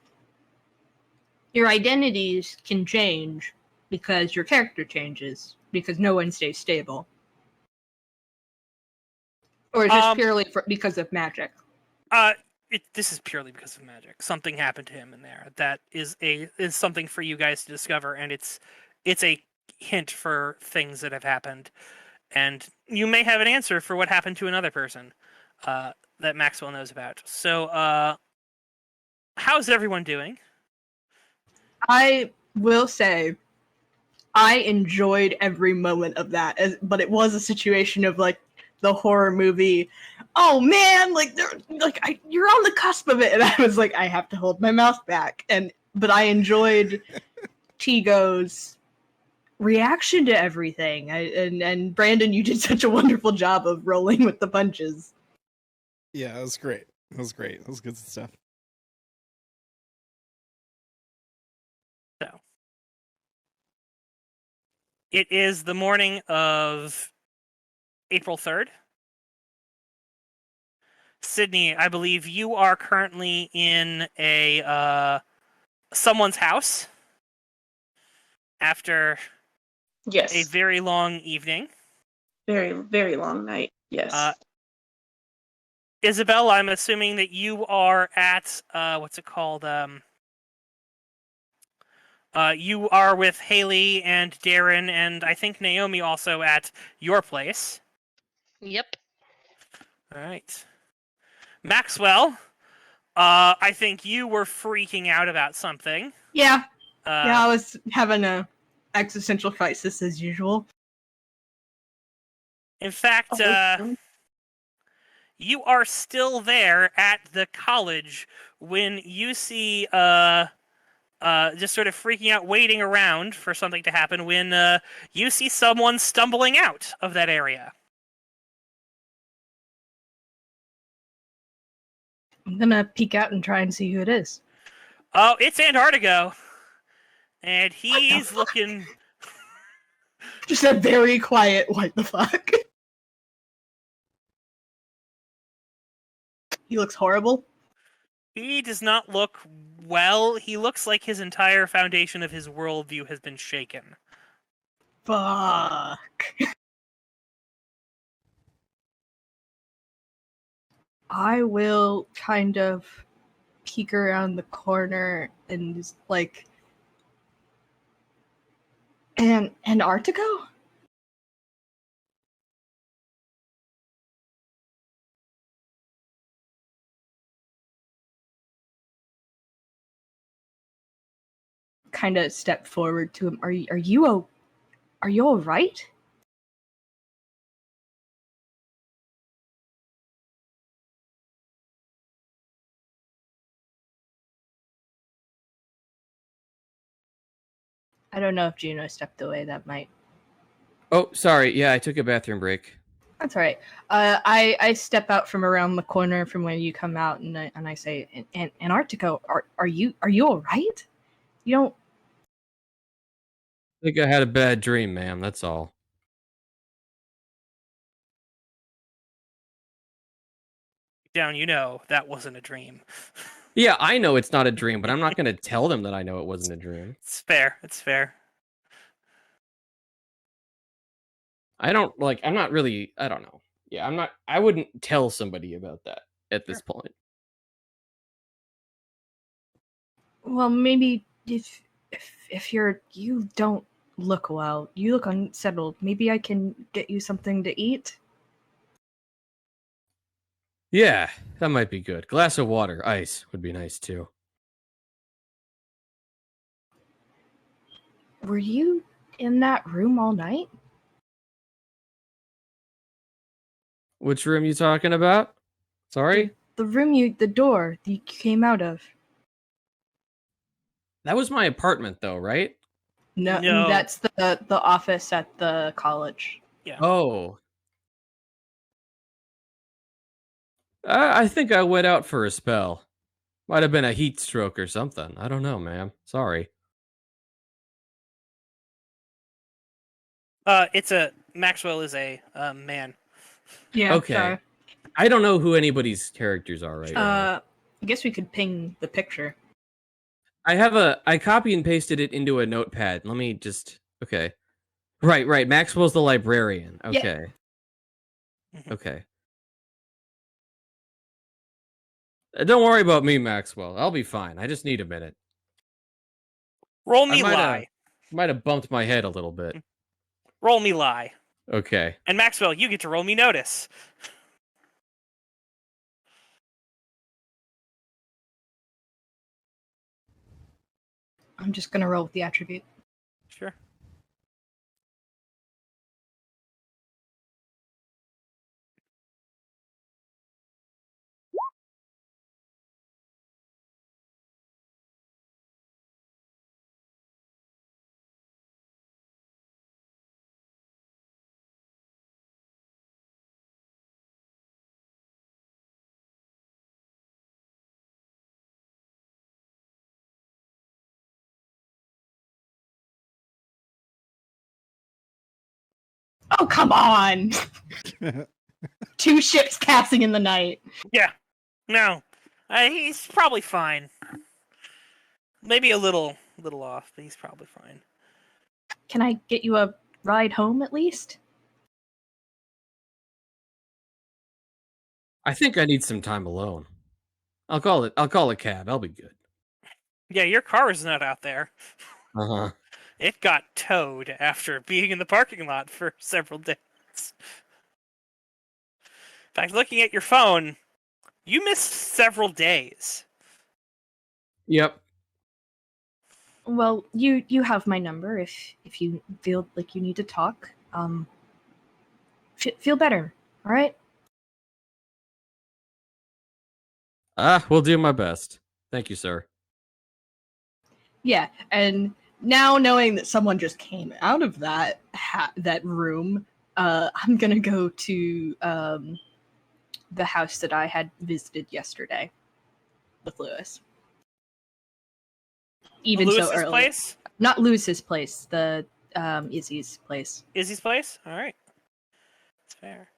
[SPEAKER 3] your identities can change because your character changes, because no one stays stable. Or it's just purely because of magic?
[SPEAKER 2] This is purely because of magic. Something happened to him in there that is something for you guys to discover, and it's a hint for things that have happened. And you may have an answer for what happened to another person that Maxwell knows about. So, how's everyone doing?
[SPEAKER 3] I will say, I enjoyed every moment of that, but it was a situation of like the horror movie. Oh man, you're on the cusp of it, and I was like, I have to hold my mouth back. But I enjoyed Tigo's reaction to everything. And Brandon, you did such a wonderful job of rolling with the punches.
[SPEAKER 1] Yeah, it was great. It was good stuff.
[SPEAKER 2] So, it is the morning of April 3rd. Sydney, I believe you are currently in someone's house after
[SPEAKER 5] Yes.
[SPEAKER 2] a very long evening.
[SPEAKER 5] Very, very long night. Yes.
[SPEAKER 2] Isabelle, I'm assuming that you are at what's it called? You are with Haley and Darren, and I think Naomi also at your place.
[SPEAKER 7] Yep.
[SPEAKER 2] All right. Maxwell, I think you were freaking out about something.
[SPEAKER 3] Yeah. I was having a existential crisis as usual.
[SPEAKER 2] In fact, you are still there at the college when you see just sort of freaking out, waiting around for something to happen, when you see someone stumbling out of that area.
[SPEAKER 3] I'm gonna peek out and try and see who it is.
[SPEAKER 2] Oh, it's Antartigo. And he's looking...
[SPEAKER 3] Just a very quiet, what the fuck? He looks horrible.
[SPEAKER 2] He does not look well. He looks like his entire foundation of his worldview has been shaken.
[SPEAKER 3] Fuck. I will kind of peek around the corner and just like, Antartigo? Kind of step forward to him. Are you all right? I don't know if JUNO stepped away. That might.
[SPEAKER 6] Oh, sorry. Yeah, I took a bathroom break.
[SPEAKER 3] That's all right. I step out from around the corner from where you come out, and I say, Antartigo, are you all right? You don't.
[SPEAKER 6] I think I had a bad dream, ma'am. That's all.
[SPEAKER 2] Down, you know that wasn't a dream.
[SPEAKER 6] Yeah, I know it's not a dream, but I'm not going to tell them that I know it wasn't a dream.
[SPEAKER 2] It's fair. It's fair.
[SPEAKER 6] I'm not really, I don't know. Yeah, I wouldn't tell somebody about that at this point.
[SPEAKER 3] Well, maybe if you don't look well, you look unsettled. Maybe I can get you something to eat.
[SPEAKER 6] Yeah, that might be good. Glass of water, ice would be nice too.
[SPEAKER 3] Were you in that room all night?
[SPEAKER 6] Which room you talking about? Sorry?
[SPEAKER 3] The room the door you came out of.
[SPEAKER 6] That was my apartment though, right?
[SPEAKER 3] No,
[SPEAKER 2] No.
[SPEAKER 3] that's the office at the college.
[SPEAKER 2] Yeah.
[SPEAKER 6] Oh. I think I went out for a spell. Might have been a heat stroke or something. I don't know, ma'am. Sorry.
[SPEAKER 2] Maxwell is a man.
[SPEAKER 3] Yeah.
[SPEAKER 6] Okay.
[SPEAKER 3] Sorry.
[SPEAKER 6] I don't know who anybody's characters are right now.
[SPEAKER 3] I guess we could ping the picture.
[SPEAKER 6] I copy and pasted it into a notepad. Let me just, okay. Right. Maxwell's the librarian.
[SPEAKER 3] Yeah.
[SPEAKER 6] Okay.
[SPEAKER 2] Mhm.
[SPEAKER 6] Okay. Don't worry about me, Maxwell. I'll be fine. I just need a minute.
[SPEAKER 2] Roll me
[SPEAKER 6] I
[SPEAKER 2] lie.
[SPEAKER 6] might have bumped my head a little bit.
[SPEAKER 2] Roll me lie.
[SPEAKER 6] Okay.
[SPEAKER 2] And Maxwell, you get to roll me notice.
[SPEAKER 3] I'm just gonna roll with the attribute.
[SPEAKER 2] Sure.
[SPEAKER 3] Oh, come on! 2 ships passing in the night.
[SPEAKER 2] Yeah. No. He's probably fine. Maybe a little off, but he's probably fine.
[SPEAKER 3] Can I get you a ride home at least?
[SPEAKER 6] I think I need some time alone. I'll call a cab. I'll be good.
[SPEAKER 2] Yeah, your car is not out there.
[SPEAKER 6] Uh-huh.
[SPEAKER 2] It got towed after being in the parking lot for several days. In fact, looking at your phone, you missed several days.
[SPEAKER 6] Yep.
[SPEAKER 3] Well, you have my number if you feel like you need to talk. Feel better, all right?
[SPEAKER 6] We'll do my best. Thank you, sir.
[SPEAKER 3] Yeah, and now knowing that someone just came out of that that room, I'm gonna go to the house that I had visited yesterday with Lewis. Even so
[SPEAKER 2] Lewis's
[SPEAKER 3] early.
[SPEAKER 2] place?
[SPEAKER 3] Not Lewis's place, the Izzy's place.
[SPEAKER 2] Izzy's place? All right. That's fair.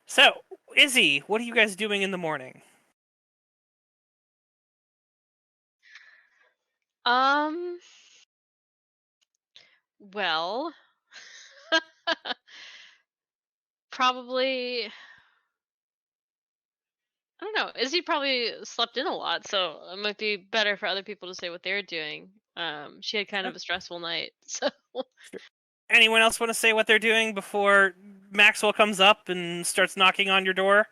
[SPEAKER 2] So, Izzy, what are you guys doing in the morning?
[SPEAKER 7] Well, Probably, I don't know. Izzy probably slept in a lot, so it might be better for other people to say what they're doing. She had kind of a stressful night, so.
[SPEAKER 2] Anyone else want to say what they're doing before Maxwell comes up and starts knocking on your door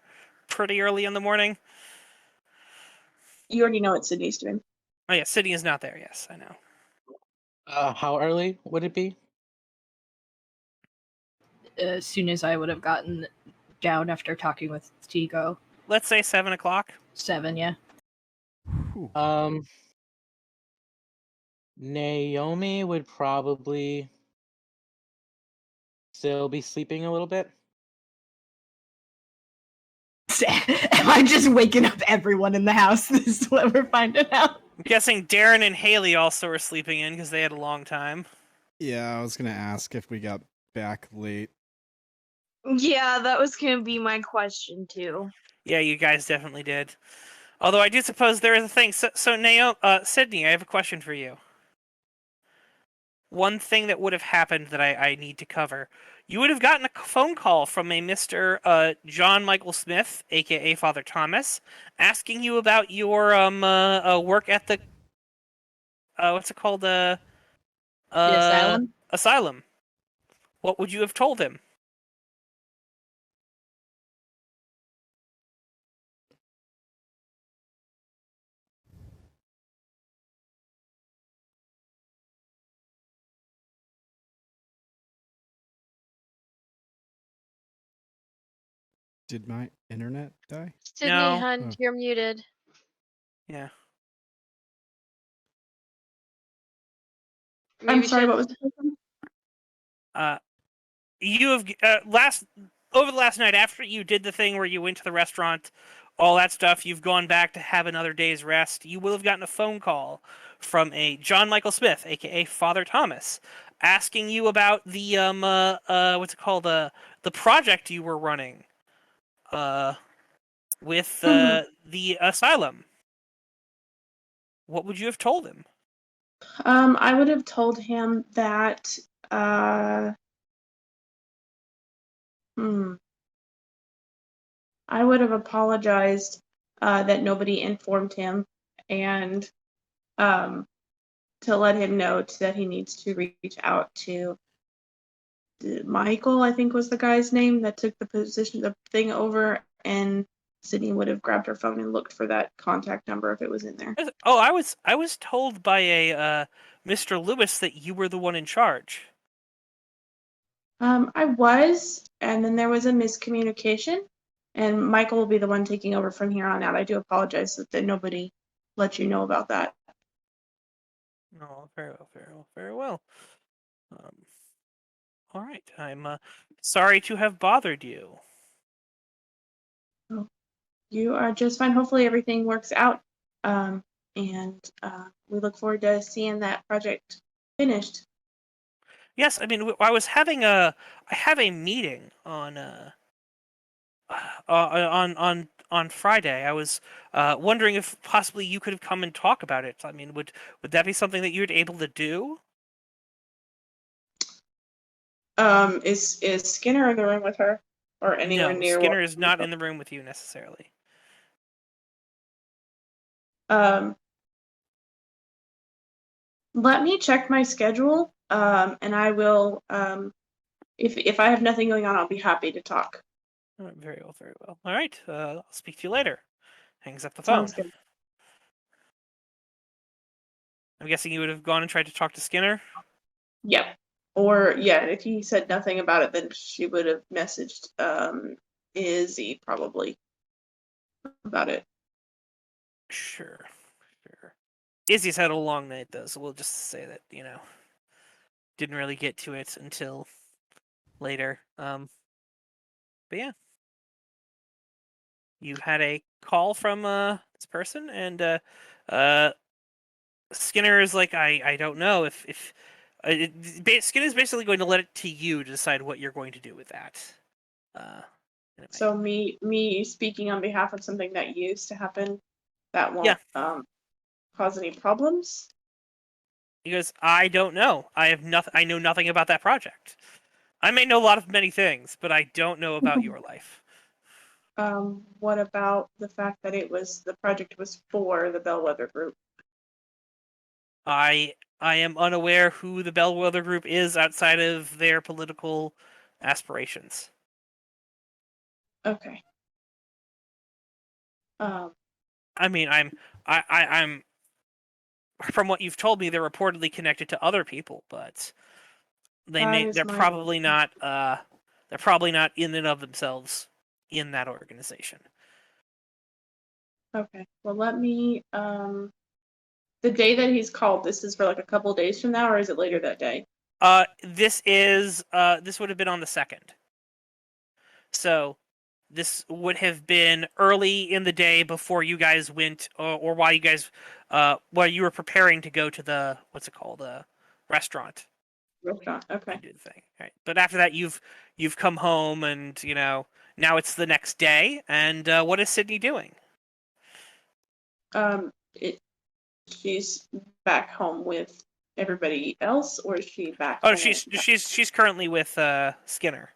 [SPEAKER 2] pretty early in the morning?
[SPEAKER 5] You already know what Sydney's doing.
[SPEAKER 2] Oh yeah, Sydney is not there. Yes, I know.
[SPEAKER 8] How early would it be?
[SPEAKER 3] As soon as I would have gotten down after talking with Tigo.
[SPEAKER 2] Let's say 7 o'clock.
[SPEAKER 3] 7, yeah.
[SPEAKER 1] Whew.
[SPEAKER 8] Naomi would probably still be sleeping a little bit.
[SPEAKER 3] Am I just waking up everyone in the house? This is what we're finding out.
[SPEAKER 2] I'm guessing Darren and Haley also were sleeping in because they had a long time.
[SPEAKER 1] Yeah, I was gonna ask if we got back late.
[SPEAKER 4] Yeah, that was gonna be my question too.
[SPEAKER 2] Yeah, you guys definitely did. Although I do suppose there is a thing. So Naomi, Sydney, I have a question for you. One thing that would have happened that I need to cover. You would have gotten a phone call from a Mr. John Michael Smith, aka Father Thomas, asking you about your work at the what's it called?
[SPEAKER 3] The asylum?
[SPEAKER 2] Asylum. What would you have told him?
[SPEAKER 1] Did my internet die?
[SPEAKER 7] Sydney,
[SPEAKER 2] No.
[SPEAKER 7] hun,
[SPEAKER 1] Oh.
[SPEAKER 7] you're muted.
[SPEAKER 2] Yeah.
[SPEAKER 5] I'm
[SPEAKER 7] Maybe
[SPEAKER 5] sorry,
[SPEAKER 7] should-
[SPEAKER 5] what was the question?
[SPEAKER 2] You have over the last night after you did the thing where you went to the restaurant, all that stuff. You've gone back to have another day's rest. You will have gotten a phone call from a John Michael Smith, aka Father Thomas, asking you about the what's it called, the project you were running, with the asylum. What would you have told him?
[SPEAKER 5] I would have told him that I would have apologized that nobody informed him, and to let him know that he needs to reach out to Michael, I think was the guy's name that took the thing over, and Sydney would have grabbed her phone and looked for that contact number if it was in there.
[SPEAKER 2] Oh, I was told by a Mr. Lewis that you were the one in charge.
[SPEAKER 5] I was, and then there was a miscommunication, and Michael will be the one taking over from here on out. I do apologize that nobody let you know about that.
[SPEAKER 2] No, very well, very well, very well. All right, I'm sorry to have bothered you.
[SPEAKER 5] You are just fine. Hopefully everything works out, and we look forward to seeing that project finished.
[SPEAKER 2] Yes, I mean I have a meeting on Friday. I was wondering if possibly you could have come and talk about it. I mean, would that be something that you'd able to do?
[SPEAKER 5] Is Skinner in the room with her, or anywhere
[SPEAKER 2] No,
[SPEAKER 5] near?
[SPEAKER 2] Skinner is not in the room with you necessarily.
[SPEAKER 5] Let me check my schedule, and I will. If I have nothing going on, I'll be happy to talk.
[SPEAKER 2] All right, very well, very well. All right, I'll speak to you later. Hangs up the phone.
[SPEAKER 5] Sounds good.
[SPEAKER 2] I'm guessing you would have gone and tried to talk to Skinner.
[SPEAKER 5] Yeah. Or yeah, if he said nothing about it, then she would have messaged Izzy probably about it.
[SPEAKER 2] Sure. Izzy's had a long night though, so we'll just say that, didn't really get to it until later. But yeah. You had a call from this person, and Skinner is like, I don't know if Skinner is basically going to let it to you to decide what you're going to do with that. Anyway.
[SPEAKER 5] So me speaking on behalf of something that used to happen, that won't cause any problems.
[SPEAKER 2] He goes, I don't know. I know nothing about that project. I may know a lot of many things, but I don't know about your life.
[SPEAKER 5] What about the fact that the project was for the Bellwether Group?
[SPEAKER 2] I am unaware who the Bellwether Group is outside of their political aspirations.
[SPEAKER 5] Okay.
[SPEAKER 2] I mean, I'm from what you've told me, they're reportedly connected to other people, but they're probably not in and of themselves in that organization.
[SPEAKER 5] Okay. Well, let me. The day that he's called, this is for like a couple of days from now, or is it later that day?
[SPEAKER 2] This would have been on the 2nd. So this would have been early in the day before you guys went, or while you guys, while you were preparing to go to the restaurant.
[SPEAKER 5] Restaurant. Okay.
[SPEAKER 2] And do the thing. Right. But after that, you've come home, and now it's the next day. And what is Sydney doing?
[SPEAKER 5] She's back home with everybody else, or is she back?
[SPEAKER 2] Oh,
[SPEAKER 5] home?
[SPEAKER 2] she's currently with Skinner.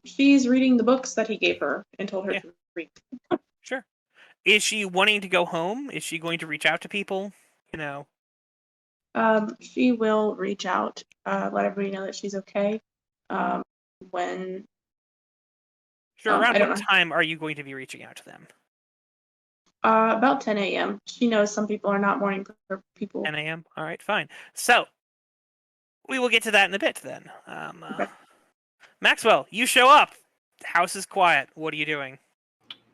[SPEAKER 5] She's reading the books that he gave her and told her to read.
[SPEAKER 2] Sure. Is she wanting to go home? Is she going to reach out to people?
[SPEAKER 5] She will reach out, let everybody know that she's okay. When.
[SPEAKER 2] Sure. Around what time are you going to be reaching out to them?
[SPEAKER 5] About 10 a.m. She knows some people are not morning people.
[SPEAKER 2] 10 a.m. All right, fine. So we will get to that in a bit then.
[SPEAKER 5] Okay.
[SPEAKER 2] Maxwell, you show up. The house is quiet. What are you doing?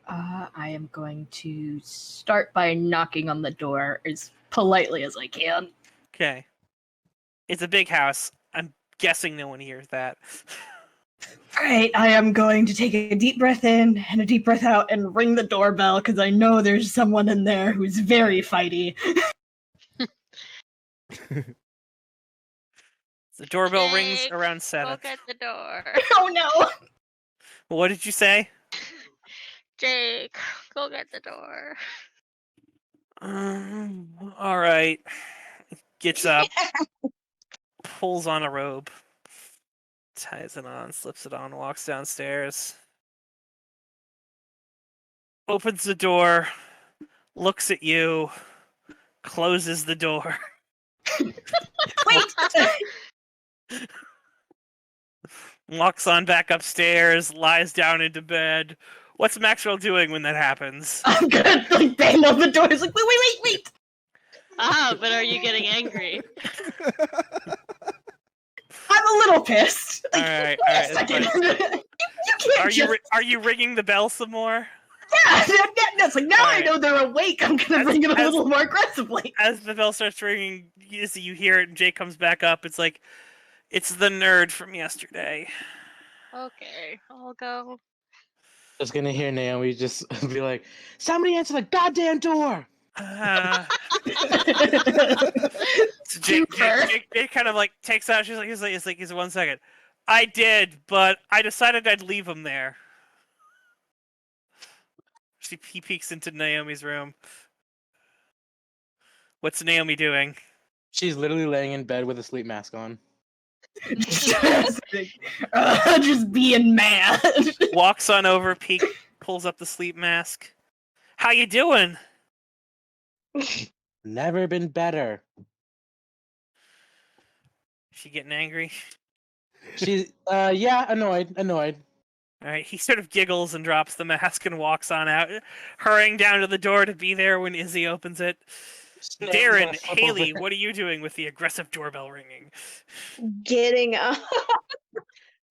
[SPEAKER 3] I am going to start by knocking on the door as politely as I can.
[SPEAKER 2] Okay. It's a big house. I'm guessing no one hears that.
[SPEAKER 3] Alright, I am going to take a deep breath in and a deep breath out and ring the doorbell because I know there's someone in there who's very fighty.
[SPEAKER 2] The doorbell
[SPEAKER 7] Jake,
[SPEAKER 2] rings around 7.
[SPEAKER 7] Go get the door.
[SPEAKER 3] Oh no!
[SPEAKER 2] What did you say?
[SPEAKER 7] Jake, go get the door.
[SPEAKER 2] All right. Gets up, pulls on a robe, ties it on, slips it on, walks downstairs, opens the door, looks at you, closes the door.
[SPEAKER 3] Wait!
[SPEAKER 2] Walks on back upstairs, lies down into bed. What's Maxwell doing when that happens?
[SPEAKER 3] I'm gonna bang on the door. It's like, wait!
[SPEAKER 7] But are you getting angry?
[SPEAKER 3] I'm a little pissed.
[SPEAKER 2] All right.
[SPEAKER 3] Wait a second. You can't
[SPEAKER 2] Are you ringing the bell some more?
[SPEAKER 3] Yeah, that's like, now
[SPEAKER 2] Right.
[SPEAKER 3] I know they're awake. I'm gonna ring it a little more aggressively.
[SPEAKER 2] As the bell starts ringing, you hear it, and Jake comes back up. It's like, it's the nerd from yesterday.
[SPEAKER 7] Okay, I'll go.
[SPEAKER 8] Just gonna hear Naomi just be like, "Somebody answer the goddamn door!"
[SPEAKER 2] So Jake kind of like takes out. He's like, 1 second. I did, but I decided I'd leave him there. He peeks into Naomi's room. What's Naomi doing?
[SPEAKER 8] She's literally laying in bed with a sleep mask on.
[SPEAKER 3] just being mad.
[SPEAKER 2] Walks on over, pulls up the sleep mask. How you doing?
[SPEAKER 8] Never been better.
[SPEAKER 2] She getting angry?
[SPEAKER 8] She's yeah, annoyed.
[SPEAKER 2] All right, he sort of giggles and drops the mask and walks on out, hurrying down to the door to be there when Izzy opens it. Darren, Haley, what are you doing with the aggressive doorbell ringing?
[SPEAKER 4] Getting up.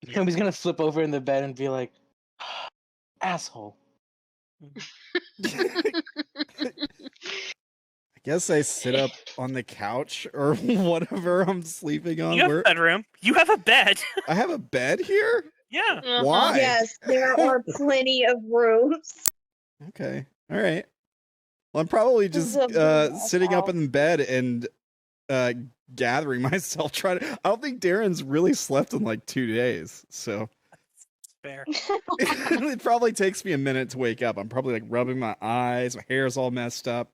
[SPEAKER 8] Naomi's gonna flip over in the bed and be like, "Asshole."
[SPEAKER 1] I guess I sit up on the couch or whatever I'm sleeping on.
[SPEAKER 2] You have a bedroom. You have a bed.
[SPEAKER 1] I have a bed here?
[SPEAKER 2] Yeah.
[SPEAKER 7] Uh-huh.
[SPEAKER 1] Why?
[SPEAKER 4] Yes, there are plenty of rooms.
[SPEAKER 1] Okay. All right. Well, I'm probably just
[SPEAKER 4] This is a big
[SPEAKER 1] sitting up
[SPEAKER 4] house.
[SPEAKER 1] in bed and gathering myself. I don't think Darren's really slept in like 2 days, so
[SPEAKER 2] Fair.
[SPEAKER 1] it probably takes me a minute to wake up. I'm probably like rubbing my eyes. My hair's all messed up.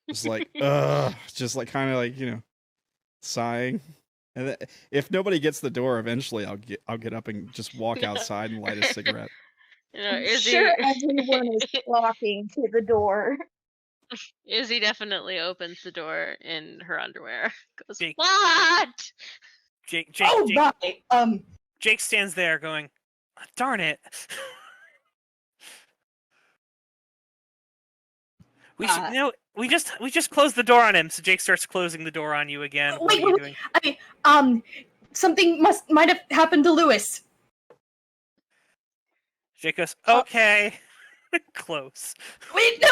[SPEAKER 1] Just like, just like kind of like, sighing. And if nobody gets the door, eventually I'll get up and just walk outside and light a cigarette.
[SPEAKER 4] I'm
[SPEAKER 7] Izzy,
[SPEAKER 4] sure everyone is flocking to the door.
[SPEAKER 7] Izzy definitely opens the door in her underwear. Goes,
[SPEAKER 2] Jake.
[SPEAKER 7] what?
[SPEAKER 2] Jake,
[SPEAKER 3] Oh my.
[SPEAKER 2] Jake stands there going, darn it. We should, we just closed the door on him, so Jake starts closing the door on you again. What are you doing?
[SPEAKER 3] Something might have happened to Lewis.
[SPEAKER 2] Jake goes, okay. Close.
[SPEAKER 3] Wait, no.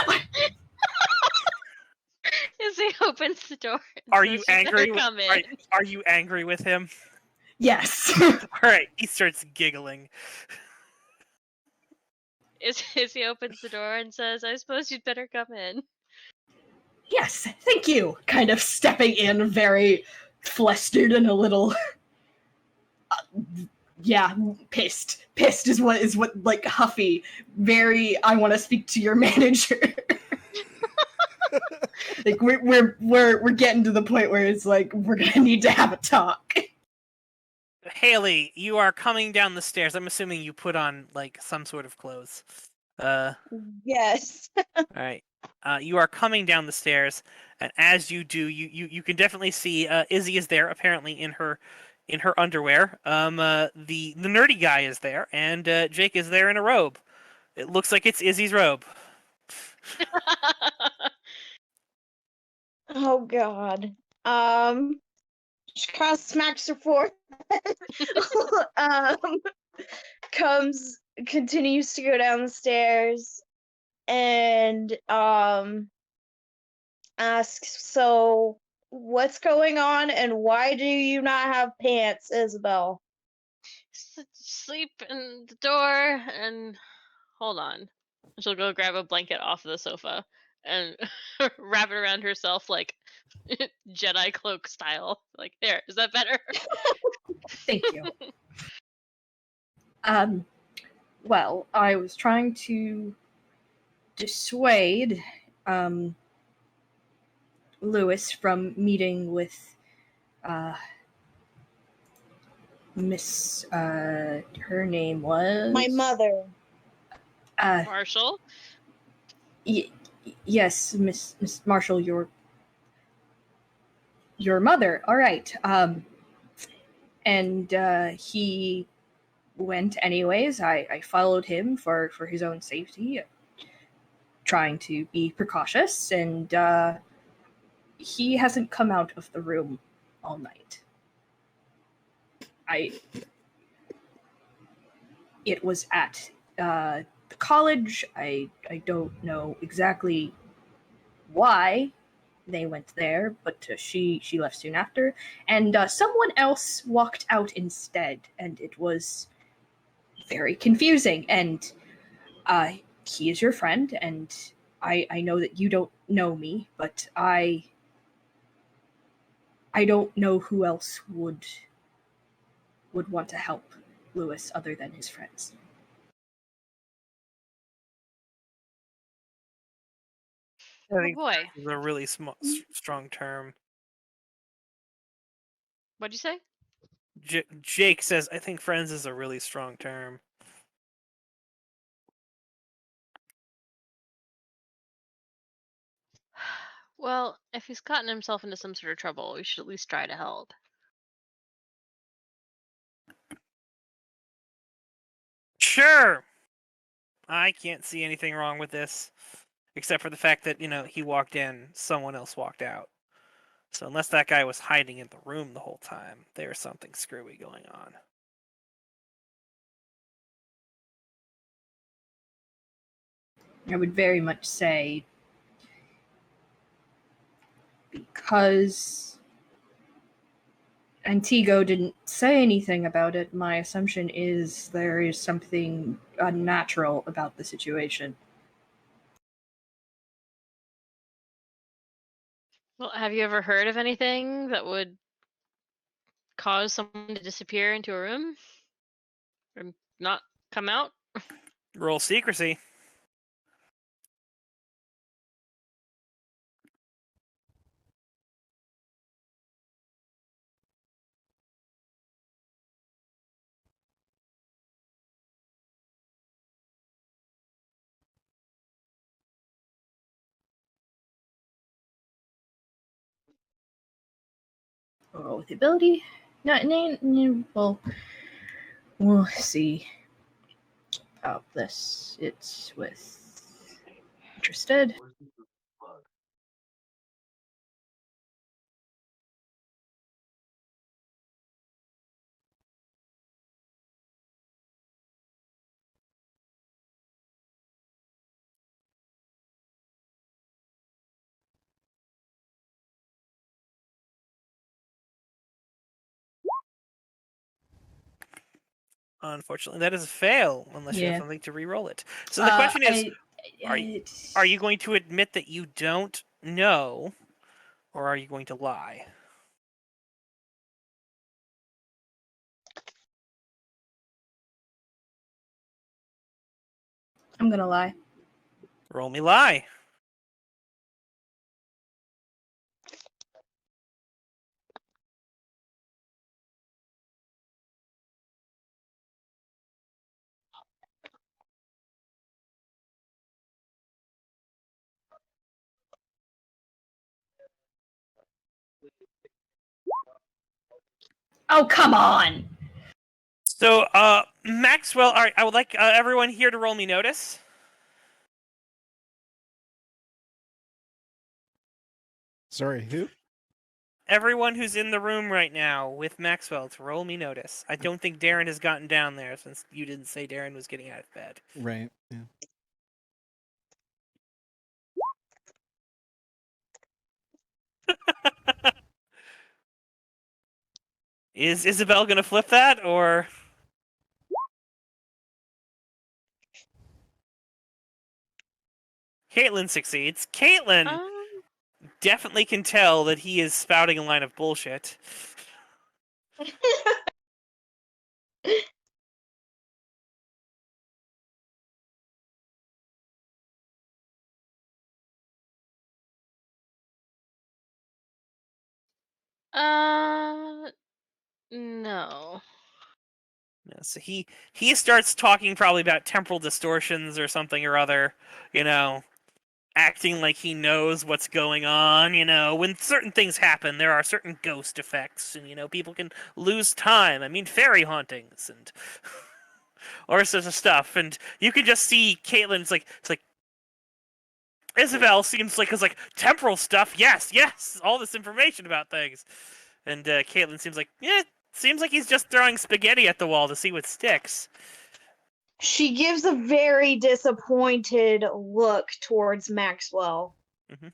[SPEAKER 7] Izzy opens the door.
[SPEAKER 2] Are
[SPEAKER 7] says,
[SPEAKER 2] you
[SPEAKER 7] "You better
[SPEAKER 2] angry?
[SPEAKER 7] Come in.
[SPEAKER 2] Are you angry with him?
[SPEAKER 3] Yes.
[SPEAKER 2] All right. He starts giggling.
[SPEAKER 7] Izzy opens the door and says, "I suppose you'd better come in."
[SPEAKER 3] Yes, thank you. Kind of stepping in, very flustered and a little. Yeah, pissed. Pissed is what like huffy. Very. I want to speak to your manager. Like we're getting to the point where it's like we're gonna need to have a talk.
[SPEAKER 2] Haley, you are coming down the stairs. I'm assuming you put on like some sort of clothes.
[SPEAKER 4] Yes.
[SPEAKER 2] All right. You are coming down the stairs, and as you do, you can definitely see Izzy is there, apparently in her underwear. The nerdy guy is there, and Jake is there in a robe. It looks like it's Izzy's robe.
[SPEAKER 4] Oh God. She kind of smacks her forehead. Continues to go down the stairs, and asks, "So, what's going on, and why do you not have pants, Isabelle?"
[SPEAKER 7] Sleep in the door and hold on. She'll go grab a blanket off the sofa and wrap it around herself like Jedi cloak style. Like, there, is that better?
[SPEAKER 3] Thank you. Well, I was trying to dissuade Lewis from meeting with Miss her name was
[SPEAKER 4] My mother.
[SPEAKER 7] Marshall?
[SPEAKER 3] Yes, Miss Marshall, your mother. All right. And he went anyways. I followed him for his own safety, trying to be precautious, and he hasn't come out of the room all night. It was at the college. I don't know exactly why they went there, but she left soon after, and someone else walked out instead, and it was very confusing. And he is your friend, and I know that you don't know me, but I don't know who else would want to help Lewis other than his friends.
[SPEAKER 2] I
[SPEAKER 7] Oh
[SPEAKER 2] think
[SPEAKER 7] boy.
[SPEAKER 2] this is a really strong term.
[SPEAKER 7] What'd you say?
[SPEAKER 2] Jake says, I think friends is a really strong term.
[SPEAKER 7] Well, if he's gotten himself into some sort of trouble, we should at least try to help.
[SPEAKER 2] Sure. I can't see anything wrong with this, except for the fact that, he walked in, someone else walked out. So unless that guy was hiding in the room the whole time, there's something screwy going on.
[SPEAKER 3] I would very much say, because Antigo didn't say anything about it, my assumption is there is something unnatural about the situation.
[SPEAKER 7] Well, have you ever heard of anything that would cause someone to disappear into a room? Or not come out?
[SPEAKER 2] Roll secrecy.
[SPEAKER 3] roll with the ability. Not well. We'll see about this. It's with interested.
[SPEAKER 2] Unfortunately, that is a fail unless you have
[SPEAKER 3] Yeah.
[SPEAKER 2] something to re-roll it. So the question is, are you going to admit that you don't know, or are you going to lie?
[SPEAKER 3] I'm gonna lie.
[SPEAKER 2] Roll me lie.
[SPEAKER 3] Oh, come on!
[SPEAKER 2] So, Maxwell, all right, I would like everyone here to roll me notice.
[SPEAKER 1] Sorry, who?
[SPEAKER 2] Everyone who's in the room right now with Maxwell to roll me notice. I don't think Darren has gotten down there since you didn't say Darren was getting out of bed.
[SPEAKER 1] Right. Yeah.
[SPEAKER 2] Is Isabelle going to flip that, or... Caitlin succeeds. Caitlin definitely can tell that he is spouting a line of bullshit.
[SPEAKER 7] No.
[SPEAKER 2] Yeah, so he starts talking probably about temporal distortions or something or other, acting like he knows what's going on, when certain things happen, there are certain ghost effects, and, people can lose time. I mean, fairy hauntings and all sorts of stuff. And you can just see Caitlin, it's like, Isabelle seems like, it's like, temporal stuff, yes, all this information about things. And Caitlin seems like, seems like he's just throwing spaghetti at the wall to see what sticks.
[SPEAKER 4] She gives a very disappointed look towards Maxwell.
[SPEAKER 2] Mm-hmm.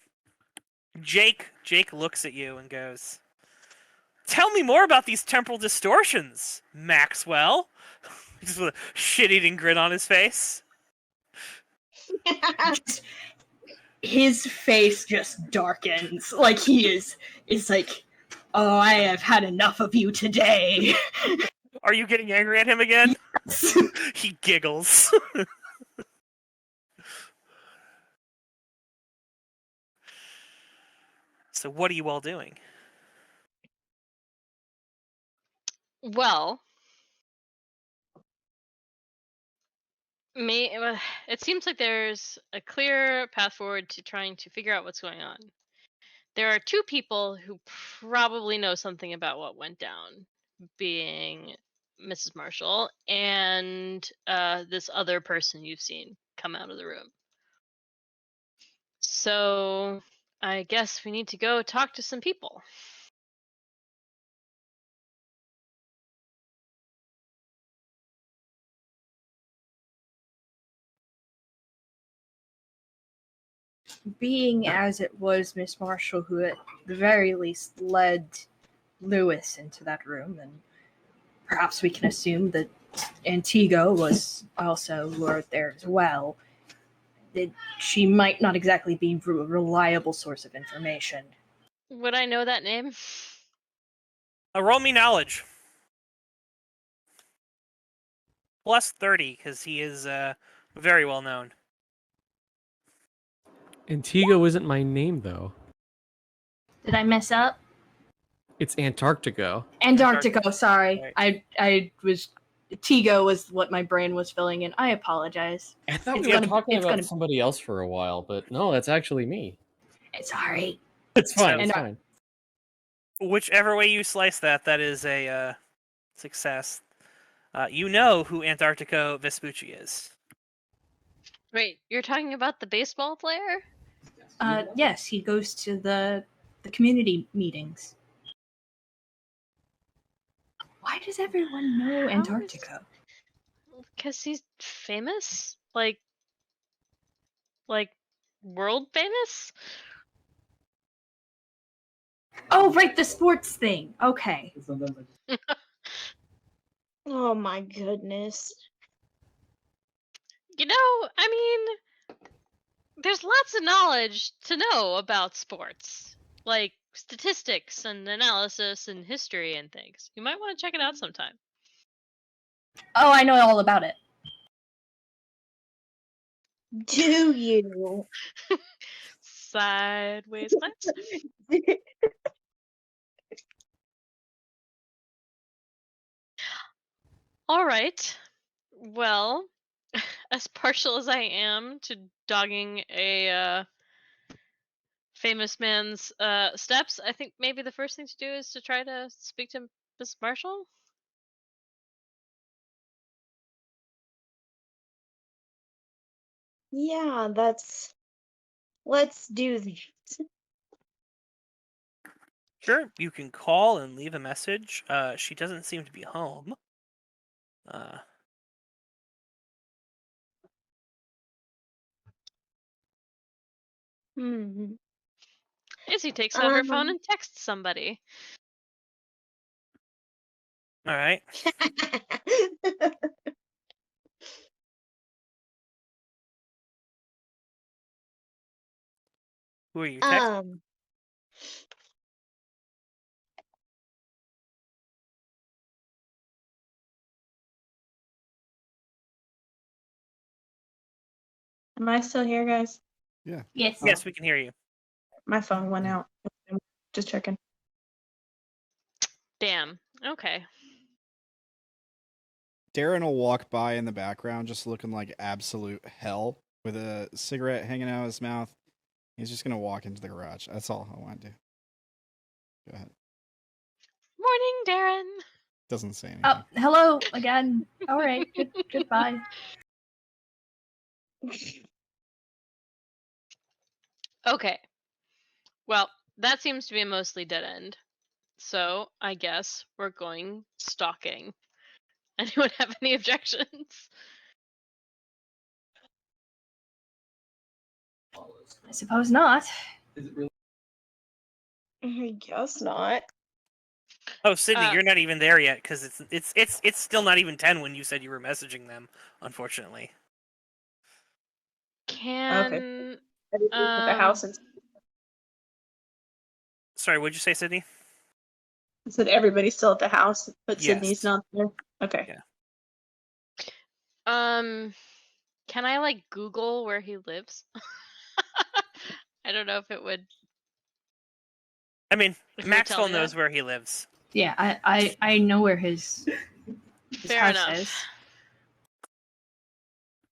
[SPEAKER 2] Jake looks at you and goes, "Tell me more about these temporal distortions, Maxwell." Just with a shit-eating grin on his face.
[SPEAKER 3] His face just darkens. Like he is like, oh, I have had enough of you today.
[SPEAKER 2] Are you getting angry at him again?
[SPEAKER 3] Yes.
[SPEAKER 2] He giggles. So what are you all doing?
[SPEAKER 7] Well, it seems like there's a clear path forward to trying to figure out what's going on. There are two people who probably know something about what went down, being Mrs. Marshall and this other person you've seen come out of the room. So I guess we need to go talk to some people.
[SPEAKER 3] Being as it was Miss Marshall who at the very least led Lewis into that room, and perhaps we can assume that Antartigo was also lured there as well, that she might not exactly be a reliable source of information.
[SPEAKER 7] Would I know that name?
[SPEAKER 2] Roll me knowledge. Plus 30, because he is very well known.
[SPEAKER 10] Antigo isn't my name, though.
[SPEAKER 3] Did I mess up?
[SPEAKER 10] It's Antartigo.
[SPEAKER 3] Antartigo, sorry.
[SPEAKER 2] Right.
[SPEAKER 3] I was... Tigo was what my brain was filling in. I apologize.
[SPEAKER 10] I thought
[SPEAKER 3] It's
[SPEAKER 10] we were
[SPEAKER 3] gonna-
[SPEAKER 10] talking
[SPEAKER 3] it's
[SPEAKER 10] about
[SPEAKER 3] gonna-
[SPEAKER 10] somebody else for a while, but no, that's actually me.
[SPEAKER 3] Sorry.
[SPEAKER 10] It's fine.
[SPEAKER 3] And
[SPEAKER 10] It's
[SPEAKER 3] our-
[SPEAKER 10] fine.
[SPEAKER 2] Whichever way you slice that, that is a success. You know who Antartigo Vespucci is.
[SPEAKER 7] Wait, you're talking about the baseball player?
[SPEAKER 3] Yes, he goes to the community meetings. Why does everyone know
[SPEAKER 7] How is-
[SPEAKER 3] Antarctica?
[SPEAKER 7] Because he's famous? Like world famous?
[SPEAKER 3] Oh, right, the sports thing. Okay.
[SPEAKER 4] Oh my goodness.
[SPEAKER 7] You know, I mean, there's lots of knowledge to know about sports, like statistics and analysis and history and things. You might want to check it out sometime.
[SPEAKER 3] Oh, I know all about it.
[SPEAKER 4] Do you?
[SPEAKER 7] Sideways glance. All right. Well, as partial as I am to dogging a famous man's steps, I think maybe the first thing to do is to try to speak to Miss Marshall.
[SPEAKER 4] Yeah, let's do that.
[SPEAKER 2] Sure, you can call and leave a message. She doesn't seem to be home.
[SPEAKER 4] Hmm.
[SPEAKER 7] Izzy takes out her phone and texts somebody.
[SPEAKER 2] All right. Who are you texting?
[SPEAKER 5] Am I still here, guys?
[SPEAKER 1] Yeah.
[SPEAKER 3] Yes.
[SPEAKER 2] Yes, we can hear you.
[SPEAKER 5] My phone went out. Just checking.
[SPEAKER 7] Damn. Okay.
[SPEAKER 1] Darren will walk by in the background just looking like absolute hell with a cigarette hanging out of his mouth. He's just going to walk into the garage. That's all I want to do. Go ahead.
[SPEAKER 7] Morning, Darren.
[SPEAKER 1] Doesn't say anything.
[SPEAKER 3] Oh, hello again. All right. Goodbye.
[SPEAKER 7] Okay. Well, that seems to be a mostly dead end. So I guess we're going stalking. Anyone have any objections?
[SPEAKER 3] I suppose not.
[SPEAKER 4] I guess not.
[SPEAKER 2] Oh, Sydney, you're not even there yet because it's still not even 10 when you said you were messaging them. Unfortunately.
[SPEAKER 7] Can
[SPEAKER 5] At the house and
[SPEAKER 2] Sorry, what'd you say, Sydney?
[SPEAKER 5] said everybody's still at the house, but
[SPEAKER 2] Yes.
[SPEAKER 5] Sydney's not there. Okay.
[SPEAKER 2] Yeah.
[SPEAKER 7] can I like Google where he lives? I don't know if it would.
[SPEAKER 2] I mean,
[SPEAKER 7] If you would tell
[SPEAKER 2] Maxwell
[SPEAKER 7] me
[SPEAKER 2] knows
[SPEAKER 7] that.
[SPEAKER 2] where he lives.
[SPEAKER 3] Yeah, I know where his
[SPEAKER 7] Fair
[SPEAKER 3] house
[SPEAKER 7] enough.
[SPEAKER 3] is.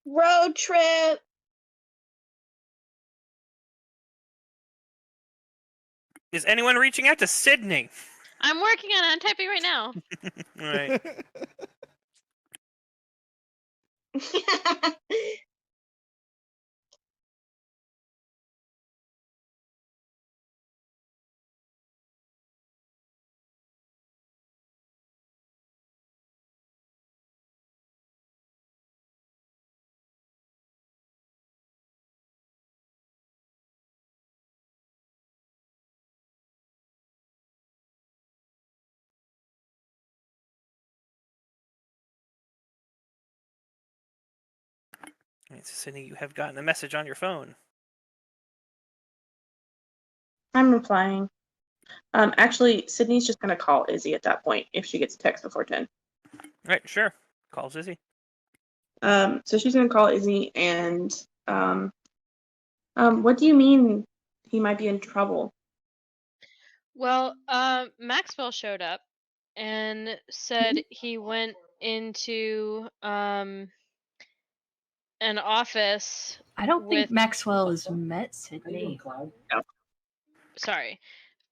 [SPEAKER 4] Road trip.
[SPEAKER 2] Is anyone reaching out to Sydney?
[SPEAKER 7] I'm working on it. I'm typing right now.
[SPEAKER 2] All right. All right, so Sydney, you have gotten a message on your phone.
[SPEAKER 5] I'm replying. Actually, Sydney's just gonna call Izzy at that point if she gets a text before 10.
[SPEAKER 2] All right, sure. Calls Izzy.
[SPEAKER 5] So she's gonna call Izzy and what do you mean he might be in trouble?
[SPEAKER 7] Well, Maxwell showed up and said he went into an office.
[SPEAKER 3] I don't think
[SPEAKER 7] with-
[SPEAKER 3] Maxwell has met Sydney.
[SPEAKER 7] Sorry,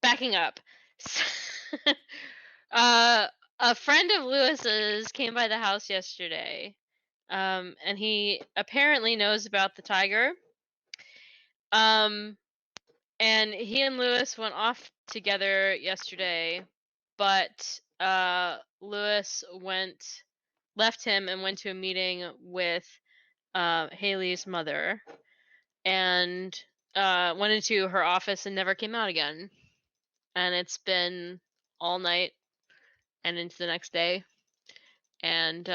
[SPEAKER 7] backing up. A friend of Lewis's came by the house yesterday, and he apparently knows about the tiger. And he and Lewis went off together yesterday, but Lewis left him and went to a meeting with Haley's mother, and went into her office and never came out again. And it's been all night and into the next day. And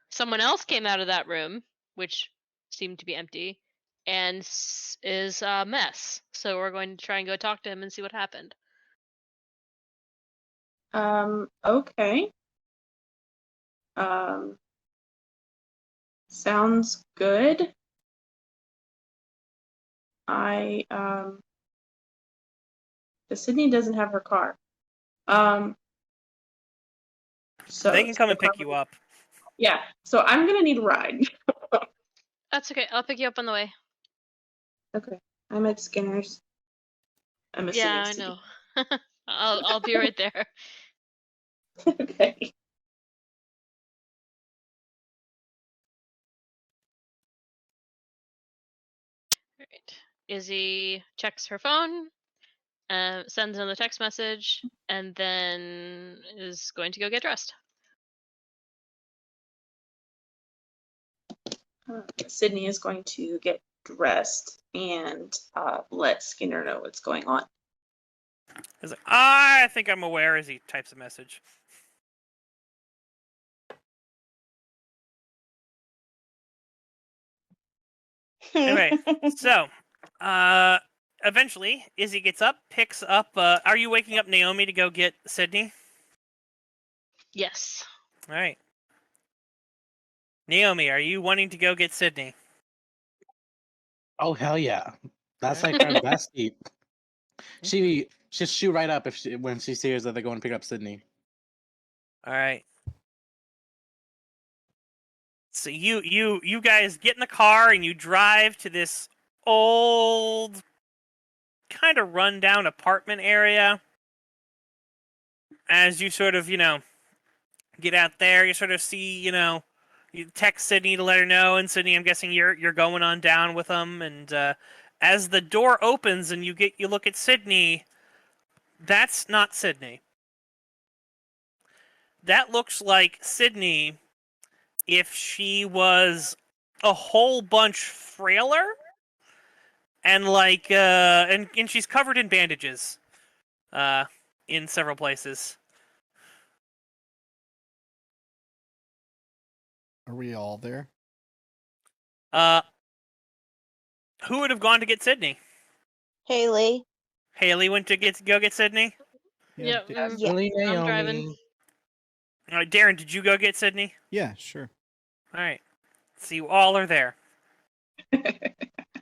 [SPEAKER 7] someone else came out of that room, which seemed to be empty, and is a mess. So we're going to try and go talk to him and see what happened.
[SPEAKER 5] Okay. Sounds good. Sydney doesn't have her car. So
[SPEAKER 2] They can come and pick you up.
[SPEAKER 5] Yeah, so I'm gonna need a ride.
[SPEAKER 7] That's okay. I'll pick you up on the way.
[SPEAKER 5] Okay, I'm at Skinner's. I'm assuming.
[SPEAKER 7] Yeah, I know. I'll be right there.
[SPEAKER 5] Okay.
[SPEAKER 7] Right. Izzy checks her phone, sends another text message, and then is going to go get dressed.
[SPEAKER 5] Sydney is going to get dressed and let Skinner know what's going on.
[SPEAKER 2] He's like, I think I'm aware, as he types a message. Anyway, so, eventually, Izzy gets up, picks up, are you waking up Naomi to go get Sydney?
[SPEAKER 7] Yes.
[SPEAKER 2] Alright. Naomi, are you wanting to go get Sydney?
[SPEAKER 8] Oh hell yeah! That's like her bestie. She'll shoot right up when she sees that they're going to pick up Sydney.
[SPEAKER 2] Alright. So you guys get in the car and you drive to this old, kind of run-down apartment area. As you sort of, get out there, you sort of see, you text Sydney to let her know, and Sydney, I'm guessing you're going on down with them. And as the door opens and you look at Sydney, that's not Sydney. That looks like Sydney if she was a whole bunch frailer, and and she's covered in bandages, in several places.
[SPEAKER 1] Are we all there?
[SPEAKER 2] Who would have gone to get Sydney?
[SPEAKER 4] Haley.
[SPEAKER 2] Haley went to go get Sydney?
[SPEAKER 7] Yep.
[SPEAKER 8] Absolutely,
[SPEAKER 7] I'm
[SPEAKER 8] Naomi.
[SPEAKER 7] driving.
[SPEAKER 2] All right, Darren, did you go get Sydney?
[SPEAKER 1] Yeah, sure.
[SPEAKER 2] All right. So you all are there.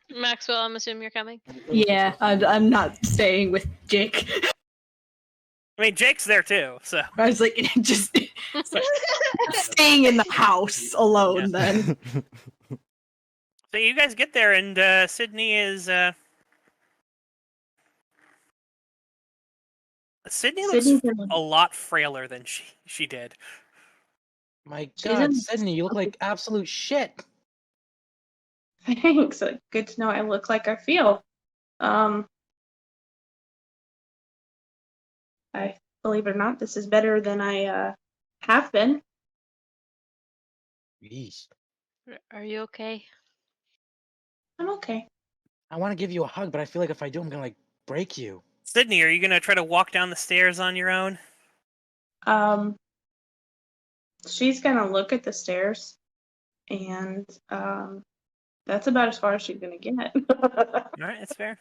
[SPEAKER 7] Maxwell, I'm assuming you're coming.
[SPEAKER 3] Yeah, I'm not staying with Jake.
[SPEAKER 2] I mean, Jake's there too, so.
[SPEAKER 3] I was like, just staying in the house alone then.
[SPEAKER 2] So you guys get there, and Sydney is. Sydney looks a lot frailer than she did.
[SPEAKER 8] My God, Sydney, you look like absolute shit.
[SPEAKER 5] Thanks. Good to know I look like I feel. I believe it or not, this is better than I have been.
[SPEAKER 8] Yeesh.
[SPEAKER 7] Are you okay?
[SPEAKER 5] I'm okay.
[SPEAKER 8] I want to give you a hug, but I feel like if I do, I'm gonna break you.
[SPEAKER 2] Sydney, are you gonna try to walk down the stairs on your own?
[SPEAKER 5] She's gonna look at the stairs, and that's about as far as she's gonna get.
[SPEAKER 2] All right, that's fair.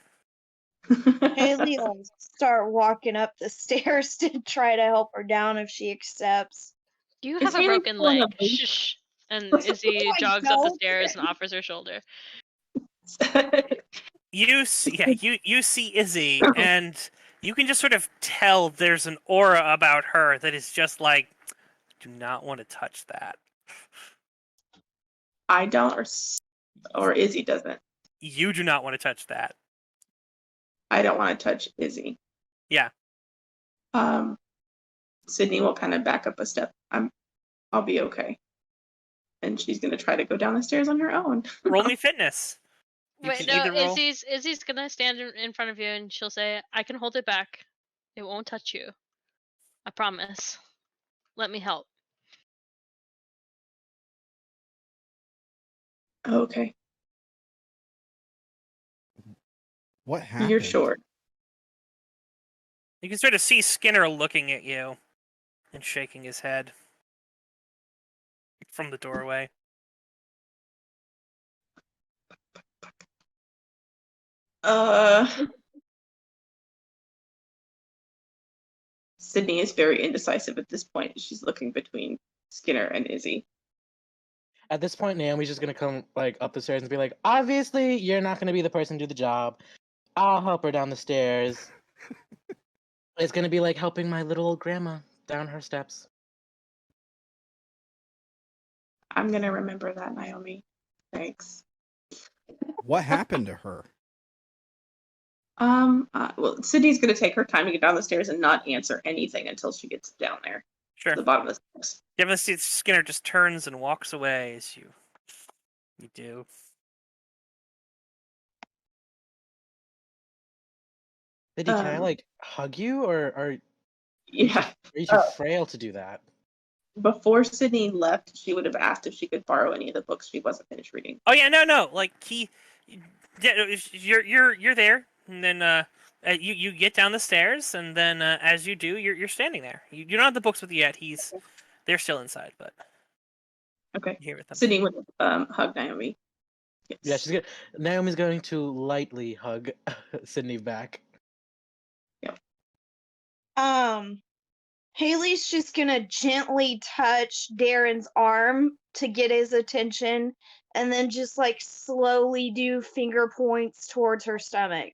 [SPEAKER 4] Haley will start walking up the stairs to try to help her down if she accepts.
[SPEAKER 7] Do you
[SPEAKER 5] Is
[SPEAKER 7] have a
[SPEAKER 5] Haley
[SPEAKER 7] broken
[SPEAKER 5] pulling
[SPEAKER 7] leg?
[SPEAKER 5] a
[SPEAKER 7] Shh. And Izzy jogs up the stairs and offers her shoulder.
[SPEAKER 2] You see Izzy, and you can just sort of tell there's an aura about her that is just like, do not want to touch that.
[SPEAKER 5] I don't, or Izzy doesn't.
[SPEAKER 2] You do not want to touch that.
[SPEAKER 5] I don't want to touch Izzy.
[SPEAKER 2] Yeah.
[SPEAKER 5] Sydney will kind of back up a step. I'll be okay. And she's gonna try to go down the stairs on her own.
[SPEAKER 2] Roll me fitness. You
[SPEAKER 7] Wait,
[SPEAKER 2] can
[SPEAKER 7] no,
[SPEAKER 2] either roll.
[SPEAKER 7] Izzy's gonna stand in front of you and she'll say, I can hold it back. It won't touch you. I promise. Let me help.
[SPEAKER 5] Okay.
[SPEAKER 1] What happened?
[SPEAKER 5] You're sure.
[SPEAKER 2] You can sort of see Skinner looking at you and shaking his head from the doorway.
[SPEAKER 5] Sydney is very indecisive at this point. She's looking between Skinner and Izzy.
[SPEAKER 8] At this point, Naomi's just gonna come like up the stairs and be like, "Obviously, you're not gonna be the person to do the job. I'll help her down the stairs." It's gonna be like helping my little old grandma down her steps.
[SPEAKER 5] I'm gonna remember that, Naomi. Thanks.
[SPEAKER 1] What happened to her?
[SPEAKER 5] Well, Sydney's gonna take her time to get down the stairs and not answer anything until she gets down there.
[SPEAKER 2] Sure.
[SPEAKER 5] To the bottom of the steps.
[SPEAKER 2] You haven't seen Skinner just turns and walks away as you do.
[SPEAKER 8] Liddy, can I like hug you, or are
[SPEAKER 5] Yeah.
[SPEAKER 8] you too frail to do that?
[SPEAKER 5] Before Sydney left, she would have asked if she could borrow any of the books she wasn't finished reading.
[SPEAKER 2] Oh yeah, no. Like you're there, and then you get down the stairs, and then as you do, you're standing there. You don't have the books with you yet. They're still inside, but
[SPEAKER 5] okay.
[SPEAKER 2] Here with them.
[SPEAKER 5] Sydney would hug Naomi. Yes.
[SPEAKER 8] Yeah, she's gonna. Naomi's going to lightly hug Sydney back.
[SPEAKER 5] Yep.
[SPEAKER 4] Haley's just gonna gently touch Darren's arm to get his attention, and then just like slowly do finger points towards her stomach.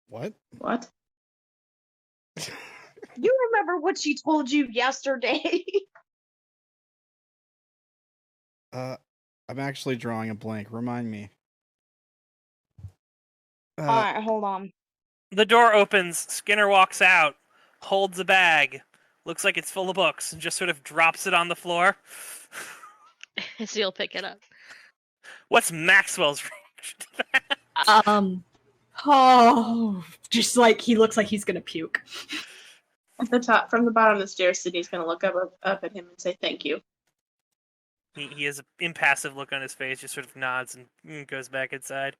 [SPEAKER 1] What?
[SPEAKER 5] What?
[SPEAKER 4] You remember what she told you yesterday?
[SPEAKER 1] I'm actually drawing a blank. Remind me.
[SPEAKER 4] Alright, hold on.
[SPEAKER 2] The door opens. Skinner walks out, holds a bag, looks like it's full of books, and just sort of drops it on the floor.
[SPEAKER 7] So you'll pick it up.
[SPEAKER 2] What's Maxwell's reaction to that?
[SPEAKER 3] Just like he looks like he's gonna puke.
[SPEAKER 5] At the top, from the bottom of the stairs, Sydney's gonna look up at him and say thank you.
[SPEAKER 2] He has an impassive look on his face, just sort of nods and goes back inside.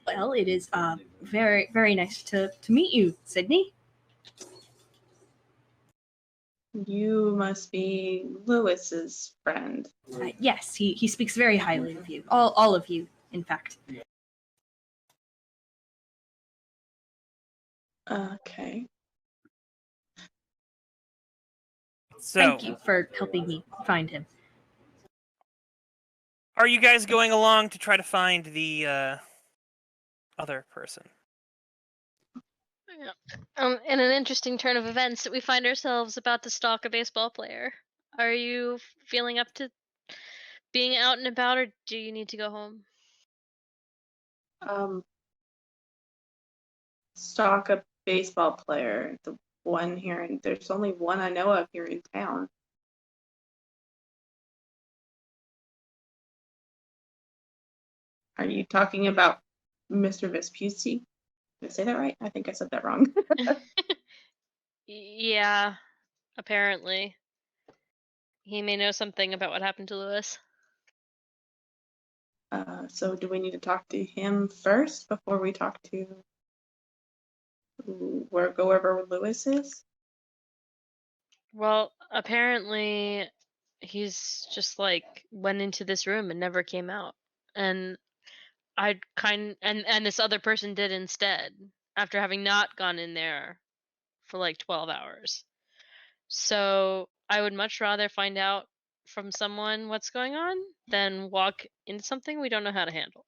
[SPEAKER 3] Well, it is very, very nice to meet you, Sydney.
[SPEAKER 5] You must be Lewis's friend.
[SPEAKER 3] Yes, he speaks very highly of you. All of you, in fact.
[SPEAKER 5] Okay.
[SPEAKER 2] So,
[SPEAKER 3] Thank you for helping me find him.
[SPEAKER 2] are you guys going along to try to find the other person?
[SPEAKER 7] In an interesting turn of events, we find ourselves about to stalk a baseball player. Are you feeling up to being out and about, or do you need to go home?
[SPEAKER 5] Stalk a baseball player. The one here, and there's only one I know of here in town. Are you talking about Mr. Vespucci? Did I say that right? I think I said that wrong.
[SPEAKER 7] Yeah, apparently. He may know something about what happened to Lewis.
[SPEAKER 5] So do we need to talk to him first before we talk to go wherever Lewis is?
[SPEAKER 7] Well, apparently he's just like went into this room and never came out. And and this other person did instead, after having not gone in there for like 12 hours. So I would much rather find out from someone what's going on than walk into something we don't know how to handle.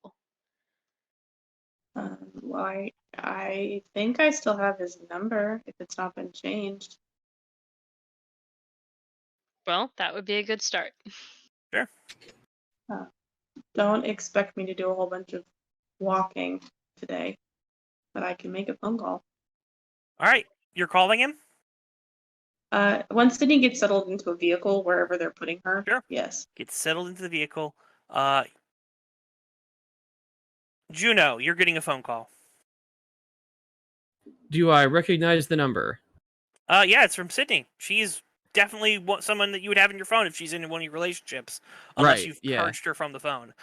[SPEAKER 5] Well, I think I still have his number if it's not been changed.
[SPEAKER 7] Well, that would be a good start.
[SPEAKER 2] Sure.
[SPEAKER 5] don't expect me to do a whole bunch of walking today, but I can make a phone call.
[SPEAKER 2] All right, you're calling him?
[SPEAKER 5] Once Sydney gets settled into a vehicle, wherever they're putting her.
[SPEAKER 2] Sure.
[SPEAKER 5] Yes.
[SPEAKER 2] Gets settled into the vehicle. JUNO, you're getting a phone call.
[SPEAKER 10] Do I recognize the number?
[SPEAKER 2] Yeah, it's from Sydney. She's definitely someone that you would have in your phone if she's in one of your relationships, unless
[SPEAKER 10] Right,
[SPEAKER 2] you've
[SPEAKER 10] yeah.
[SPEAKER 2] purged her from the phone.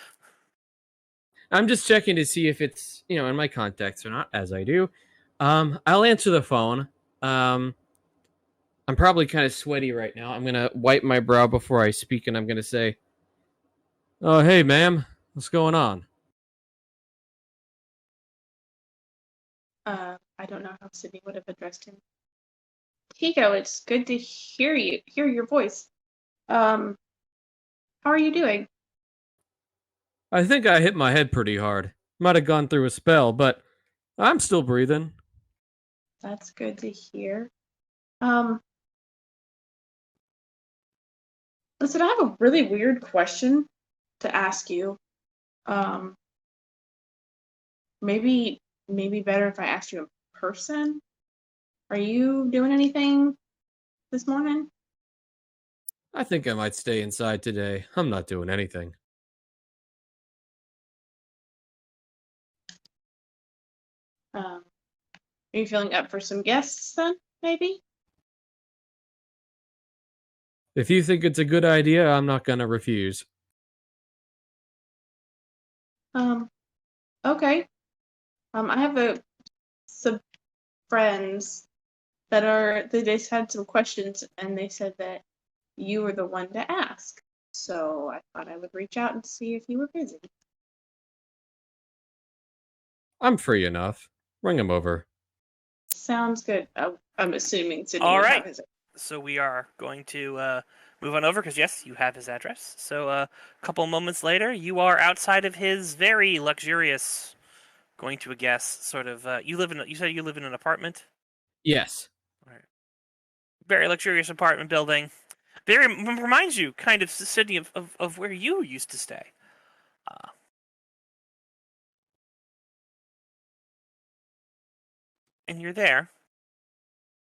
[SPEAKER 10] I'm just checking to see if it's, in my contacts or not, as I do. I'll answer the phone. I'm probably kind of sweaty right now. I'm going to wipe my brow before I speak, and I'm going to say, "Oh, hey, ma'am. What's going on?"
[SPEAKER 5] I don't know how Sydney would have addressed him. Tigo, it's good to hear your voice. How are you doing?
[SPEAKER 10] I think I hit my head pretty hard. Might have gone through a spell, but I'm still breathing.
[SPEAKER 5] That's good to hear. Listen, I have a really weird question to ask you. Maybe better if I asked you in person. Are you doing anything this morning?
[SPEAKER 10] I think I might stay inside today. I'm not doing anything.
[SPEAKER 5] Are you feeling up for some guests then, maybe?
[SPEAKER 10] If you think it's a good idea, I'm not gonna refuse.
[SPEAKER 5] Okay. I have some friends they just had some questions and they said that you were the one to ask. So I thought I would reach out and see if you were busy.
[SPEAKER 10] I'm free enough. Ring him over.
[SPEAKER 5] Sounds good. I'm assuming Sydney
[SPEAKER 2] All
[SPEAKER 5] would
[SPEAKER 2] right.
[SPEAKER 5] have his.
[SPEAKER 2] So we are going to move on over because, yes, you have his address. So a couple moments later, you are outside of his very luxurious, going to a guess, sort of, you said you live in an apartment?
[SPEAKER 10] Yes.
[SPEAKER 2] All right. Very luxurious apartment building. Very reminds you, kind of, Sydney, of where you used to stay. And you're there.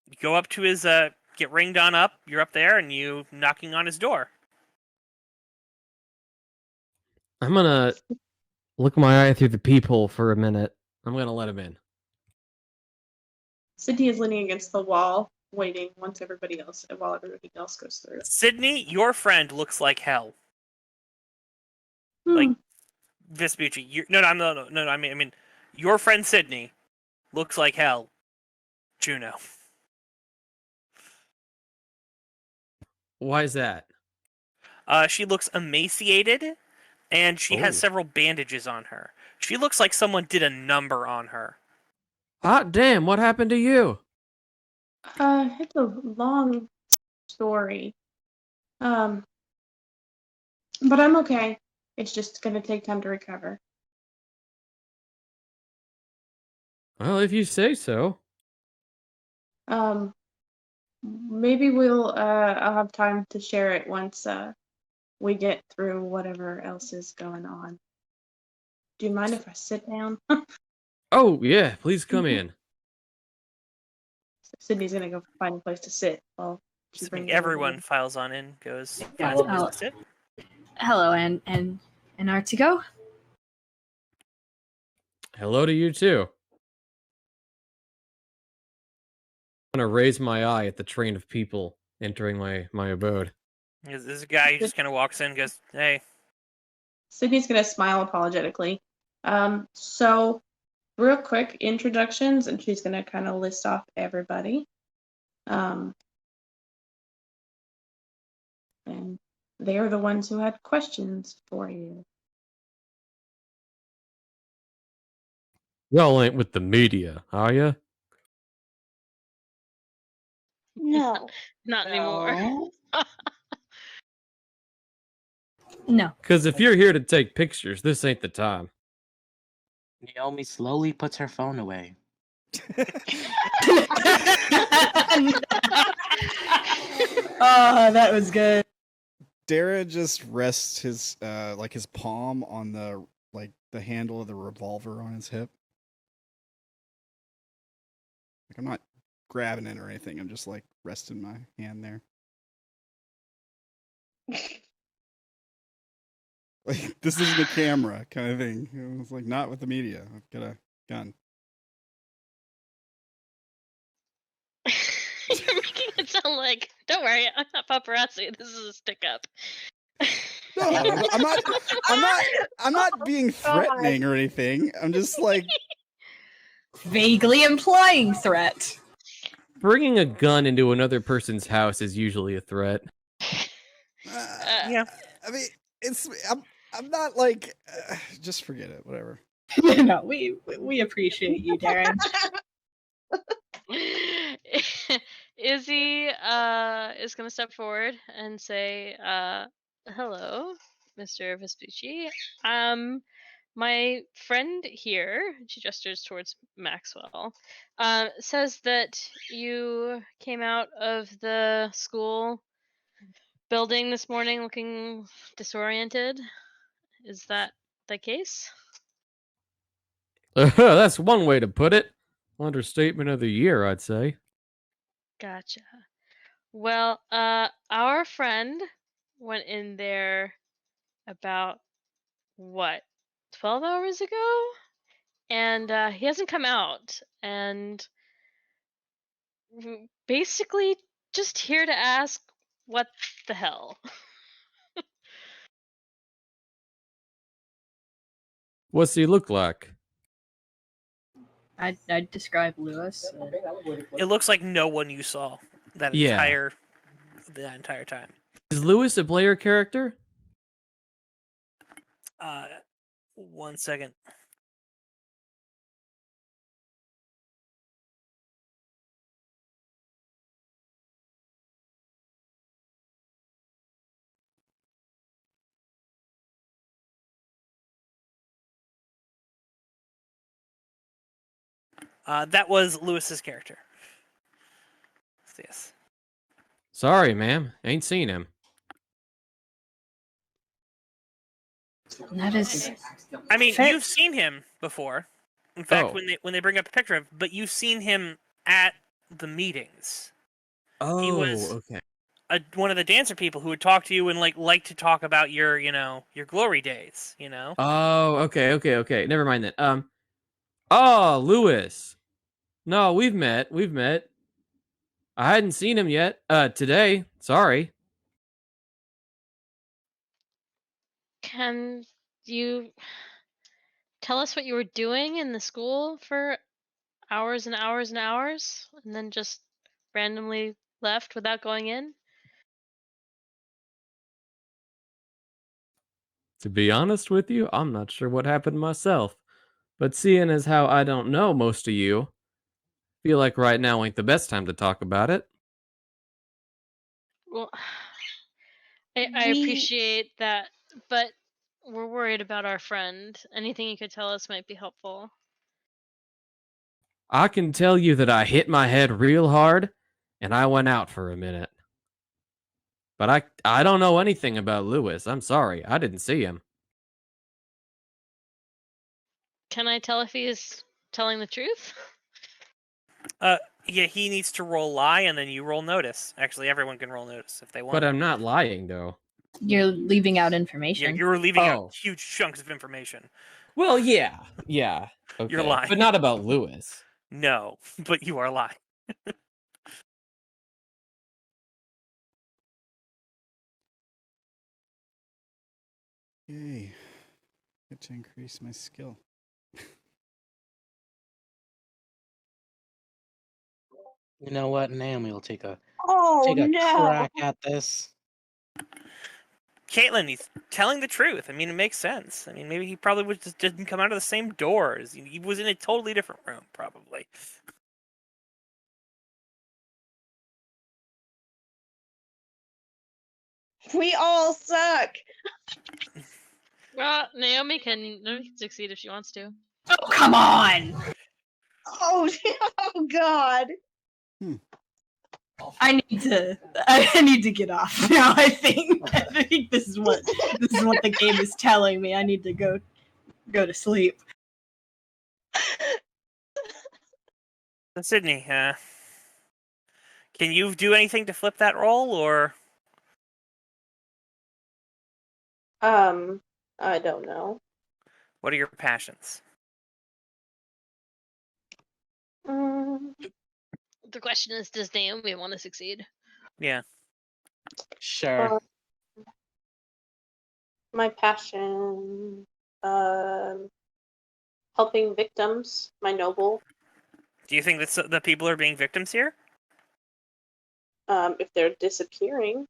[SPEAKER 2] You go up to his, get ringed on up. You're up there, and you knocking on his door.
[SPEAKER 10] I'm gonna look my eye through the peephole for a minute. I'm gonna let him in.
[SPEAKER 5] Sydney is leaning against the wall, waiting while everybody else goes through.
[SPEAKER 2] Sydney, your friend looks like hell.
[SPEAKER 5] Hmm.
[SPEAKER 2] Like Vespucci. No. I mean, your friend Sydney looks like hell. JUNO.
[SPEAKER 10] Why is that?
[SPEAKER 2] She looks emaciated, and she has several bandages on her. She looks like someone did a number on her.
[SPEAKER 10] Hot damn! What happened to you?
[SPEAKER 5] It's a long story. But I'm okay. It's just gonna take time to recover.
[SPEAKER 10] Well, if you say so.
[SPEAKER 5] Maybe I'll have time to share it once we get through whatever else is going on. Do you mind if I sit down?
[SPEAKER 10] Oh yeah, please come in.
[SPEAKER 5] Sydney's gonna go find a place to sit while she brings everyone
[SPEAKER 2] Everyone
[SPEAKER 5] in.
[SPEAKER 2] files on in, goes.
[SPEAKER 3] Yeah,
[SPEAKER 2] Finds a
[SPEAKER 3] well,
[SPEAKER 2] place to sit.
[SPEAKER 3] Hello, and Antartigo.
[SPEAKER 10] Hello to you too. I'm gonna raise my eye at the train of people entering my abode.
[SPEAKER 2] There's a guy who just kind of walks in and goes, "Hey."
[SPEAKER 5] Sydney's gonna smile apologetically. So real quick introductions, and she's gonna kind of list off everybody. And they are the ones who had questions for you.
[SPEAKER 10] Y'all ain't with the media, are ya?
[SPEAKER 4] No.
[SPEAKER 7] Not anymore.
[SPEAKER 3] No.
[SPEAKER 10] Because if you're here to take pictures, this ain't the time.
[SPEAKER 8] Naomi slowly puts her phone away.
[SPEAKER 3] Oh, that was good.
[SPEAKER 1] Darren just rests his like his palm on the handle of the revolver on his hip. Like I'm not grabbing it or anything. I'm just like resting my hand there. Like this isn't a camera kind of thing. It's like not with the media. I've got a gun.
[SPEAKER 7] You're making it sound like, don't worry, I'm not paparazzi. This is a stick up.
[SPEAKER 1] No, I'm not being threatening or anything. I'm just like
[SPEAKER 3] Vaguely implying threat.
[SPEAKER 10] Bringing a gun into another person's house is usually a threat.
[SPEAKER 2] Yeah.
[SPEAKER 1] I mean, I'm not like just forget it. Whatever.
[SPEAKER 3] No, we appreciate you, Darren.
[SPEAKER 7] Izzy is going to step forward and say, hello, Mr. Vespucci. My friend here, she gestures towards Maxwell, says that you came out of the school building this morning looking disoriented. Is that the case?
[SPEAKER 10] That's one way to put it. Understatement of the year, I'd say.
[SPEAKER 7] Gotcha. Well, our friend went in there about, what, 12 hours ago? And he hasn't come out. And basically just here to ask, what the hell?
[SPEAKER 10] What's he look like?
[SPEAKER 3] I'd describe Lewis.
[SPEAKER 2] It looks like no one you saw that
[SPEAKER 10] Yeah.
[SPEAKER 2] entire time.
[SPEAKER 10] Is Lewis a player character?
[SPEAKER 2] 1 second. That was Lewis's character. Yes.
[SPEAKER 10] Sorry, ma'am. Ain't seen him.
[SPEAKER 3] That is.
[SPEAKER 2] I mean,
[SPEAKER 3] Fair.
[SPEAKER 2] you've seen him before. In fact, when they bring up a picture of, but you've seen him at the meetings.
[SPEAKER 10] Oh,
[SPEAKER 2] He was
[SPEAKER 10] okay.
[SPEAKER 2] one of the dancer people who would talk to you and like to talk about your glory days.
[SPEAKER 10] Oh, okay. Never mind then. Oh, Lewis. No, we've met. I hadn't seen him yet. Today. Sorry.
[SPEAKER 7] Can you tell us what you were doing in the school for hours and hours and hours, and then just randomly left without going in?
[SPEAKER 10] To be honest with you, I'm not sure what happened myself. But seeing as how I don't know most of you, feel like right now ain't the best time to talk about it.
[SPEAKER 7] Well, I appreciate that, but we're worried about our friend. Anything you could tell us might be helpful.
[SPEAKER 10] I can tell you that I hit my head real hard, and I went out for a minute. But I don't know anything about Lewis. I'm sorry. I didn't see him.
[SPEAKER 7] Can I tell if he is telling the truth?
[SPEAKER 2] Yeah, he needs to roll lie, and then you roll notice. Actually, everyone can roll notice if they want.
[SPEAKER 10] But I'm not lying, though.
[SPEAKER 3] You're leaving out information.
[SPEAKER 2] Yeah, you're leaving out huge chunks of information.
[SPEAKER 10] Well, yeah. Okay.
[SPEAKER 2] You're lying.
[SPEAKER 10] But not about Lewis.
[SPEAKER 2] No, but you are lying.
[SPEAKER 1] Yay. Get to increase my skill.
[SPEAKER 8] You know what? Naomi will take a
[SPEAKER 4] Oh no!
[SPEAKER 8] crack at this.
[SPEAKER 2] Caitlin, he's telling the truth. I mean, it makes sense. I mean, maybe he probably just didn't come out of the same doors. He was in a totally different room, probably.
[SPEAKER 4] We all suck.
[SPEAKER 7] Well, Naomi can succeed if she wants to.
[SPEAKER 3] Oh, come on!
[SPEAKER 4] Oh, oh God.
[SPEAKER 11] I need to get off now. I think this is what the game is telling me. I need to go to sleep.
[SPEAKER 2] So Sydney, can you do anything to flip that roll, or?
[SPEAKER 5] I don't know.
[SPEAKER 2] What are your passions?
[SPEAKER 7] The question is, does Naomi want to succeed?
[SPEAKER 2] Yeah.
[SPEAKER 8] Sure.
[SPEAKER 5] My passion, helping victims, my noble.
[SPEAKER 2] Do you think that the people are being victims here?
[SPEAKER 5] If they're disappearing.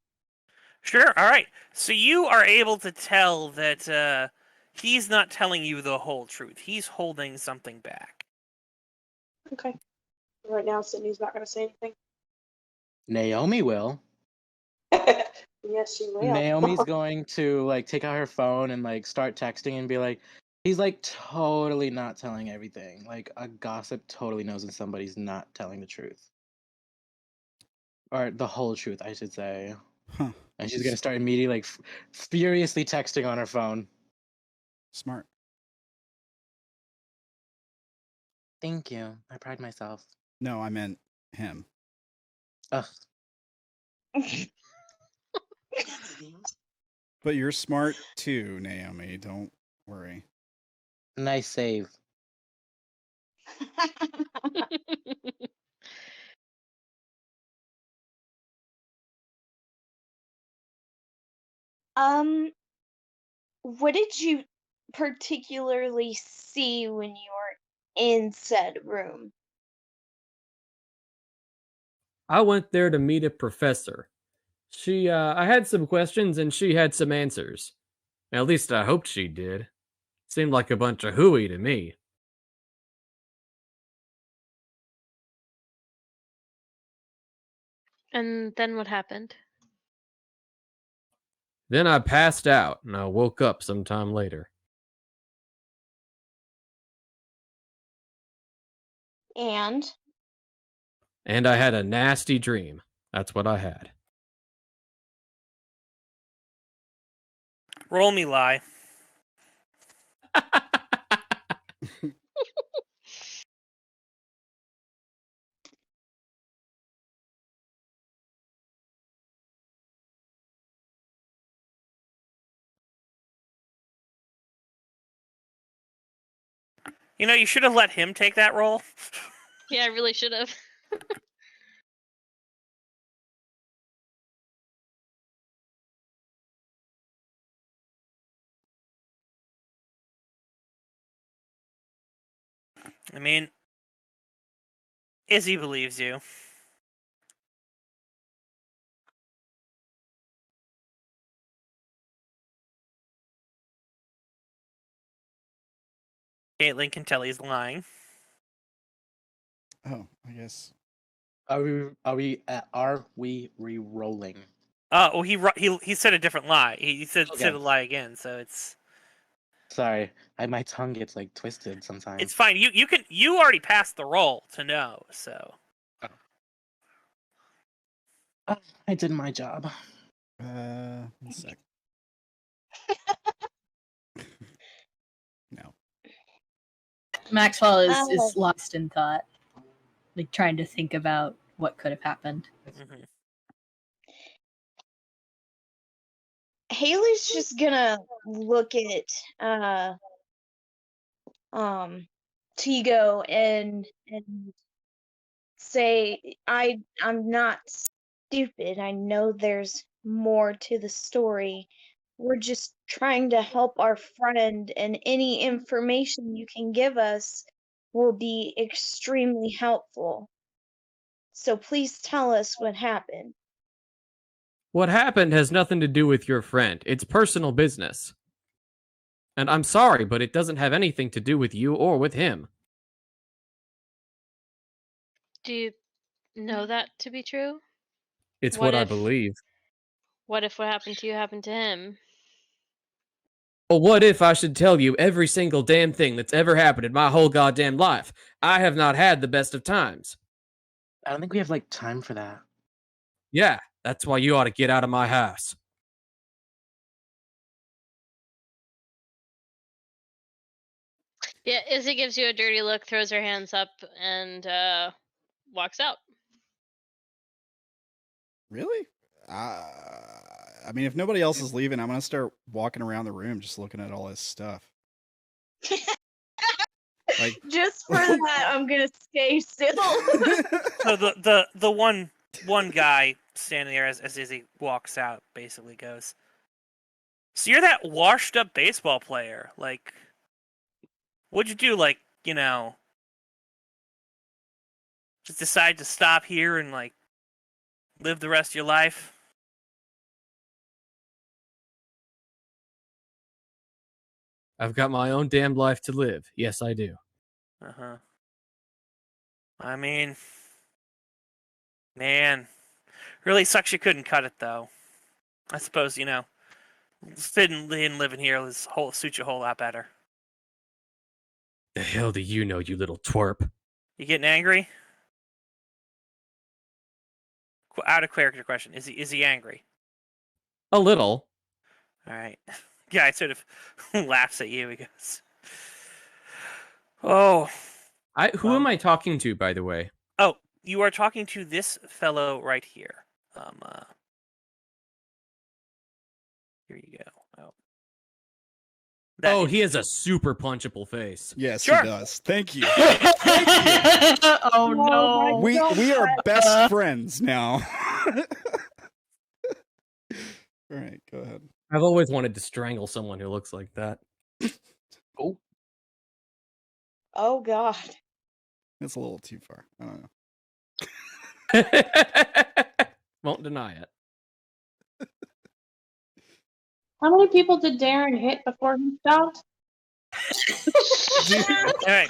[SPEAKER 2] Sure. All right. So you are able to tell that he's not telling you the whole truth. He's holding something back.
[SPEAKER 5] Okay. Right now, Sydney's not going to say anything.
[SPEAKER 8] Naomi will.
[SPEAKER 5] Yes, she will.
[SPEAKER 8] Naomi's going to like take out her phone and like start texting and be like, he's like totally not telling everything. Like a gossip totally knows when somebody's not telling the truth. Or the whole truth, I should say.
[SPEAKER 1] Huh.
[SPEAKER 8] And she's gonna start immediately like furiously texting on her phone.
[SPEAKER 1] Smart.
[SPEAKER 8] Thank you. I pride myself.
[SPEAKER 1] No, I meant him.
[SPEAKER 8] Ugh.
[SPEAKER 1] But you're smart too, Naomi. Don't worry.
[SPEAKER 8] Nice save.
[SPEAKER 4] What did you particularly see when you were in said room?
[SPEAKER 10] I went there to meet a professor. I had some questions and she had some answers. At least I hoped she did. Seemed like a bunch of hooey to me.
[SPEAKER 7] And then what happened?
[SPEAKER 10] Then I passed out and I woke up sometime later.
[SPEAKER 4] And
[SPEAKER 10] And I had a nasty dream. That's what I had.
[SPEAKER 2] Roll me lie. You know, you should have let him take that roll.
[SPEAKER 7] Yeah, I really should have.
[SPEAKER 2] I mean, Izzy believes you. Caitlin can tell he's lying.
[SPEAKER 1] Oh, I guess.
[SPEAKER 8] Are we re-rolling?
[SPEAKER 2] Oh, he said a different lie. He said
[SPEAKER 8] Okay.
[SPEAKER 2] a lie again, so it's
[SPEAKER 8] Sorry, my tongue gets like twisted sometimes.
[SPEAKER 2] it's fine. You already passed the roll to know, so.
[SPEAKER 8] I did my job.
[SPEAKER 1] 1 sec. No.
[SPEAKER 11] Maxwell is lost in thought, like trying to think about what could have happened.
[SPEAKER 2] Mhm.
[SPEAKER 4] Haley's just gonna look at Tigo and say, I'm not stupid. I know there's more to the story. We're just trying to help our friend, and any information you can give us will be extremely helpful. So please tell us what happened.
[SPEAKER 10] What happened has nothing to do with your friend. It's personal business. And I'm sorry, but it doesn't have anything to do with you or with him.
[SPEAKER 7] Do you know that to be true?
[SPEAKER 10] It's
[SPEAKER 7] What
[SPEAKER 10] what I
[SPEAKER 7] if-
[SPEAKER 10] believe.
[SPEAKER 7] What if what happened to you happened to him?
[SPEAKER 10] Well, what if I should tell you every single damn thing that's ever happened in my whole goddamn life? I have not had the best of times.
[SPEAKER 8] I don't think we have like time for that.
[SPEAKER 10] Yeah, that's why you ought to get out of my house.
[SPEAKER 7] Yeah, Izzy gives you a dirty look, throws her hands up, and walks out.
[SPEAKER 1] Really? I mean, if nobody else is leaving, I'm gonna start walking around the room, just looking at all his stuff. Like,
[SPEAKER 4] Just for that, I'm gonna stay still.
[SPEAKER 2] So the one guy standing there as Izzy walks out basically goes, "So you're that washed up baseball player? Like, what'd you do? Like, just decide to stop here and like live the rest of your life?"
[SPEAKER 10] I've got my own damned life to live. Yes, I do.
[SPEAKER 2] Uh-huh. I mean, man, really sucks you couldn't cut it though. I suppose, sitting and living here suits you a whole lot better.
[SPEAKER 10] The hell do you know, you little twerp?
[SPEAKER 2] You getting angry? Out of character question. Is he angry?
[SPEAKER 10] A little.
[SPEAKER 2] All right. Guy sort of laughs at you. He goes, "Oh,
[SPEAKER 10] Who am I talking to, by the way?
[SPEAKER 2] oh, you are talking to this fellow right here. Here you go.
[SPEAKER 10] He has a super punchable face.
[SPEAKER 1] yes,
[SPEAKER 2] Sure.
[SPEAKER 1] he does. Thank you.
[SPEAKER 11] Oh no.
[SPEAKER 1] We are best friends now. All right, go ahead.
[SPEAKER 10] I've always wanted to strangle someone who looks like that.
[SPEAKER 4] Oh God.
[SPEAKER 1] That's a little too far. I don't know.
[SPEAKER 10] Won't deny it.
[SPEAKER 5] How many people did Darren hit before he stopped?
[SPEAKER 2] All right.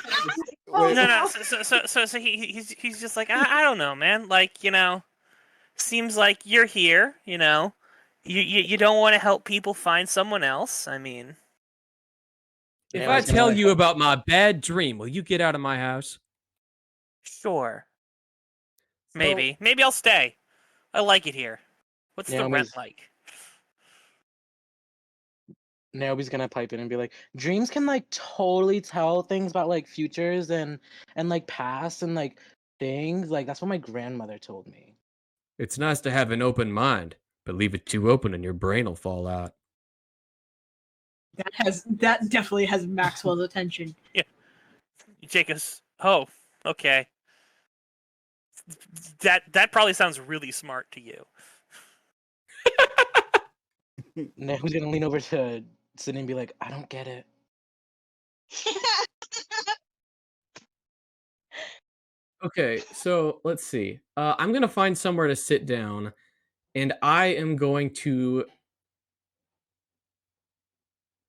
[SPEAKER 2] No. So he's just like, I don't know, man. Like, seems like you're here. You don't want to help people find someone else. I mean,
[SPEAKER 10] If
[SPEAKER 8] Yeah,
[SPEAKER 10] I
[SPEAKER 8] was gonna
[SPEAKER 10] tell
[SPEAKER 8] like-
[SPEAKER 10] you about my bad dream, will you get out of my house?
[SPEAKER 2] sure. Maybe I'll stay. I like it here. What's the rent
[SPEAKER 8] Naomi's-
[SPEAKER 2] like?
[SPEAKER 8] Naomi's gonna pipe in and be like, dreams can like totally tell things about like futures and like past and like things. Like that's what my grandmother told me.
[SPEAKER 10] It's nice to have an open mind, but leave it too open and your brain will fall out.
[SPEAKER 11] That definitely has Maxwell's attention.
[SPEAKER 2] Jake goes, oh, okay. That probably sounds really smart to you.
[SPEAKER 8] Naomi's gonna lean over to Sydney and be like, I don't get it.
[SPEAKER 10] Okay, so let's see. I'm going to find somewhere to sit down, and I am going to...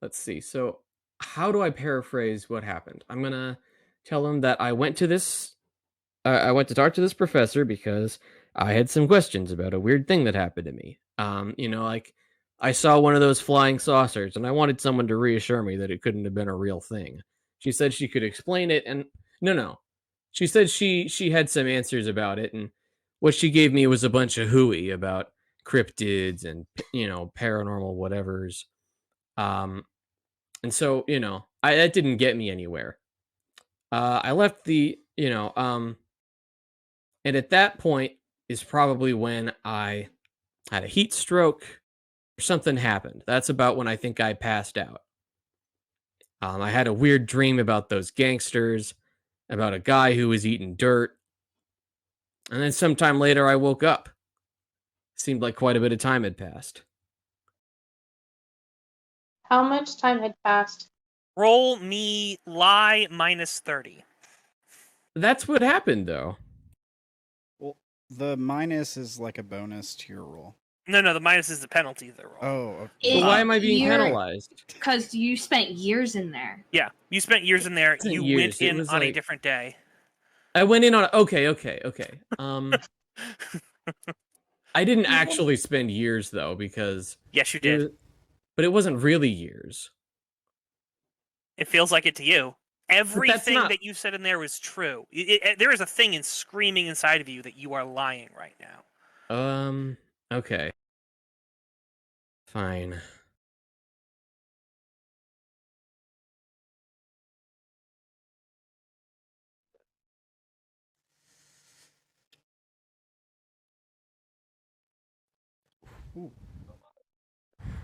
[SPEAKER 10] Let's see. So how do I paraphrase what happened? I'm going to tell him that I went to this... I went to talk to this professor because I had some questions about a weird thing that happened to me. Like I saw one of those flying saucers, and I wanted someone to reassure me that it couldn't have been a real thing. She said she could explain it, and... No. She said she had some answers about it, and what she gave me was a bunch of hooey about cryptids and, paranormal whatevers. And so, that didn't get me anywhere. I left the, and at that point is probably when I had a heat stroke or something happened. That's about when I think I passed out. I had a weird dream about those gangsters, about a guy who was eating dirt. And then sometime later I woke up. Seemed like quite a bit of time had passed.
[SPEAKER 5] How much time had passed?
[SPEAKER 2] Roll me lie minus 30.
[SPEAKER 10] That's what happened, though.
[SPEAKER 1] Well, the minus is like a bonus to your roll.
[SPEAKER 2] No, the minus is the penalty of the roll.
[SPEAKER 1] Oh, okay.
[SPEAKER 10] So
[SPEAKER 11] It-
[SPEAKER 10] why am I being
[SPEAKER 11] you're-
[SPEAKER 10] penalized?
[SPEAKER 11] Because you spent years in there.
[SPEAKER 2] Yeah, you spent years in there.
[SPEAKER 10] Wasn't
[SPEAKER 2] You
[SPEAKER 10] years,
[SPEAKER 2] went
[SPEAKER 10] it
[SPEAKER 2] in
[SPEAKER 10] was
[SPEAKER 2] on a
[SPEAKER 10] like-
[SPEAKER 2] different day.
[SPEAKER 10] I went in on... Okay. I didn't actually spend years, though, because...
[SPEAKER 2] Yes, you
[SPEAKER 10] it
[SPEAKER 2] did.
[SPEAKER 10] was- But it wasn't really years.
[SPEAKER 2] It feels like it to you. Everything
[SPEAKER 10] not-
[SPEAKER 2] that you said in there was true. There is a thing screaming inside of you that you are lying right now.
[SPEAKER 10] Okay. Fine.
[SPEAKER 1] Ooh.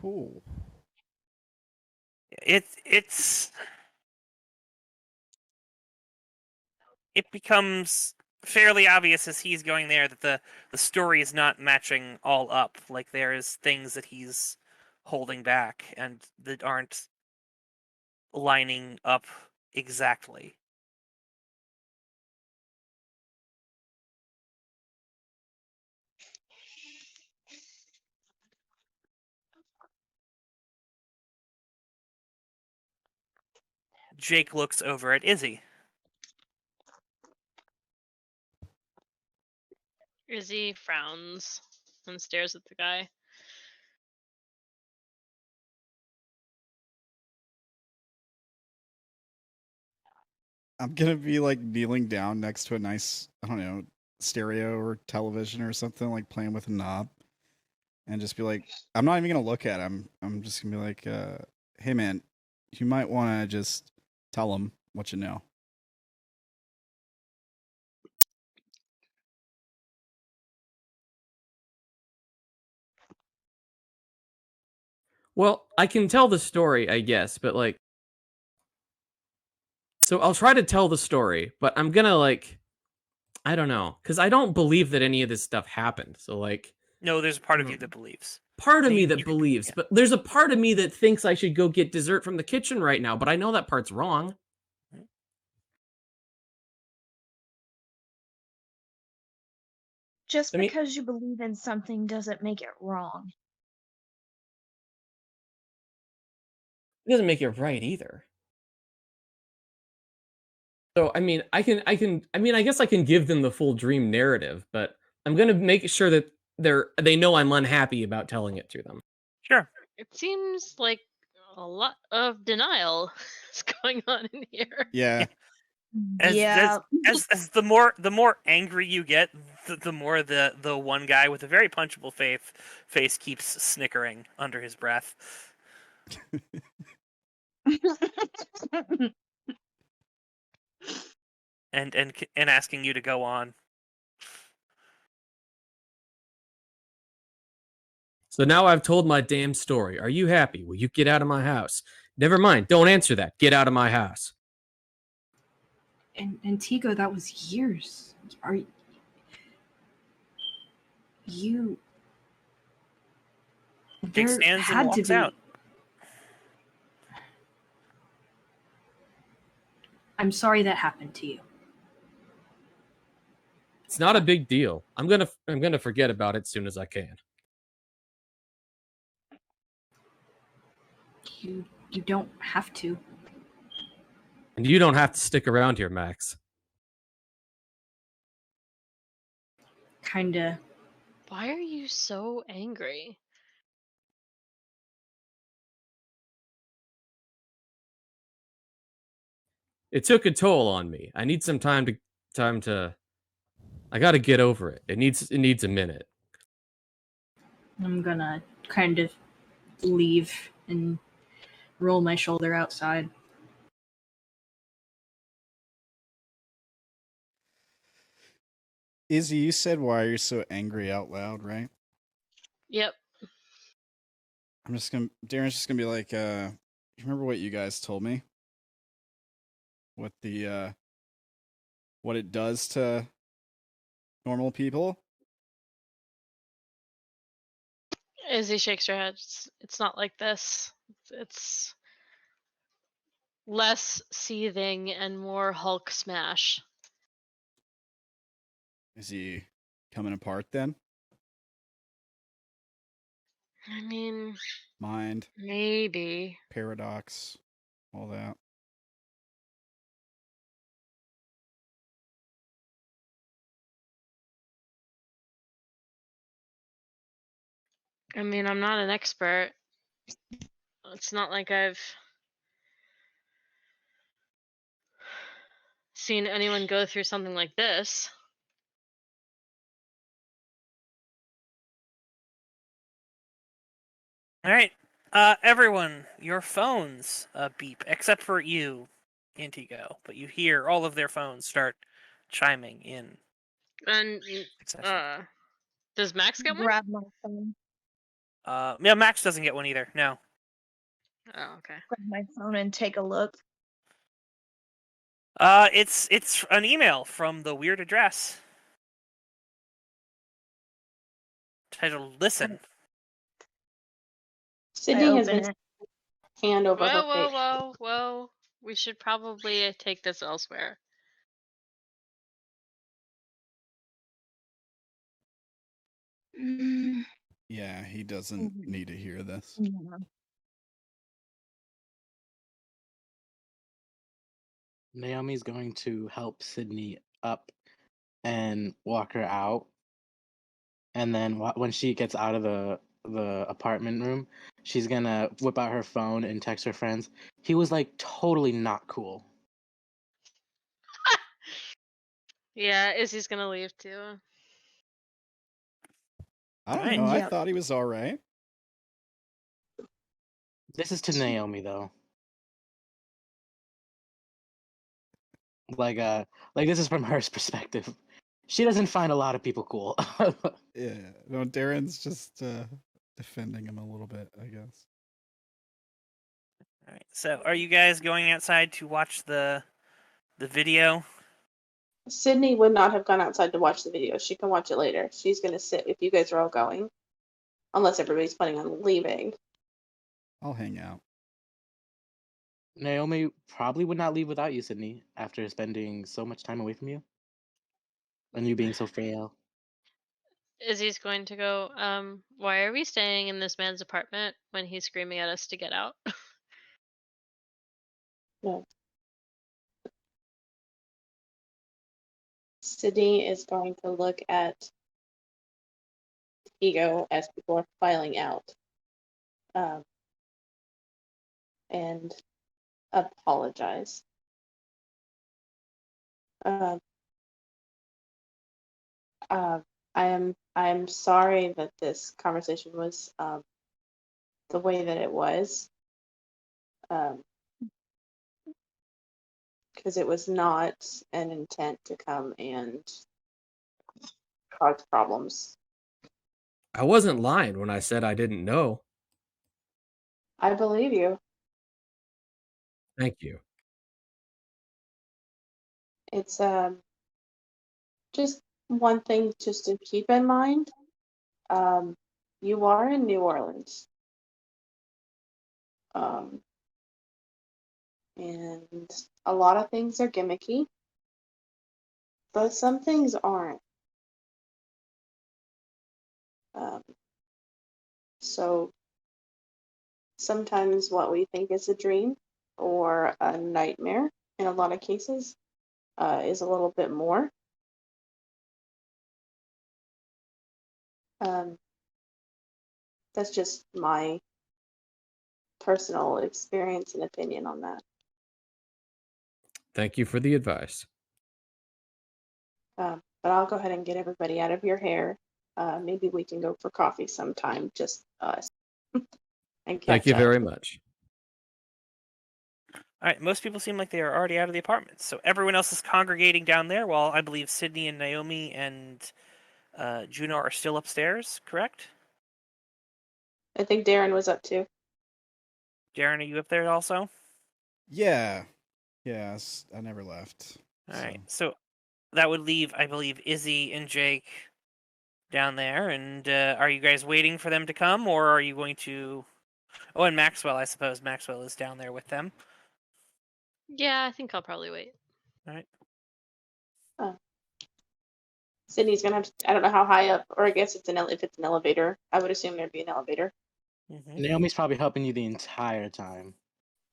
[SPEAKER 1] Ooh.
[SPEAKER 2] It becomes fairly obvious as he's going there that the story is not matching all up. Like there is things that he's holding back and that aren't lining up exactly. Jake looks over at Izzy.
[SPEAKER 7] Izzy frowns and stares at the guy.
[SPEAKER 1] I'm gonna be like kneeling down next to a nice, I don't know, stereo or television or something, like playing with a knob, and just be like, I'm not even gonna look at him. I'm just gonna be like, hey man, you might want to just tell him what you know.
[SPEAKER 10] Well, I can tell the story, I guess, but like, so I'll try to tell the story, but I'm gonna like, I don't know, because I don't believe that any of this stuff happened. So like,
[SPEAKER 2] No, there's a part of you that believes.
[SPEAKER 10] part of me
[SPEAKER 2] You-
[SPEAKER 10] that
[SPEAKER 2] you-
[SPEAKER 10] believes,
[SPEAKER 2] yeah.
[SPEAKER 10] but there's a part of me that thinks I should go get dessert from the kitchen right now, but I know that part's wrong.
[SPEAKER 4] Just
[SPEAKER 10] I mean-
[SPEAKER 4] because you believe in something doesn't make it wrong.
[SPEAKER 10] It doesn't make it right either. So I mean, I guess I can give them the full dream narrative, but I'm gonna make sure that they know I'm unhappy about telling it to them.
[SPEAKER 2] Sure.
[SPEAKER 7] It seems like a lot of denial is going on in here.
[SPEAKER 1] Yeah.
[SPEAKER 2] As the more angry you get, the more the one guy with a very punchable face keeps snickering under his breath. and asking you to go on.
[SPEAKER 10] So now I've told my damn story. Are you happy? Will you get out of my house? Never mind. Don't answer that. Get out of my house.
[SPEAKER 11] And Antigo, that was years. Are you?
[SPEAKER 2] Jake
[SPEAKER 11] There
[SPEAKER 2] stands and
[SPEAKER 11] had to
[SPEAKER 2] walks
[SPEAKER 11] be.
[SPEAKER 2] out.
[SPEAKER 11] I'm sorry that happened to you.
[SPEAKER 10] It's not a big deal. I'm gonna forget about it as soon as I can.
[SPEAKER 11] You don't have to.
[SPEAKER 10] And you don't have to stick around here, Max.
[SPEAKER 11] Kinda.
[SPEAKER 7] Why are you so angry?
[SPEAKER 10] It took a toll on me. I need some time to I gotta get over it. It needs a minute.
[SPEAKER 11] I'm gonna kind of leave and roll my shoulder outside.
[SPEAKER 1] Izzy, you said why you're so angry out loud, right?
[SPEAKER 7] Yep.
[SPEAKER 1] Darren's just gonna be like, you remember what you guys told me? What what it does to normal people?
[SPEAKER 7] Izzy shakes her head. It's not like this. It's less seething and more Hulk smash.
[SPEAKER 1] Is he coming apart then?
[SPEAKER 7] I mean,
[SPEAKER 1] Mind,
[SPEAKER 7] maybe.
[SPEAKER 1] paradox, all that.
[SPEAKER 7] I mean, I'm not an expert. It's not like I've seen anyone go through something like this.
[SPEAKER 2] All right, everyone, your phones beep, except for you, Antigo. But you hear all of their phones start chiming in
[SPEAKER 7] And
[SPEAKER 2] succession.
[SPEAKER 7] does Max get one?
[SPEAKER 4] Grab my phone.
[SPEAKER 2] Yeah, Max doesn't get one either. No.
[SPEAKER 7] Oh, okay.
[SPEAKER 4] Grab my phone and take a look.
[SPEAKER 2] It's an email from the weird address titled "Listen."
[SPEAKER 5] Sydney has
[SPEAKER 4] open
[SPEAKER 5] been
[SPEAKER 4] it.
[SPEAKER 5] hand over her
[SPEAKER 7] Whoa,
[SPEAKER 5] face.
[SPEAKER 7] whoa, whoa. We should probably take this elsewhere.
[SPEAKER 1] Yeah, he doesn't need to hear this.
[SPEAKER 4] Yeah.
[SPEAKER 8] Naomi's going to help Sydney up and walk her out. And then when she gets out of the apartment room, she's gonna whip out her phone and text her friends. He was like totally not cool.
[SPEAKER 7] Yeah, Izzy's gonna leave too.
[SPEAKER 1] I don't
[SPEAKER 2] Right.
[SPEAKER 1] know. I
[SPEAKER 4] Yep.
[SPEAKER 1] thought he was all right.
[SPEAKER 8] This is to Naomi though. Like this is from her perspective. She doesn't find a lot of people cool.
[SPEAKER 1] Yeah. No, Darren's just defending him a little bit, I guess.
[SPEAKER 2] All right. So, are you guys going outside to watch the video?
[SPEAKER 5] Sydney would not have gone outside to watch the video. She can watch it later. She's gonna sit if you guys are all going, unless everybody's planning on leaving.
[SPEAKER 1] I'll hang out.
[SPEAKER 8] Naomi probably would not leave without you, Sydney, after spending so much time away from you. And you being so frail.
[SPEAKER 7] Izzy's going to go, why are we staying in this man's apartment when he's screaming at us to get out?
[SPEAKER 5] No. Sydney is going to look at Ego as people are filing out, and apologize. I am sorry that this conversation was the way that it was, because it was not an intent to come and cause problems.
[SPEAKER 10] I wasn't lying when I said I didn't know.
[SPEAKER 5] I believe you.
[SPEAKER 10] Thank you.
[SPEAKER 5] It's just one thing just to keep in mind. You are in New Orleans. And a lot of things are gimmicky, but some things aren't. So sometimes what we think is a dream or a nightmare, in a lot of cases, is a little bit more. That's just my personal experience and opinion on that.
[SPEAKER 10] Thank you for the advice.
[SPEAKER 5] But I'll go ahead and get everybody out of your hair. Maybe we can go for coffee sometime, just us. And
[SPEAKER 10] Thank you
[SPEAKER 5] catch up.
[SPEAKER 10] very much.
[SPEAKER 2] All right. Most people seem like they are already out of the apartment, so everyone else is congregating down there. While I believe Sydney and Naomi and JUNO are still upstairs. Correct?
[SPEAKER 5] I think Darren was up too.
[SPEAKER 2] Darren, are you up there also?
[SPEAKER 1] Yeah. Yes, I never left.
[SPEAKER 2] All right. So that would leave, I believe, Izzy and Jake down there. And are you guys waiting for them to come, or are you going to? Oh, and Maxwell, I suppose Maxwell is down there with them.
[SPEAKER 7] Yeah, I think I'll probably wait.
[SPEAKER 2] All right.
[SPEAKER 5] Sydney's gonna have to, I don't know how high up, or I guess it's if it's an elevator. I would assume there'd be an elevator.
[SPEAKER 2] Mm-hmm.
[SPEAKER 8] Naomi's probably helping you the entire time.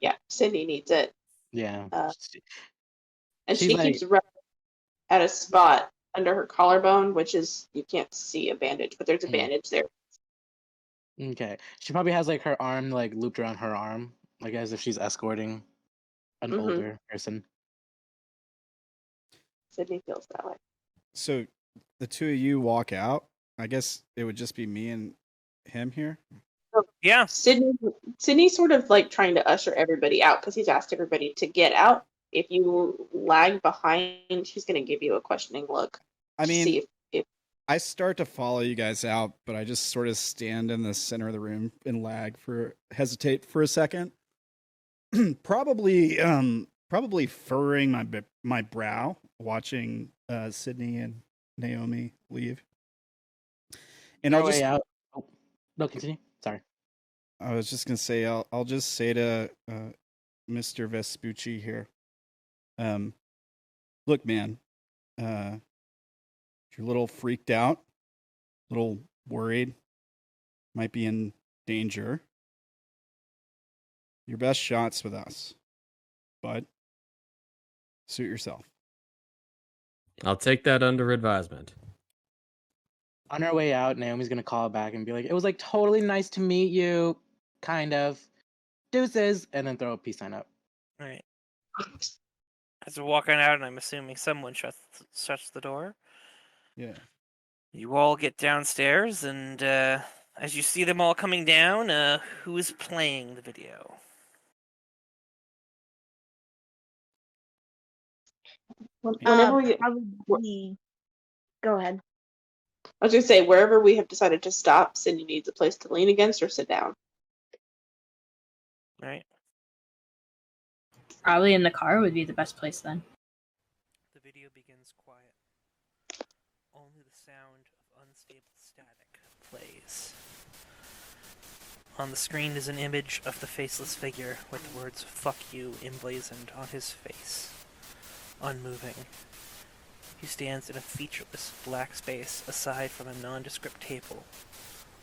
[SPEAKER 5] Yeah, Sydney needs it.
[SPEAKER 8] Yeah.
[SPEAKER 5] And
[SPEAKER 8] She's
[SPEAKER 5] she
[SPEAKER 8] like-
[SPEAKER 5] keeps running at a spot under her collarbone, which is, you can't see a bandage, but there's a bandage there.
[SPEAKER 8] Okay. She probably has like her arm like looped around her arm, like as if she's escorting an older person.
[SPEAKER 5] Sydney feels that way.
[SPEAKER 1] So the two of you walk out. I guess it would just be me and him here.
[SPEAKER 2] Yeah.
[SPEAKER 5] Sydney's sort of like trying to usher everybody out because he's asked everybody to get out. If you lag behind, she's going to give you a questioning look.
[SPEAKER 1] I
[SPEAKER 5] to
[SPEAKER 1] mean,
[SPEAKER 5] see if
[SPEAKER 1] I start to follow you guys out, but I just sort of stand in the center of the room and hesitate for a second. probably furrowing my brow, watching Sydney and Naomi leave. And
[SPEAKER 8] Our way out. Oh, no, continue. Sorry.
[SPEAKER 1] I was just gonna say, I'll just say to Mr. Vespucci here, look, man, you're a little freaked out, a little worried, might be in danger. Your best shot's with us, but suit yourself.
[SPEAKER 10] I'll take that under advisement.
[SPEAKER 8] On our way out, Naomi's gonna call back and be like, "It was like totally nice to meet you, kind of. Deuces," and then throw a peace sign up.
[SPEAKER 2] All right. As we're walking out, and I'm assuming someone shuts the door.
[SPEAKER 1] Yeah.
[SPEAKER 2] You all get downstairs, and as you see them all coming down, who is playing the video?
[SPEAKER 5] whenever we
[SPEAKER 4] Probably. Go ahead.
[SPEAKER 5] I was going to say, wherever we have decided to stop, Sydney needs a place to lean against or sit down.
[SPEAKER 2] All right.
[SPEAKER 11] Probably in the car would be the best place then.
[SPEAKER 2] The video begins quiet. Only the sound of unstable static plays. On the screen is an image of the faceless figure with the words "fuck you" emblazoned on his face. Unmoving. He stands in a featureless black space aside from a nondescript table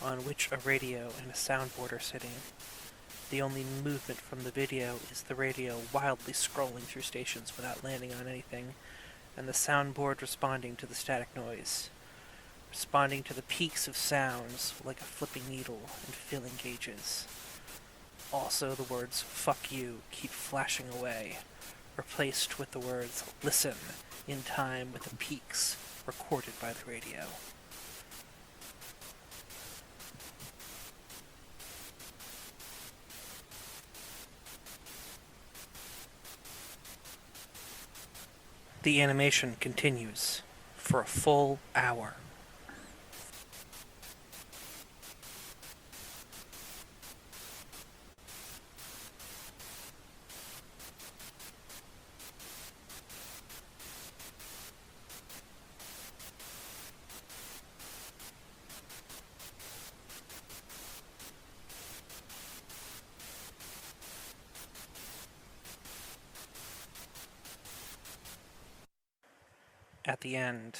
[SPEAKER 2] on which a radio and a soundboard are sitting. The only movement from the video is the radio wildly scrolling through stations without landing on anything, and the soundboard responding to the static noise. Responding to the peaks of sounds like a flipping needle and filling gauges. Also, the words "fuck you" keep flashing away, replaced with the words "listen" in time with the peaks recorded by the radio. The animation continues for a full hour. At the end,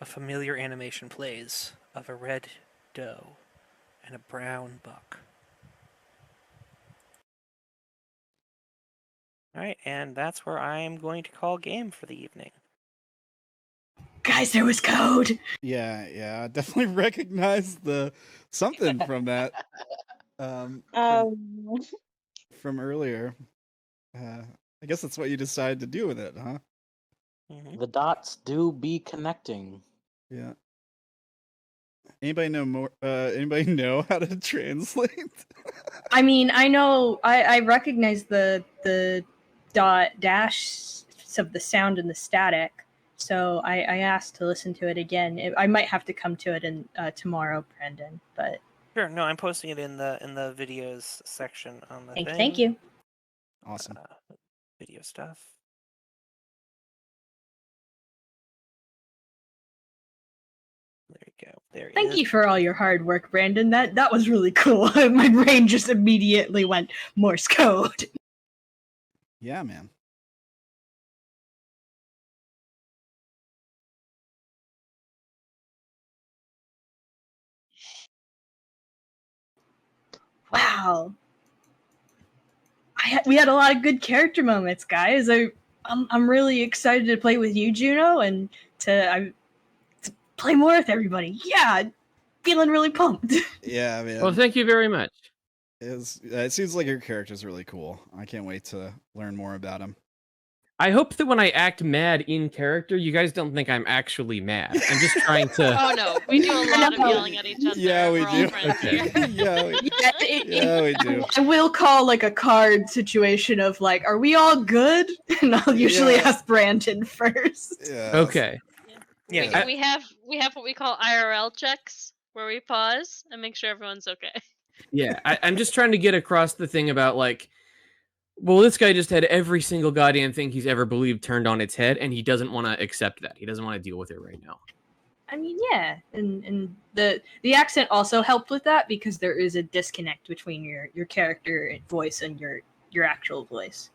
[SPEAKER 2] a familiar animation plays of a red doe and a brown buck. Alright, and that's where I'm going to call game for the evening.
[SPEAKER 11] Guys, there was code.
[SPEAKER 1] Yeah, I definitely recognize something from that. From earlier. I guess that's what you decided to do with it, huh?
[SPEAKER 2] Mm-hmm.
[SPEAKER 8] The dots do be connecting.
[SPEAKER 1] Yeah. Anybody know more? Anybody know how to translate?
[SPEAKER 11] I mean, I know I recognize the dot dash of the sound and the static. So I asked to listen to it again. I might have to come to it in tomorrow, Brendan. But
[SPEAKER 2] Sure, no, I'm posting it in the videos section on the thing.
[SPEAKER 11] thank you.
[SPEAKER 1] Awesome.
[SPEAKER 2] Video stuff. There you go. There it
[SPEAKER 11] Thank
[SPEAKER 2] is.
[SPEAKER 11] you for all your hard work, Brandon. That was really cool. My brain just immediately went Morse code.
[SPEAKER 1] Yeah, man.
[SPEAKER 11] Wow. We had a lot of good character moments, guys. I'm really excited to play with you, Juno, and to play more with everybody. Yeah, feeling really pumped.
[SPEAKER 1] Yeah, man.
[SPEAKER 10] Well, thank you very much.
[SPEAKER 1] It seems like your character's really cool. I can't wait to learn more about him.
[SPEAKER 10] I hope that when I act mad in character, you guys don't think I'm actually mad. I'm just trying to.
[SPEAKER 7] Oh no, we do a lot of yelling at each other.
[SPEAKER 1] Yeah, we
[SPEAKER 7] We're all
[SPEAKER 1] do.
[SPEAKER 7] friends
[SPEAKER 10] Okay.
[SPEAKER 7] here.
[SPEAKER 1] Yeah, we do.
[SPEAKER 11] I will call like a card situation of like, are we all good? And I'll usually
[SPEAKER 1] Yeah.
[SPEAKER 11] ask Brandon first.
[SPEAKER 1] Yeah.
[SPEAKER 10] Okay.
[SPEAKER 2] Yeah.
[SPEAKER 7] We have what we call IRL checks, where we pause and make sure everyone's okay.
[SPEAKER 10] Yeah, I'm just trying to get across the thing about like, well, this guy just had every single goddamn thing he's ever believed turned on its head, and he doesn't want to accept that. He doesn't want to deal with it right now.
[SPEAKER 11] I mean, yeah, and the accent also helped with that because there is a disconnect between your character voice and your actual voice.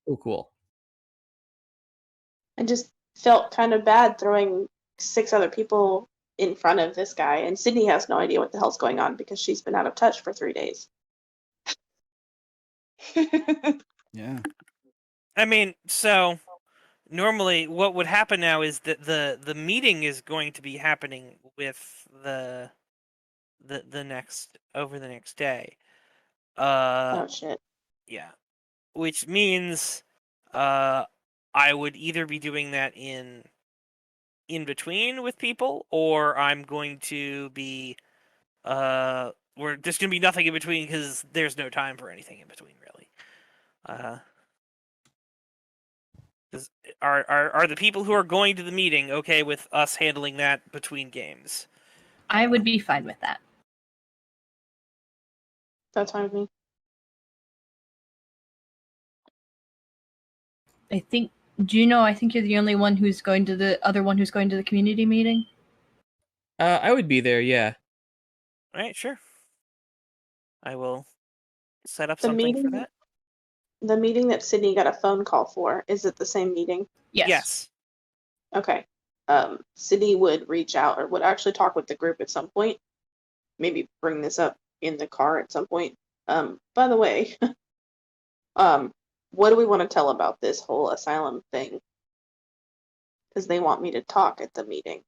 [SPEAKER 10] Oh, cool.
[SPEAKER 5] I just felt kind of bad throwing 6 other people in front of this guy, and Sydney has no idea what the hell's going on because she's been out of touch for 3 days.
[SPEAKER 1] Yeah.
[SPEAKER 2] I mean, so normally what would happen now is that the meeting is going to be happening with the next day.
[SPEAKER 5] Oh shit.
[SPEAKER 2] Yeah. Which means I would either be doing that in between with people, or I'm going to be we're just gonna be nothing in between because there's no time for anything in between, really. Are the people who are going to the meeting okay with us handling that between games?
[SPEAKER 11] I would be fine with that.
[SPEAKER 5] That's fine with me.
[SPEAKER 11] I think JUNO, I think you're the only one who's going to the community meeting.
[SPEAKER 10] I would be there, yeah.
[SPEAKER 2] All right, sure. I will set up
[SPEAKER 5] The
[SPEAKER 2] something for
[SPEAKER 5] meeting-
[SPEAKER 2] that.
[SPEAKER 5] The meeting that Sydney got a phone call for, is it the same meeting?
[SPEAKER 2] Yes.
[SPEAKER 5] Okay. Sydney would reach out or would actually talk with the group at some point. Maybe bring this up in the car at some point. By the way, what do we want to tell about this whole asylum thing? Because they want me to talk at the meeting.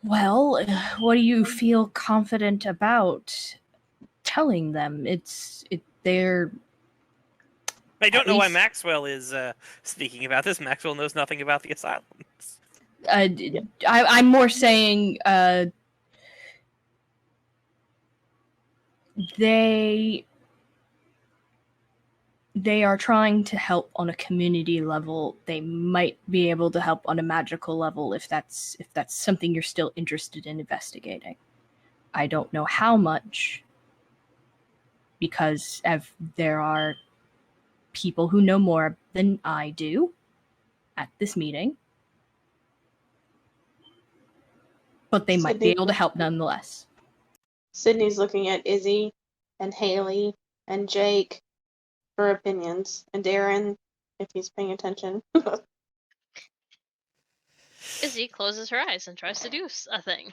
[SPEAKER 11] Well, what do you feel confident about telling them? They're
[SPEAKER 2] I don't
[SPEAKER 11] At
[SPEAKER 2] know why
[SPEAKER 11] least-
[SPEAKER 2] Maxwell is speaking about this. Maxwell knows nothing about the asylums.
[SPEAKER 11] I'm more saying they are trying to help on a community level. They might be able to help on a magical level if that's something you're still interested in investigating. I don't know how much, because there are people who know more than I do at this meeting, but they might be able to help nonetheless.
[SPEAKER 5] Sydney's looking at Izzy and Haley and Jake for opinions, and Darren, if he's paying attention.
[SPEAKER 7] Izzy closes her eyes and tries to do a thing.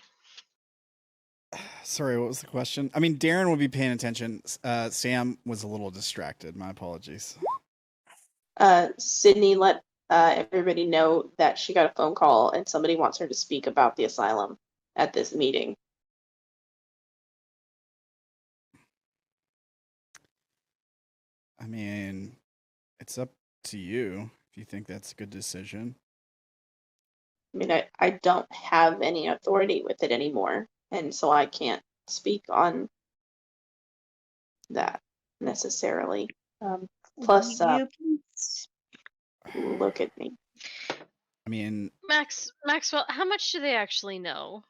[SPEAKER 1] Sorry, what was the question? I mean, Darren would be paying attention. Sam was a little distracted. My apologies.
[SPEAKER 5] Sydney let everybody know that she got a phone call and somebody wants her to speak about the asylum at this meeting.
[SPEAKER 1] I mean, it's up to you if you think that's a good decision.
[SPEAKER 5] I mean, I don't have any authority with it anymore, and so I can't speak on that necessarily. Plus, look at me.
[SPEAKER 1] I mean,
[SPEAKER 7] Maxwell, how much do they actually know?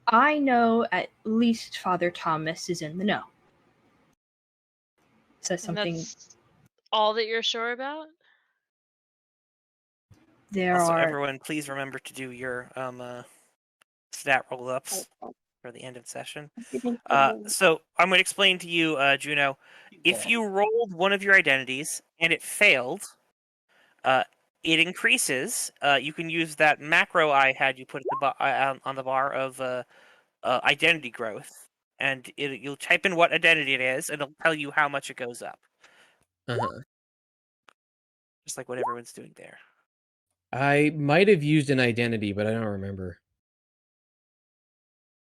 [SPEAKER 11] I know at least Father Thomas is in the know. So
[SPEAKER 7] And
[SPEAKER 11] something
[SPEAKER 7] that's all that you're sure about?
[SPEAKER 11] there
[SPEAKER 2] Also,
[SPEAKER 11] are.
[SPEAKER 2] everyone, please remember to do your stat roll-ups for the end of the session. So I'm going to explain to you, JUNO. If you rolled one of your identities and it failed, it increases. You can use that macro I had you put at on the bar of identity growth, and you'll type in what identity it is, and it'll tell you how much it goes up. Just like what everyone's doing there.
[SPEAKER 10] I might have used an identity, but I don't remember.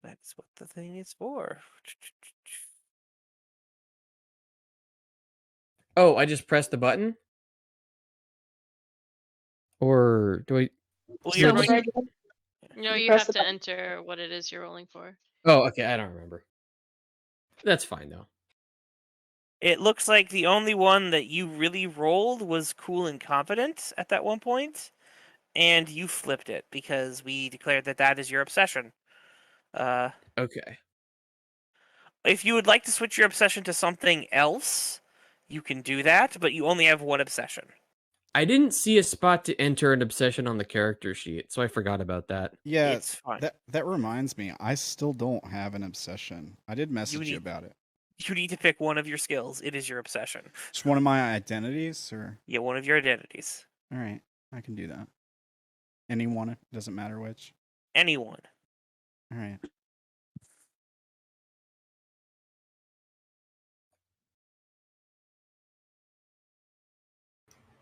[SPEAKER 2] That's what the thing is for.
[SPEAKER 10] Oh, I just pressed the button? Or do I?
[SPEAKER 2] Well,
[SPEAKER 10] So
[SPEAKER 2] you're
[SPEAKER 10] just-
[SPEAKER 2] going
[SPEAKER 7] No,
[SPEAKER 5] You
[SPEAKER 7] you
[SPEAKER 5] press
[SPEAKER 7] have
[SPEAKER 5] the
[SPEAKER 7] to
[SPEAKER 5] button.
[SPEAKER 7] enter what it is you're rolling for.
[SPEAKER 10] Oh, okay. I don't remember. That's fine though.
[SPEAKER 2] It looks like the only one that you really rolled was cool and confident at that one point, and you flipped it because we declared that that is your obsession.
[SPEAKER 10] Okay.
[SPEAKER 2] If you would like to switch your obsession to something else, you can do that, but you only have one obsession.
[SPEAKER 10] I didn't see a spot to enter an obsession on the character sheet, so I forgot about that.
[SPEAKER 1] Yeah,
[SPEAKER 2] It's fine.
[SPEAKER 1] that reminds me. I still don't have an obsession. I did message you
[SPEAKER 2] need-
[SPEAKER 1] about it.
[SPEAKER 2] You need to pick one of your skills. It is your obsession.
[SPEAKER 1] Just one of my identities, or
[SPEAKER 2] Yeah, one of your identities.
[SPEAKER 1] all right, I can do that. Anyone, it doesn't matter which.
[SPEAKER 2] Anyone.
[SPEAKER 1] All right.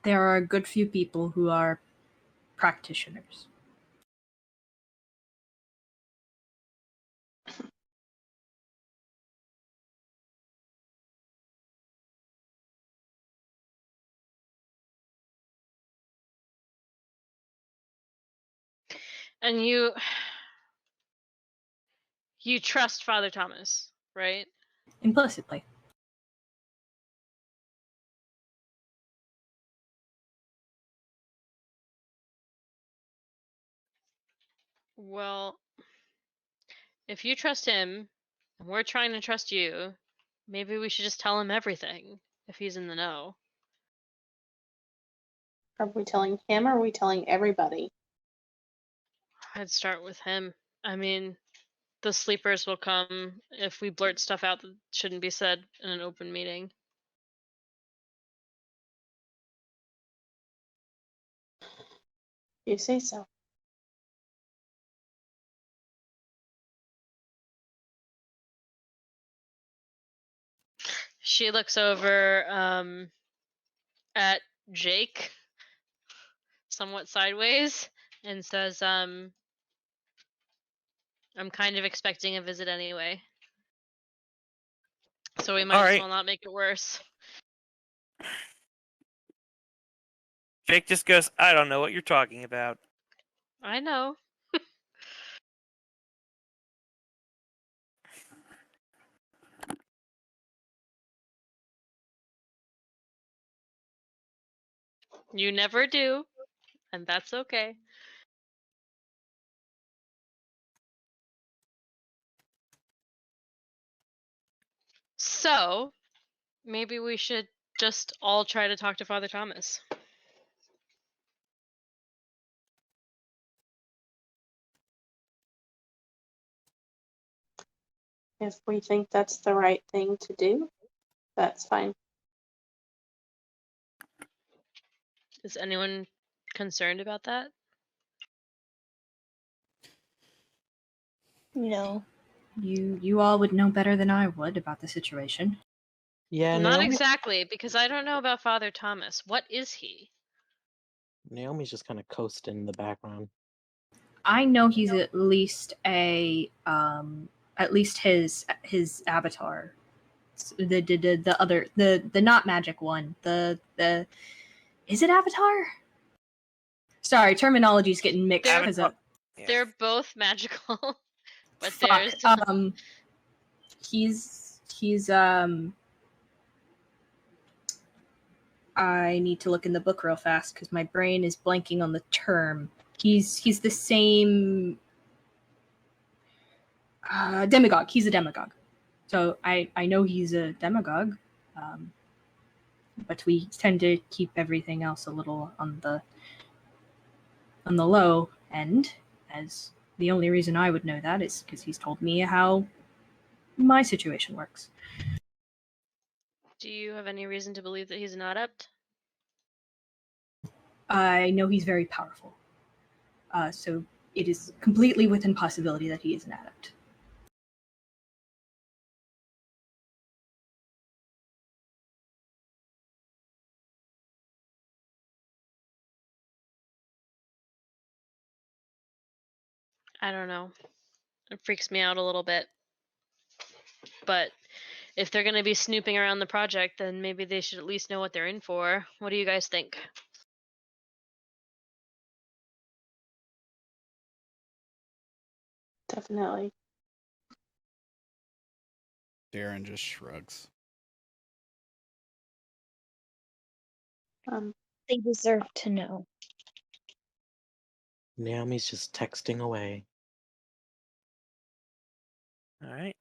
[SPEAKER 11] There are a good few people who are practitioners.
[SPEAKER 7] And you trust Father Thomas, right?
[SPEAKER 11] Implicitly.
[SPEAKER 7] Well, if you trust him and we're trying to trust you, maybe we should just tell him everything if he's in the know.
[SPEAKER 5] Are we telling him or are we telling everybody?
[SPEAKER 7] I'd start with him. I mean, the sleepers will come if we blurt stuff out that shouldn't be said in an open meeting.
[SPEAKER 5] You say so.
[SPEAKER 7] She looks over at Jake somewhat sideways and says, I'm kind of expecting a visit anyway. So we might
[SPEAKER 2] All
[SPEAKER 7] as
[SPEAKER 2] right.
[SPEAKER 7] well not make it worse.
[SPEAKER 2] Jake just goes, I don't know what you're talking about.
[SPEAKER 7] I know. You never do, and that's okay. So, maybe we should just all try to talk to Father Thomas.
[SPEAKER 5] If we think that's the right thing to do, that's fine.
[SPEAKER 7] Is anyone concerned about that?
[SPEAKER 3] No.
[SPEAKER 11] You all would know better than I would about the situation.
[SPEAKER 8] Yeah,
[SPEAKER 7] Not
[SPEAKER 8] Naomi,
[SPEAKER 7] exactly, because I don't know about Father Thomas. What is he?
[SPEAKER 8] Naomi's just kind of coasting in the background.
[SPEAKER 11] I know he's at least at least his avatar. The other the not magic one. The is it Avatar? Sorry, terminology's getting mixed because of
[SPEAKER 2] Yeah.
[SPEAKER 7] They're both magical, but
[SPEAKER 11] fuck.
[SPEAKER 7] there's
[SPEAKER 11] He's I need to look in the book real fast because my brain is blanking on the term. He's the same demagogue. He's a demagogue. So I know he's a demagogue, but we tend to keep everything else a little on the low end. As the only reason I would know that is because he's told me how my situation works.
[SPEAKER 7] Do you have any reason to believe that he's an adept?
[SPEAKER 11] I know he's very powerful, so it is completely within possibility that he is an adept.
[SPEAKER 7] I don't know. It freaks me out a little bit. But if they're going to be snooping around the project, then maybe they should at least know what they're in for. What do you guys think?
[SPEAKER 5] Definitely.
[SPEAKER 1] Darren just shrugs.
[SPEAKER 4] They deserve to know.
[SPEAKER 8] Naomi's just texting away.
[SPEAKER 2] All right.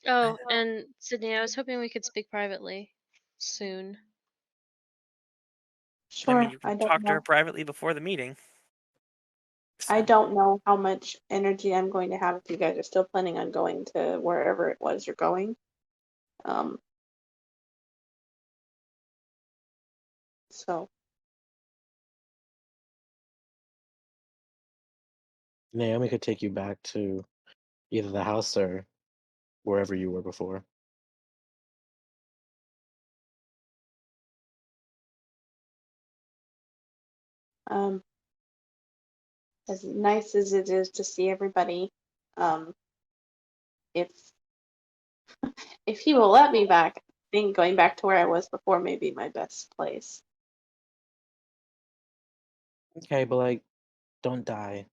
[SPEAKER 7] Oh, and Sydney, I was hoping we could speak privately soon.
[SPEAKER 5] Sure.
[SPEAKER 2] I mean, you
[SPEAKER 5] I
[SPEAKER 2] can
[SPEAKER 5] don't
[SPEAKER 2] talk to her
[SPEAKER 5] know.
[SPEAKER 2] privately before the meeting.
[SPEAKER 5] I
[SPEAKER 2] So,
[SPEAKER 5] don't know how much energy I'm going to have if you guys are still planning on going to wherever it was you're going. So
[SPEAKER 8] Naomi could take you back to either the house or wherever you were before.
[SPEAKER 5] as nice as it is to see everybody, if if he will let me back, I think going back to where I was before may be my best place.
[SPEAKER 8] Okay, but like, don't die.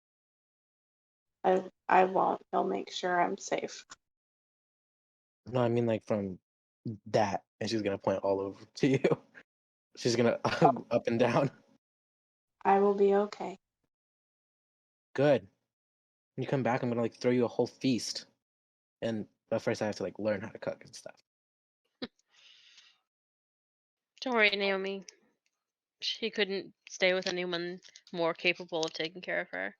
[SPEAKER 5] I won't. He'll make sure I'm safe.
[SPEAKER 8] No, I mean like from that, and she's gonna point all over to you. She's gonna up and down.
[SPEAKER 5] I will be okay.
[SPEAKER 8] Good. When you come back, I'm gonna like throw you a whole feast, but first I have to like learn how to cook and stuff.
[SPEAKER 7] Don't worry, Naomi. She couldn't stay with anyone more capable of taking care of her.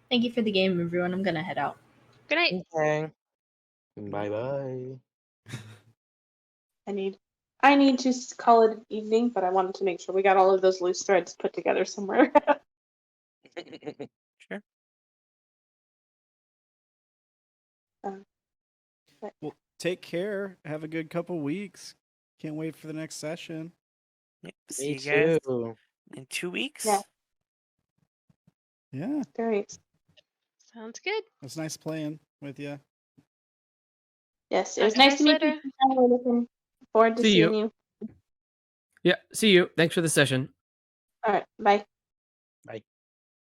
[SPEAKER 11] Thank you for the game, everyone. I'm gonna head out.
[SPEAKER 7] Good night.
[SPEAKER 8] Okay. Bye bye.
[SPEAKER 5] I need to call it an evening, but I wanted to make sure we got all of those loose threads put together somewhere.
[SPEAKER 2] sure.
[SPEAKER 1] Well, take care. Have a good couple weeks. Can't wait for the next session.
[SPEAKER 2] Yep. See
[SPEAKER 8] Me
[SPEAKER 2] you guys
[SPEAKER 8] too.
[SPEAKER 2] in 2 weeks.
[SPEAKER 5] Yeah.
[SPEAKER 1] Yeah,
[SPEAKER 5] Great.
[SPEAKER 7] Sounds good.
[SPEAKER 1] it was nice playing with you.
[SPEAKER 5] Yes, it
[SPEAKER 7] Talk
[SPEAKER 5] was
[SPEAKER 7] to you
[SPEAKER 5] nice
[SPEAKER 7] guys
[SPEAKER 5] to meet
[SPEAKER 7] later.
[SPEAKER 5] you. I'm looking forward to
[SPEAKER 10] See
[SPEAKER 5] seeing
[SPEAKER 10] you.
[SPEAKER 5] you.
[SPEAKER 10] Yeah, see you. Thanks for the session.
[SPEAKER 5] All right, bye.
[SPEAKER 8] Bye.